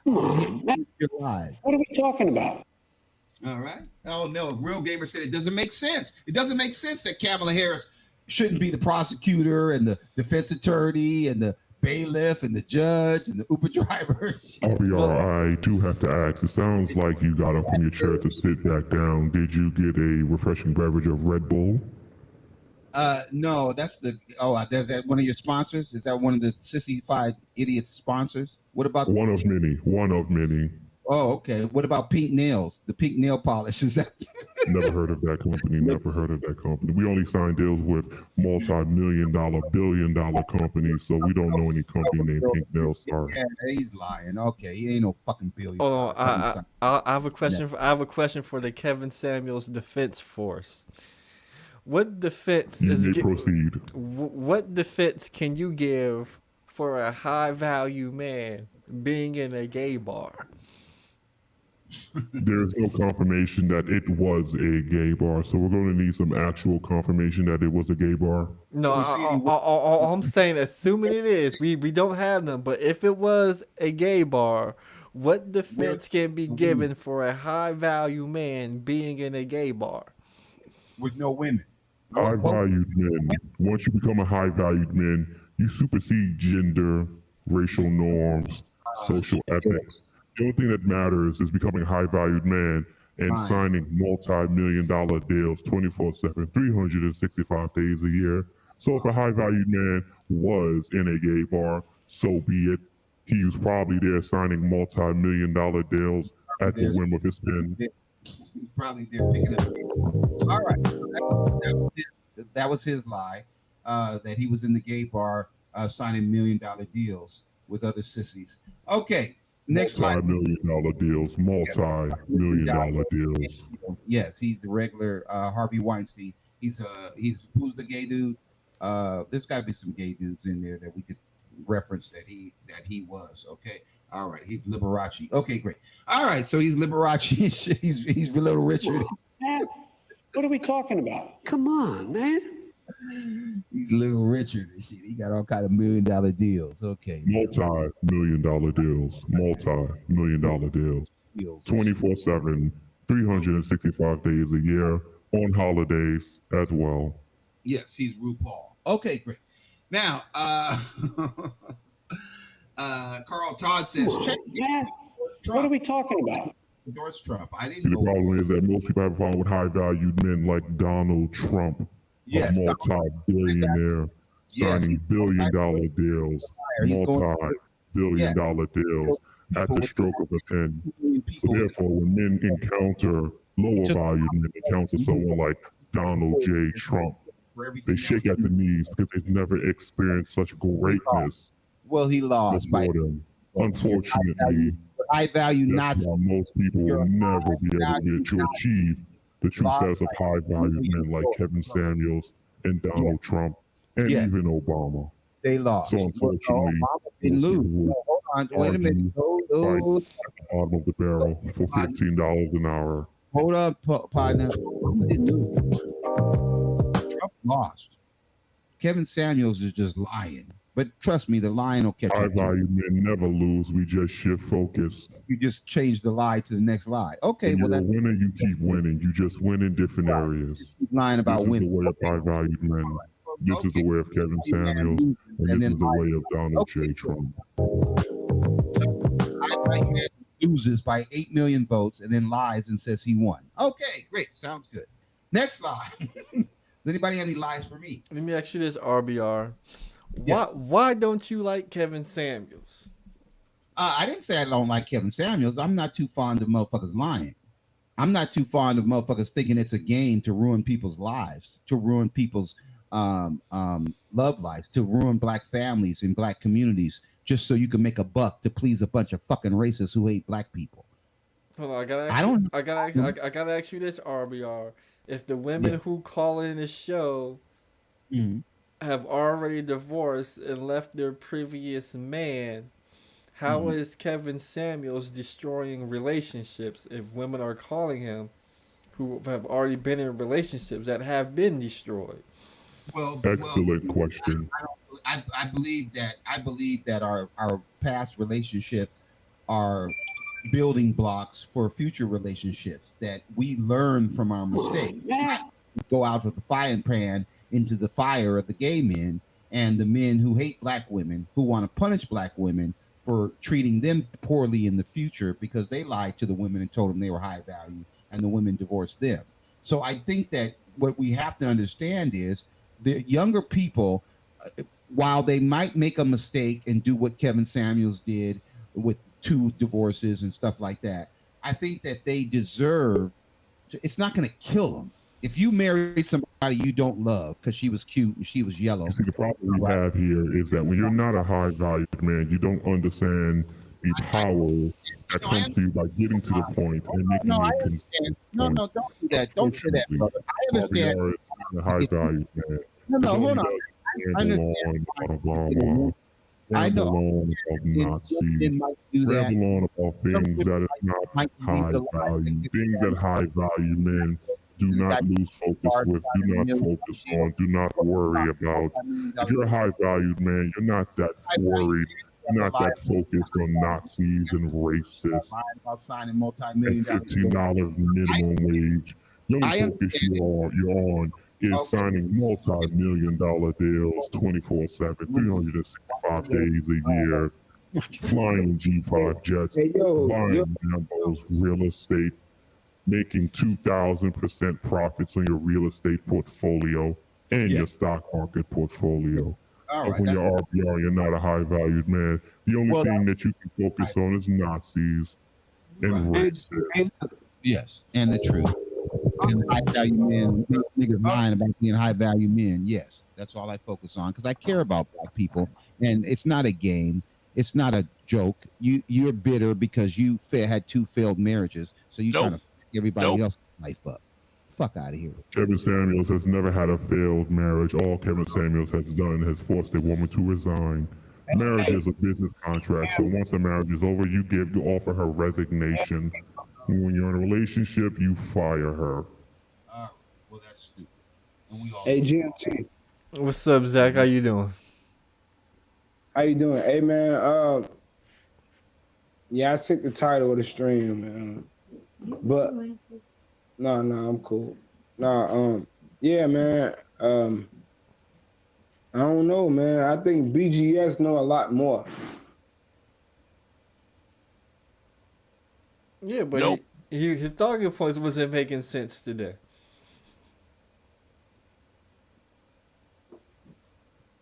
I: Come on,
T: your lies.
I: What are we talking about?
T: All right. Oh no, Real Gamer said it doesn't make sense. It doesn't make sense that Kamala Harris shouldn't be the prosecutor and the defense attorney and the bailiff and the judge and the Uber driver.
F: RBR, I do have to ask. It sounds like you got up from your chair to sit back down. Did you get a refreshing beverage of Red Bull?
T: No, that's the. Oh, is that one of your sponsors? Is that one of the sissified idiots sponsors? What about
F: one of many? One of many.
T: Oh, okay. What about Pink Nails? The pink nail polish, is that?
F: Never heard of that company. Never heard of that company. We only sign deals with multi-million-dollar, billion-dollar companies, so we don't know any company named Pink Nails. Sorry.
T: Yeah, he's lying. Okay, he ain't no fucking billion.
A: Hold on. I have a question. I have a question for the Kevin Samuels Defense Force. What defense
F: proceed.
A: What defense can you give for a high-value man being in a gay bar?
F: There's no confirmation that it was a gay bar, so we're going to need some actual confirmation that it was a gay bar.
A: No, I'm saying, assuming it is, we don't have them. But if it was a gay bar, what defense can be given for a high-value man being in a gay bar
T: with no women?
F: High-valued men. Once you become a high-valued man, you supersede gender, racial norms, social ethics. The only thing that matters is becoming a high-valued man and signing multi-million-dollar deals 24/7, 365 days a year. So if a high-valued man was in a gay bar, so be it. He was probably there signing multi-million-dollar deals at the whim of his pen.
T: He's probably there picking up. All right. That was his lie, that he was in the gay bar signing $1 million deals with other sissies. Okay. Next slide.
F: Multi-million-dollar deals. Multi-million-dollar deals.
T: Yes, he's the regular Harvey Weinstein. He's who's the gay dude? There's got to be some gay dudes in there that we could reference that he was. Okay. All right. He's Liberace. Okay, great. All right. So he's Liberace. he's Little Richard.
I: What are we talking about? Come on, man.
T: He's Little Richard and shit. He got all kind of $1 million deals. Okay.
F: Multi-million-dollar deals. Multi-million-dollar deals. 24/7, 365 days a year, on holidays as well.
T: Yes, he's RuPaul. Okay, great. Now, Carl Todd says, check
I: what are we talking about?
T: Endorse Trump. I didn't
F: The
T: know.
F: problem is that most people have a problem with high-valued men like Donald Trump, a multi-billionaire, signing billion-dollar deals, multi-billion-dollar deals at the stroke of a pen. So therefore, when men encounter lower-valued men, encounter someone like Donald J. Trump, they shake at the knees because they've never experienced such greatness.
T: Well, he lost
F: before them. Unfortunately,
T: I value not.
F: Most people will never be able to achieve the true status of high-valued men like Kevin Samuels and Donald Trump and even Obama.
T: They lost.
F: So unfortunately,
T: didn't lose. Hold on, wait a minute.
F: At the bottom of the barrel for $15 an hour.
T: Hold up, partner. Trump lost. Kevin Samuels is just lying. But trust me, the lying will catch up.
F: High-value men never lose. We just shift focus.
T: You just change the lie to the next lie. Okay,
F: when you're a winner, you keep winning. You just win in different areas.
T: Keep lying about winning.
F: This is the way of high-valued men. This is the way of Kevin Samuels, and this is the way of Donald J. Trump.
T: High-value man loses by 8 million votes and then lies and says he won. Okay, great. Sounds good. Next slide. Does anybody have any lies for me?
A: Let me ask you this, RBR. Why don't you like Kevin Samuels?
T: I didn't say I don't like Kevin Samuels. I'm not too fond of motherfuckers lying. I'm not too fond of motherfuckers thinking it's a game to ruin people's lives, to ruin people's love lives, to ruin black families and black communities, just so you can make a buck to please a bunch of fucking racists who hate black people.
A: Hold on, I gotta ask you this, RBR. If the women who call in the show have already divorced and left their previous man, how is Kevin Samuels destroying relationships if women are calling him who have already been in relationships that have been destroyed?
F: Excellent question.
T: I believe that our past relationships are building blocks for future relationships, that we learn from our mistakes. Go out with the frying pan into the fire of the gay men and the men who hate black women, who want to punish black women for treating them poorly in the future because they lied to the women and told them they were high value, and the women divorced them. So I think that what we have to understand is the younger people, while they might make a mistake and do what Kevin Samuels did with 2 divorces and stuff like that, I think that they deserve to, it's not going to kill them. If you marry somebody you don't love because she was cute and she was yellow.
F: See, the problem we have here is that when you're not a high valued man, you don't understand the power that comes to you by getting to the point and making it consistent.
T: No, don't do that. Don't do that, brother. I understand.
F: A high valued man.
T: No, hold on. I
F: understand. I know. On about Nazis. Ramble on about things that is not high value. Things that high value men do not lose focus with, do not focus on, do not worry about. If you're a high valued man, you're not that worried, you're not that focused on Nazis and racists
T: about signing multi-million
F: and $15 minimum wage. The only focus you're on is signing multi-million-dollar deals 24/7, 365 days a year, flying G5 jets, buying Lambos, real estate, making 2,000% profits on your real estate portfolio and your stock market portfolio. But when you're RBR, you're not a high-valued man. The only thing that you can focus on is Nazis and racists.
T: Yes, and the truth. And the high-value men, niggas lying about being high-value men. Yes, that's all I focus on because I care about black people, and it's not a game. It's not a joke. You're bitter because you had 2 failed marriages, so you trying to everybody else's life up. Fuck out of here.
F: Kevin Samuels has never had a failed marriage. All Kevin Samuels has done is forced a woman to resign. Marriage is a business contract, so once the marriage is over, you offer her resignation. When you're in a relationship, you fire her.
T: Well, that's stupid. And we all
H: hey, GMT.
A: What's up, Zach? How you doing?
H: How you doing? Hey, man. Yeah, I took the title of the stream, man. But no, I'm cool. Yeah, man. I don't know, man. I think BGS know a lot more.
A: Yeah, but his talking points wasn't making sense today.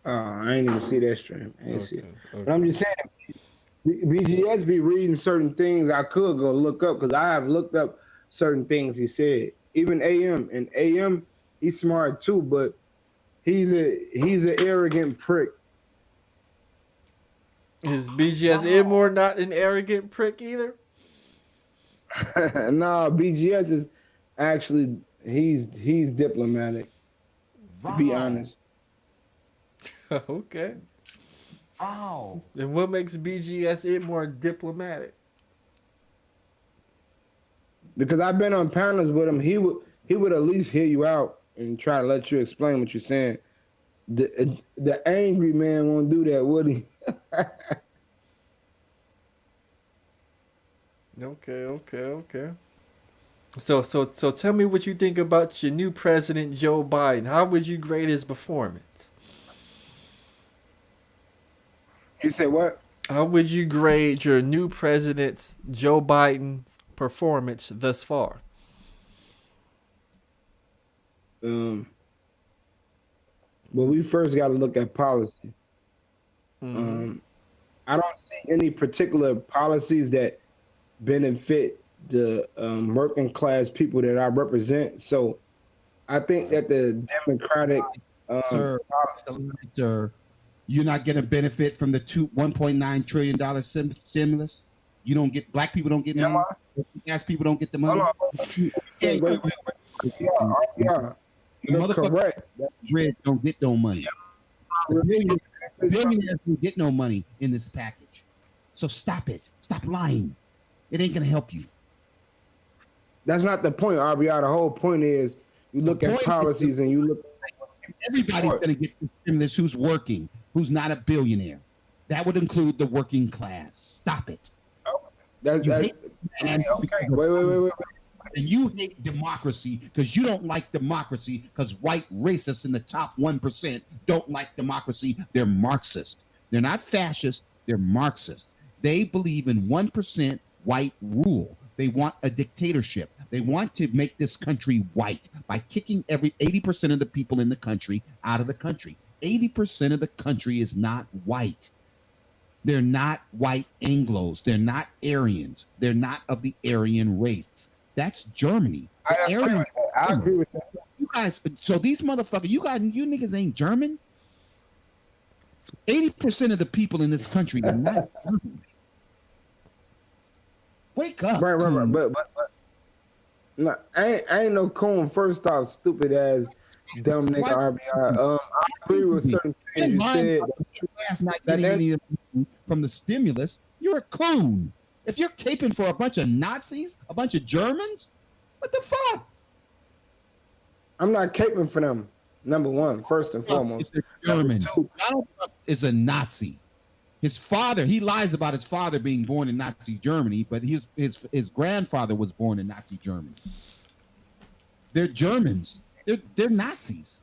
H: I ain't even see that stream. I ain't see it. But I'm just saying, BGS be reading certain things I could go look up because I have looked up certain things he said. Even AM, and AM, he's smart too, but he's an arrogant prick.
A: Is BGS Ibmor not an arrogant prick either?
H: No, BGS is actually he's diplomatic. To be honest.
A: Okay.
T: Oh.
A: And what makes BGS Ibmor diplomatic?
H: Because I've been on panels with him, he would at least hear you out and try to let you explain what you're saying. The angry man won't do that, would he?
A: Okay. So tell me what you think about your new president, Joe Biden. How would you grade his performance?
H: You said what?
A: How would you grade your new president's, Joe Biden's, performance thus far?
H: But we first got to look at policy.
A: Mm-hmm.
H: I don't see any particular policies that benefit the working class people that I represent. So I think that the Democratic
T: sir, you're not getting a benefit from the $1.9 trillion stimulus. You don't get black people don't get money. Ass people don't get the money.
H: Wait. Yeah.
T: The motherfucker rich don't get no money. The billionaires don't get no money in this package. So stop it. Stop lying. It ain't gonna help you.
H: That's not the point, RBI. The whole point is you look at policies and you look.
T: Everybody's gonna get the stimulus who's working, who's not a billionaire. That would include the working class. Stop it.
H: Wait.
T: And you hate democracy because you don't like democracy because white racists in the top 1% don't like democracy. They're Marxist. They're not fascist. They're Marxist. They believe in 1% white rule. They want a dictatorship. They want to make this country white by kicking 80% of the people in the country out of the country. 80% of the country is not white. They're not white Anglos. They're not Aryans. They're not of the Aryan race. That's Germany.
H: I agree with that.
T: You guys, so these motherfuckers, you niggas ain't German. 80% of the people in this country are not German. Wake up.
H: Right. But no, I ain't no coon. First off, stupid ass dumb nigga RBI. I agree with certain things you said.
T: Last night getting any from the stimulus, you're a coon. If you're caping for a bunch of Nazis, a bunch of Germans, what the fuck?
H: I'm not caping for them. Number one, first and foremost.
T: German. Donald Trump is a Nazi. His father, he lies about his father being born in Nazi Germany, but his grandfather was born in Nazi Germany. They're Germans. They're Nazis.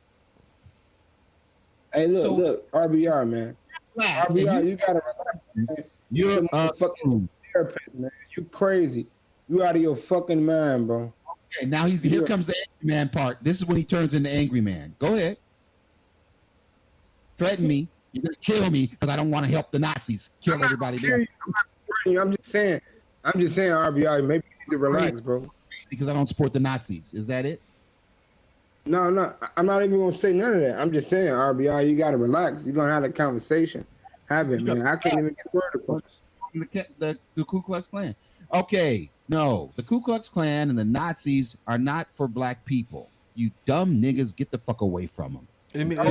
H: Hey, look, RBR, man. RBR, you gotta relax, man.
T: You're
H: a fucking therapist, man. You crazy. You out of your fucking mind, bro.
T: Okay, now here comes the angry man part. This is when he turns into angry man. Go ahead. Threaten me. You're gonna kill me because I don't want to help the Nazis kill everybody.
H: I'm just saying, RBI, maybe you need to relax, bro.
T: Because I don't support the Nazis. Is that it?
H: No, I'm not even gonna say none of that. I'm just saying, RBI, you gotta relax. You're gonna have a conversation. Have it, man. I can't even get word across.
T: The Ku Klux Klan. Okay, no, the Ku Klux Klan and the Nazis are not for black people. You dumb niggas, get the fuck away from them.
A: Let me ask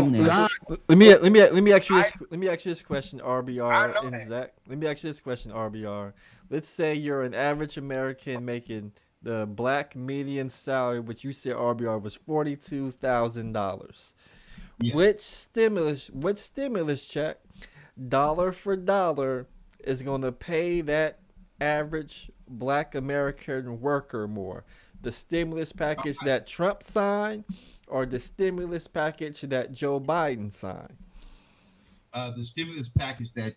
A: you this question, RBR and Zach. Let me ask you this question, RBR. Let's say you're an average American making the black median salary, which you said RBR was $42,000. Yeah. Which stimulus check, dollar for dollar, is going to pay that average black American worker more? The stimulus package that Trump signed, or the stimulus package that Joe Biden signed?
T: The stimulus package that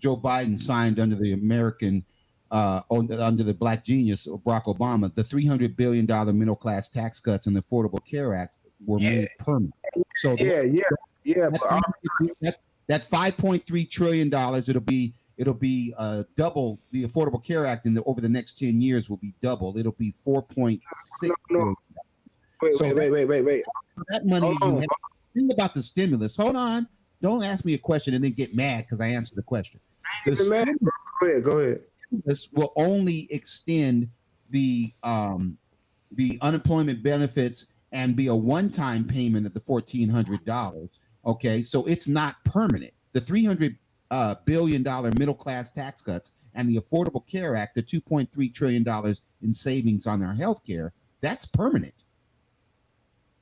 T: Joe Biden signed under the American, under the Black Genius of Barack Obama, the $300 billion middle class tax cuts and the Affordable Care Act were made permanent. So that $5.3 trillion, it'll be double. The Affordable Care Act over the next 10 years will be double. It'll be 4.6 trillion.
H: Wait.
T: That money, think about the stimulus. Hold on. Don't ask me a question and then get mad because I answered the question.
H: Go ahead.
T: This will only extend the unemployment benefits and be a one-time payment of the $1,400. Okay, so it's not permanent. The $300 billion middle-class tax cuts and the Affordable Care Act, the $2.3 trillion in savings on their health care, that's permanent.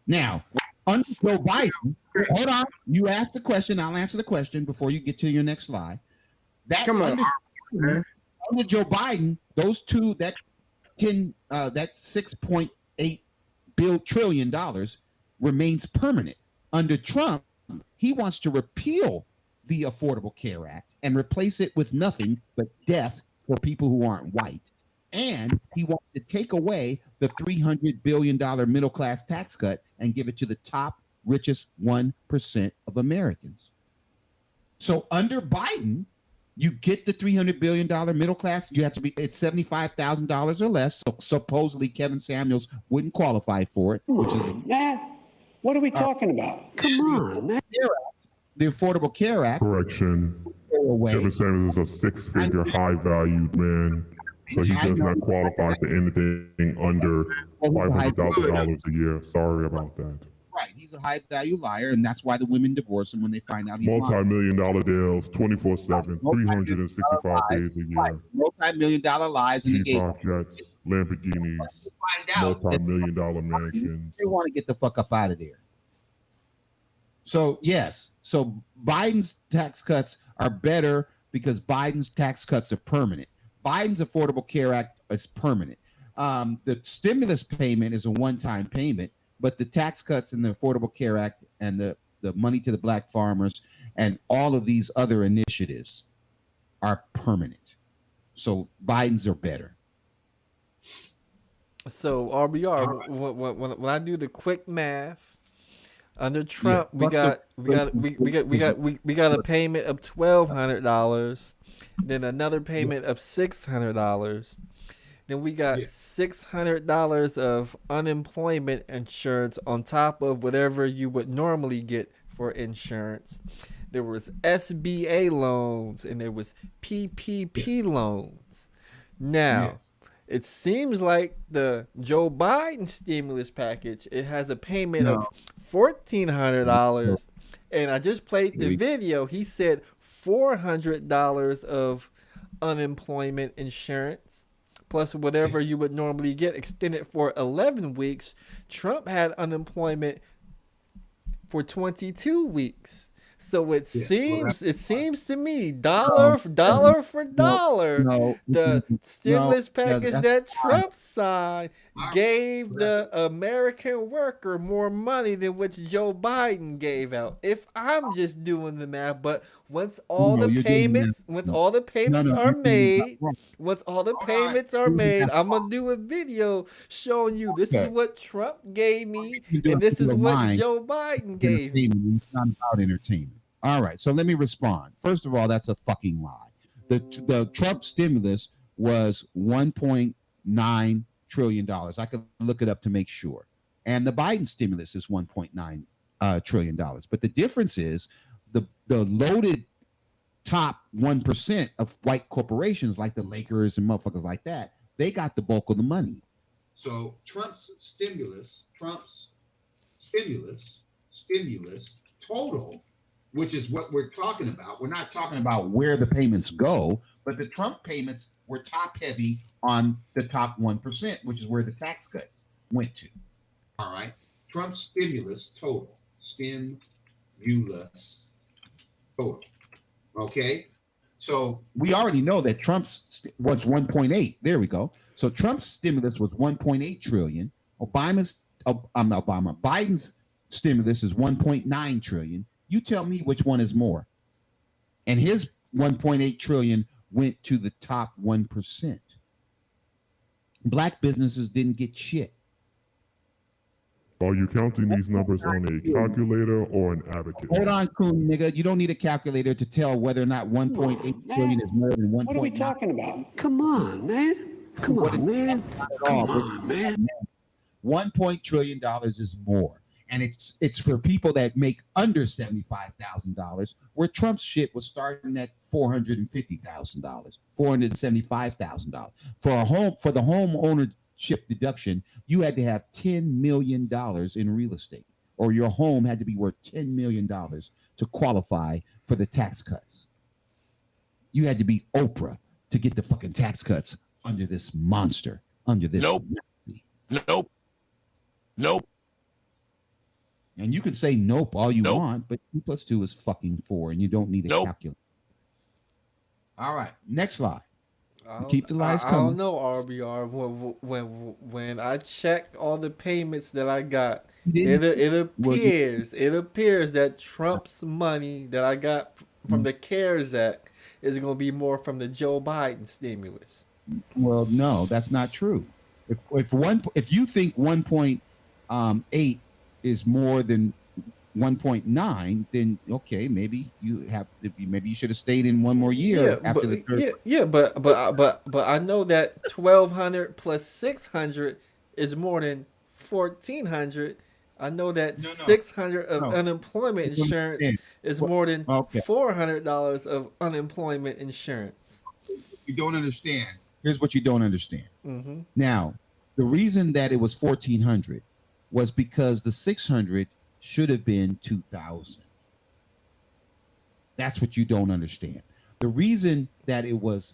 T: Now, under Joe Biden, hold on. You asked the question. I'll answer the question before you get to your next slide. Under Joe Biden, those two, that $6.8 trillion remains permanent. Under Trump, he wants to repeal the Affordable Care Act and replace it with nothing but death for people who aren't white. And he wants to take away the $300 billion middle class tax cut and give it to the top richest 1% of Americans. So under Biden, you get the $300 billion middle class. You have to be at $75,000 or less. So supposedly Kevin Samuels wouldn't qualify for it. Which is
I: what are we talking about? Come on, man.
T: The Affordable Care Act.
F: Correction. Kevin Samuels is a six-figure high-valued man, so he does not qualify for anything under $500,000 a year. Sorry about that.
T: Right, he's a high-value liar, and that's why the women divorce him when they find out he's lying.
F: Multi-million-dollar deals, 24/7, 365 days a year.
T: Multi-million-dollar lies in the game.
F: G5 jets, Lamborghinis, multi-million-dollar mansions.
T: They want to get the fuck up out of there. So yes, so Biden's tax cuts are better because Biden's tax cuts are permanent. Biden's Affordable Care Act is permanent. The stimulus payment is a one-time payment, but the tax cuts and the Affordable Care Act and the money to the black farmers and all of these other initiatives are permanent. So Biden's are better.
A: So RBR, when I do the quick math, under Trump, we got a payment of $1,200, then another payment of $600. Then we got $600 of unemployment insurance on top of whatever you would normally get for insurance. There was SBA loans and there was PPP loans. Now, it seems like the Joe Biden stimulus package, it has a payment of $1,400. And I just played the video. He said $400 of unemployment insurance, plus whatever you would normally get extended for 11 weeks. Trump had unemployment for 22 weeks. So it seems to me dollar for dollar, the stimulus package that Trump signed gave the American worker more money than what Joe Biden gave out. If I'm just doing the math, but once all the payments are made, I'm gonna do a video showing you this is what Trump gave me and this is what Joe Biden gave me.
T: It's not about entertainment. All right, so let me respond. First of all, that's a fucking lie. The Trump stimulus was $1.9 trillion. I could look it up to make sure. And the Biden stimulus is $1.9 trillion. But the difference is the loaded top 1% of white corporations like the Lakers and motherfuckers like that, they got the bulk of the money. So Trump's stimulus total, which is what we're talking about. We're not talking about where the payments go, but the Trump payments were top heavy on the top 1%, which is where the tax cuts went to. All right. Trump's stimulus total. Okay. So we already know that Trump's was 1.8. There we go. So Trump's stimulus was 1.8 trillion. Biden's stimulus is 1.9 trillion. You tell me which one is more. And his 1.8 trillion went to the top 1%. Black businesses didn't get shit.
F: Are you counting these numbers on a calculator or an abacus?
T: Hold on, coon nigga. You don't need a calculator to tell whether or not 1.8 trillion is more than 1.9.
I: What are we talking about? Come on, man. Come on, man.
T: $1 trillion is more. And it's for people that make under $75,000, where Trump's shit was starting at $450,000, $475,000. For the home ownership deduction, you had to have $10 million in real estate, or your home had to be worth $10 million to qualify for the tax cuts. You had to be Oprah to get the fucking tax cuts under this monster, under this.
N: Nope.
T: And you can say nope all you want, but 2 + 2 is fucking 4, and you don't need a calculator. All right, next slide. Keep the lies coming.
A: I don't know, RBR. When I check all the payments that I got, it appears that Trump's money that I got from the CARES Act is going to be more from the Joe Biden stimulus.
T: Well, no, that's not true. If you think 1.8 is more than 1.9, then okay, maybe you should have stayed in one more year after the third.
A: But I know that 1,200 plus 600 is more than 1,400. I know that 600 of unemployment insurance is more than $400 of unemployment insurance.
T: You don't understand. Here's what you don't understand.
A: Mm-hmm.
T: Now, the reason that it was 1,400 was because the 600 should have been 2,000. That's what you don't understand. The reason that it was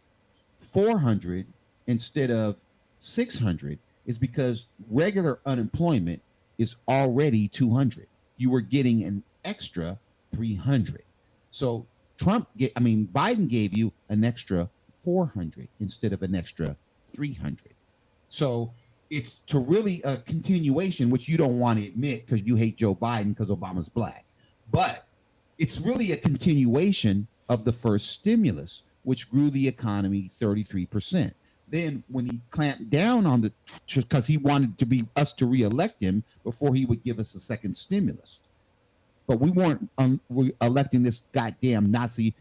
T: 400 instead of 600 is because regular unemployment is already 200. You were getting an extra 300. So Biden gave you an extra 400 instead of an extra 300. So it's to really a continuation, which you don't want to admit because you hate Joe Biden because Obama's black. But it's really a continuation of the first stimulus, which grew the economy 33%. Then when he clamped down on because he wanted us to reelect him before he would give us a second stimulus. But we weren't electing this goddamn Nazi.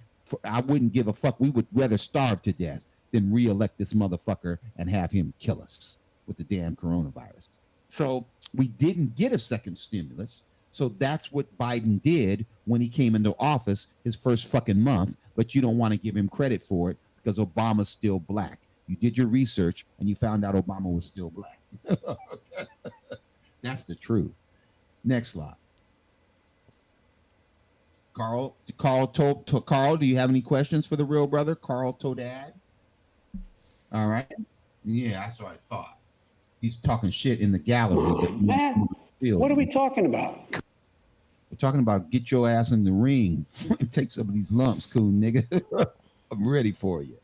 T: I wouldn't give a fuck. We would rather starve to death than reelect this motherfucker and have him kill us with the damn coronavirus. So we didn't get a second stimulus. So that's what Biden did when he came into office his first fucking month. But you don't want to give him credit for it because Obama's still black. You did your research and you found out Obama was still black. That's the truth. Next slide. Carl, do you have any questions for the real brother, Carl Todad? All right. Yeah, that's what I thought. He's talking shit in the gallery.
I: Man, what are we talking about?
T: We're talking about get your ass in the ring and take some of these lumps, cool nigga. I'm ready for you.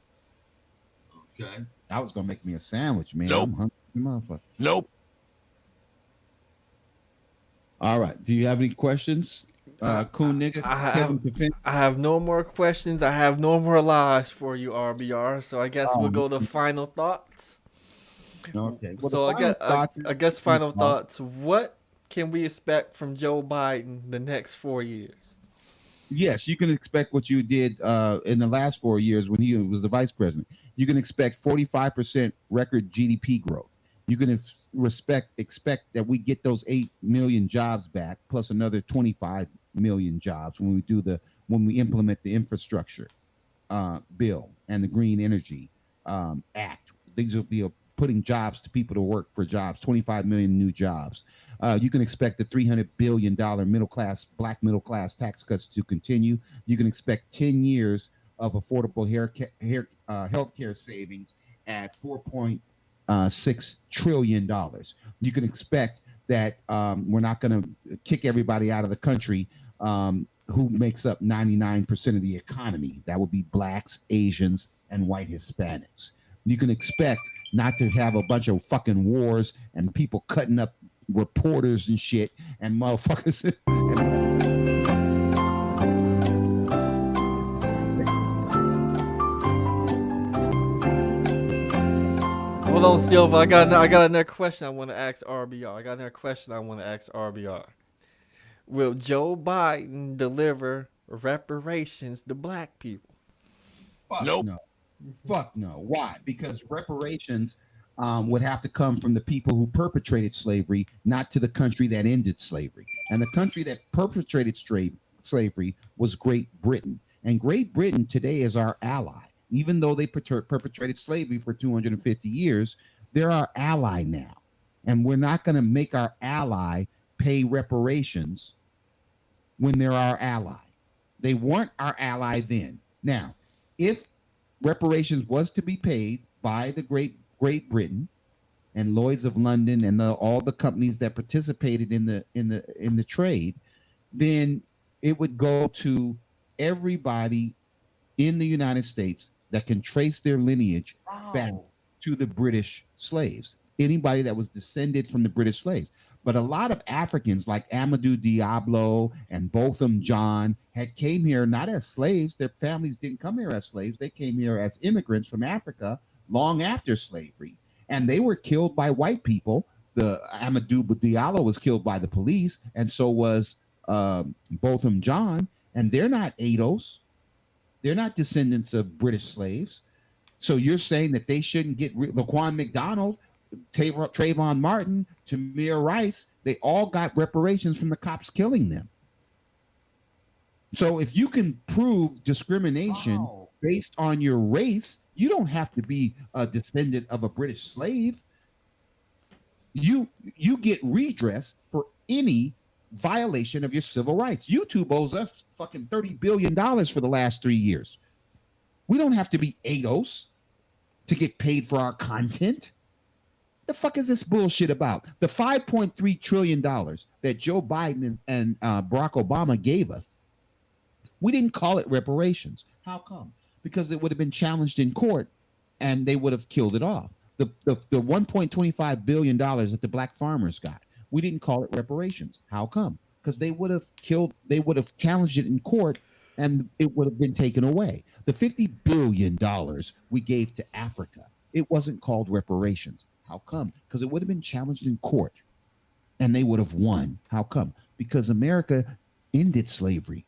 T: Okay. That was gonna make me a sandwich, man.
C: Nope.
T: I'm hungry, motherfucker.
C: Nope.
T: All right. Do you have any questions? Cool nigga.
A: I have no more questions. I have no more lies for you, RBR. So I guess we'll go to final thoughts.
T: Okay. Well,
A: so I guess final thoughts. What can we expect from Joe Biden the next 4 years?
T: Yes, you can expect what you did in the last 4 years when he was the vice president. You can expect 45% record GDP growth. You can expect that we get those 8 million jobs back, plus another 25 million jobs when we implement the infrastructure bill and the Green Energy Act. These will be putting jobs to people to work for jobs, 25 million new jobs. You can expect the $300 billion black middle class tax cuts to continue. You can expect 10 years of affordable healthcare savings at $4.6 trillion. You can expect that we're not going to kick everybody out of the country who makes up 99% of the economy. That would be blacks, Asians, and white Hispanics. You can expect not to have a bunch of fucking wars and people cutting up reporters and shit and motherfuckers.
A: Hold on, Silva. I got another question I want to ask RBR. Will Joe Biden deliver reparations to black people?
T: Fuck no. Fuck no. Why? Because reparations would have to come from the people who perpetrated slavery, not to the country that ended slavery. And the country that perpetrated slavery was Great Britain. And Great Britain today is our ally. Even though they perpetrated slavery for 250 years, they're our ally now. And we're not going to make our ally pay reparations when they're our ally. They weren't our ally then. Now, if reparations was to be paid by the Great Britain and Lloyd's of London and all the companies that participated in the trade, then it would go to everybody in the United States that can trace their lineage back to the British slaves. Anybody that was descended from the British slaves. But a lot of Africans like Amadou Diallo and Botham John had came here not as slaves. Their families didn't come here as slaves. They came here as immigrants from Africa long after slavery. And they were killed by white people. The Amadou Diallo was killed by the police, and so was Botham John, and they're not ADOS. They're not descendants of British slaves. So you're saying that they shouldn't get Laquan McDonald, Trayvon Martin, Tamir Rice, they all got reparations from the cops killing them. So if you can prove discrimination based on your race, you don't have to be a descendant of a British slave. You get redress for any violation of your civil rights. YouTube owes us fucking $30 billion for the last 3 years. We don't have to be ADOS to get paid for our content. The fuck is this bullshit about? The $5.3 trillion that Joe Biden and Barack Obama gave us, we didn't call it reparations. How come? Because it would have been challenged in court and they would have killed it off. The $1.25 billion that the black farmers got, we didn't call it reparations. How come? Because they would have challenged it in court and it would have been taken away. The $50 billion we gave to Africa, it wasn't called reparations. How come? Because it would have been challenged in court and they would have won. How come? Because America ended slavery.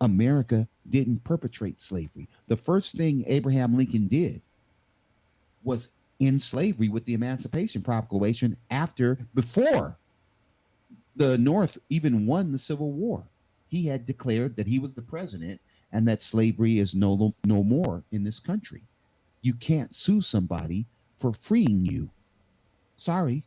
T: America didn't perpetrate slavery. The first thing Abraham Lincoln did was end slavery with the Emancipation Proclamation before the North even won the Civil War. He had declared that he was the president and that slavery is no more in this country. You can't sue somebody for freeing you. Sorry.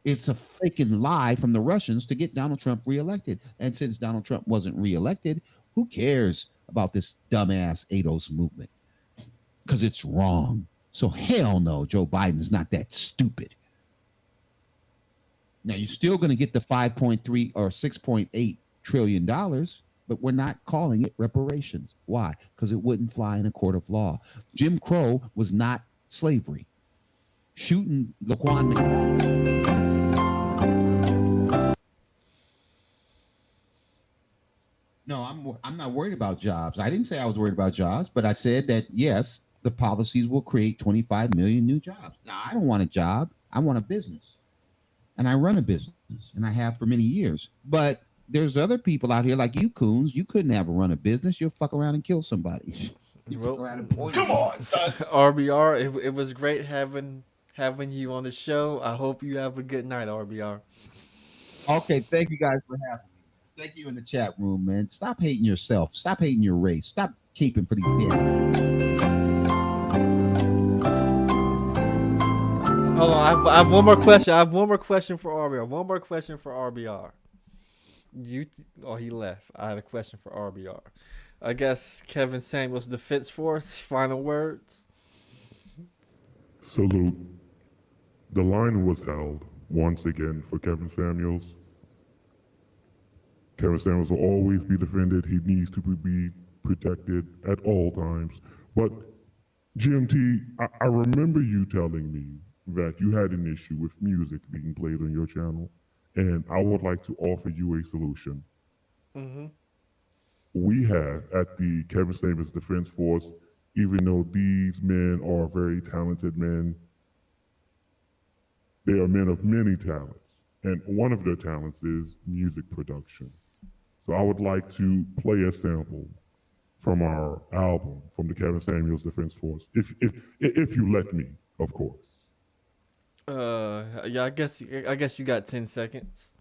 T: It's a freaking lie from the Russians to get Donald Trump reelected. And since Donald Trump wasn't reelected, who cares about this dumbass ADOS movement? Because it's wrong. So hell no, Joe Biden's not that stupid. Now you're still going to get the 5.3 or 6.8 trillion dollars, but we're not calling it reparations. Why? Because it wouldn't fly in a court of law. Jim Crow was not slavery. Shooting Laquan McDonald. No, I'm not worried about jobs. I didn't say I was worried about jobs, but I said that yes, the policies will create 25 million new jobs. Now, I don't want a job. I want a business. And I run a business, and I have for many years. But there's other people out here like you, Coons. You couldn't ever run a business. You'll fuck around and kill somebody.
A: Come on, son. RBR, it was great having you on the show. I hope you have a good night, RBR.
T: Okay, thank you guys for having me. Thank you in the chat room, man. Stop hating yourself. Stop hating your race. Stop keeping for these damn.
A: Hold on, I have one more question. I have one more question for RBR. One more question for RBR. He left. I had a question for RBR. I guess Kevin Samuels Defense Force. Final words.
F: Salute. The line was held once again for Kevin Samuels. Kevin Samuels will always be defended. He needs to be protected at all times. But GMT, I remember you telling me that you had an issue with music being played on your channel, and I would like to offer you a solution.
A: Mm-hmm.
F: We have at the Kevin Samuels Defense Force, even though these men are very talented men, they are men of many talents, and one of their talents is music production. So I would like to play a sample from our album from the Kevin Samuels Defense Force, if you let me, of course.
A: Yeah, I guess you got 10 seconds.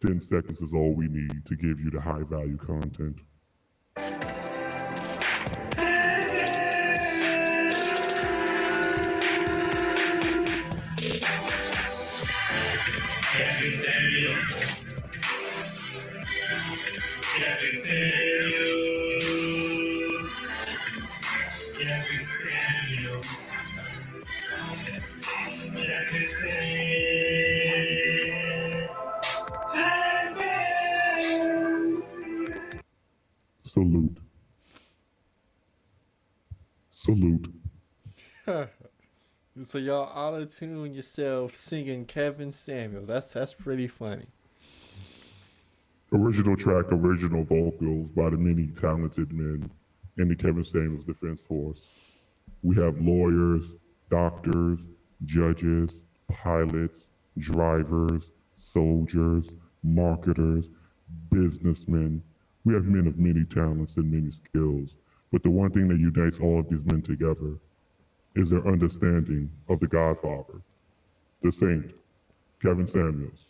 F: 10 seconds is all we need to give you the high value content.
E: Kevin Samuels. Kevin Samuels. Kevin Samuels. Kevin Samuels.
F: Salute. Salute.
A: So y'all auto-tune yourself singing Kevin Samuel. That's pretty funny.
F: Original track, original vocals by the many talented men in the Kevin Samuels Defense Force. We have lawyers, doctors, judges, pilots, drivers, soldiers, marketers, businessmen. We have men of many talents and many skills. But the one thing that unites all of these men together is their understanding of the Godfather, the Saint, Kevin Samuels.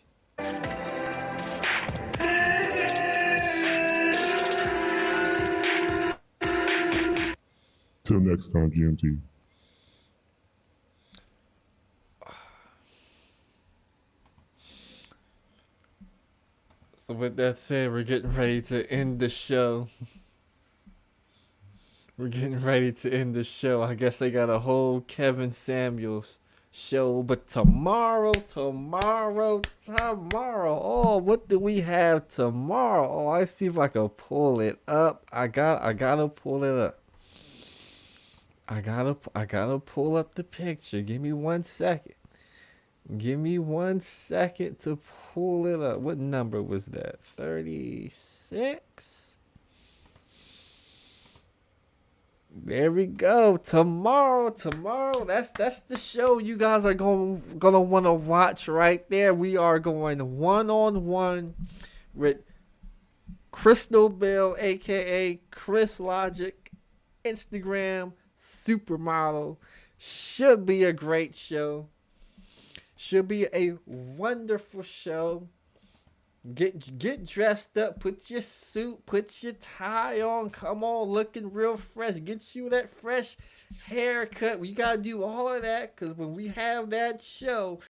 F: Till next time, GMT.
A: So with that said, we're getting ready to end the show. We're getting ready to end the show. I guess they got a whole Kevin Samuels show. But tomorrow. Oh, what do we have tomorrow? Oh, I see if I can pull it up. I gotta pull it up. I gotta pull up the picture. Give me 1 second. Give me 1 second to pull it up. What number was that? 36? There we go. Tomorrow. That's the show you guys are gonna want to watch right there. We are going one-on-one with Crystal Bell, aka Chris Logic, Instagram supermodel. Should be a great show. Should be a wonderful show. Get dressed up, put your suit, put your tie on, come on, looking real fresh. Get you that fresh haircut. We gotta do all of that, because when we have that show,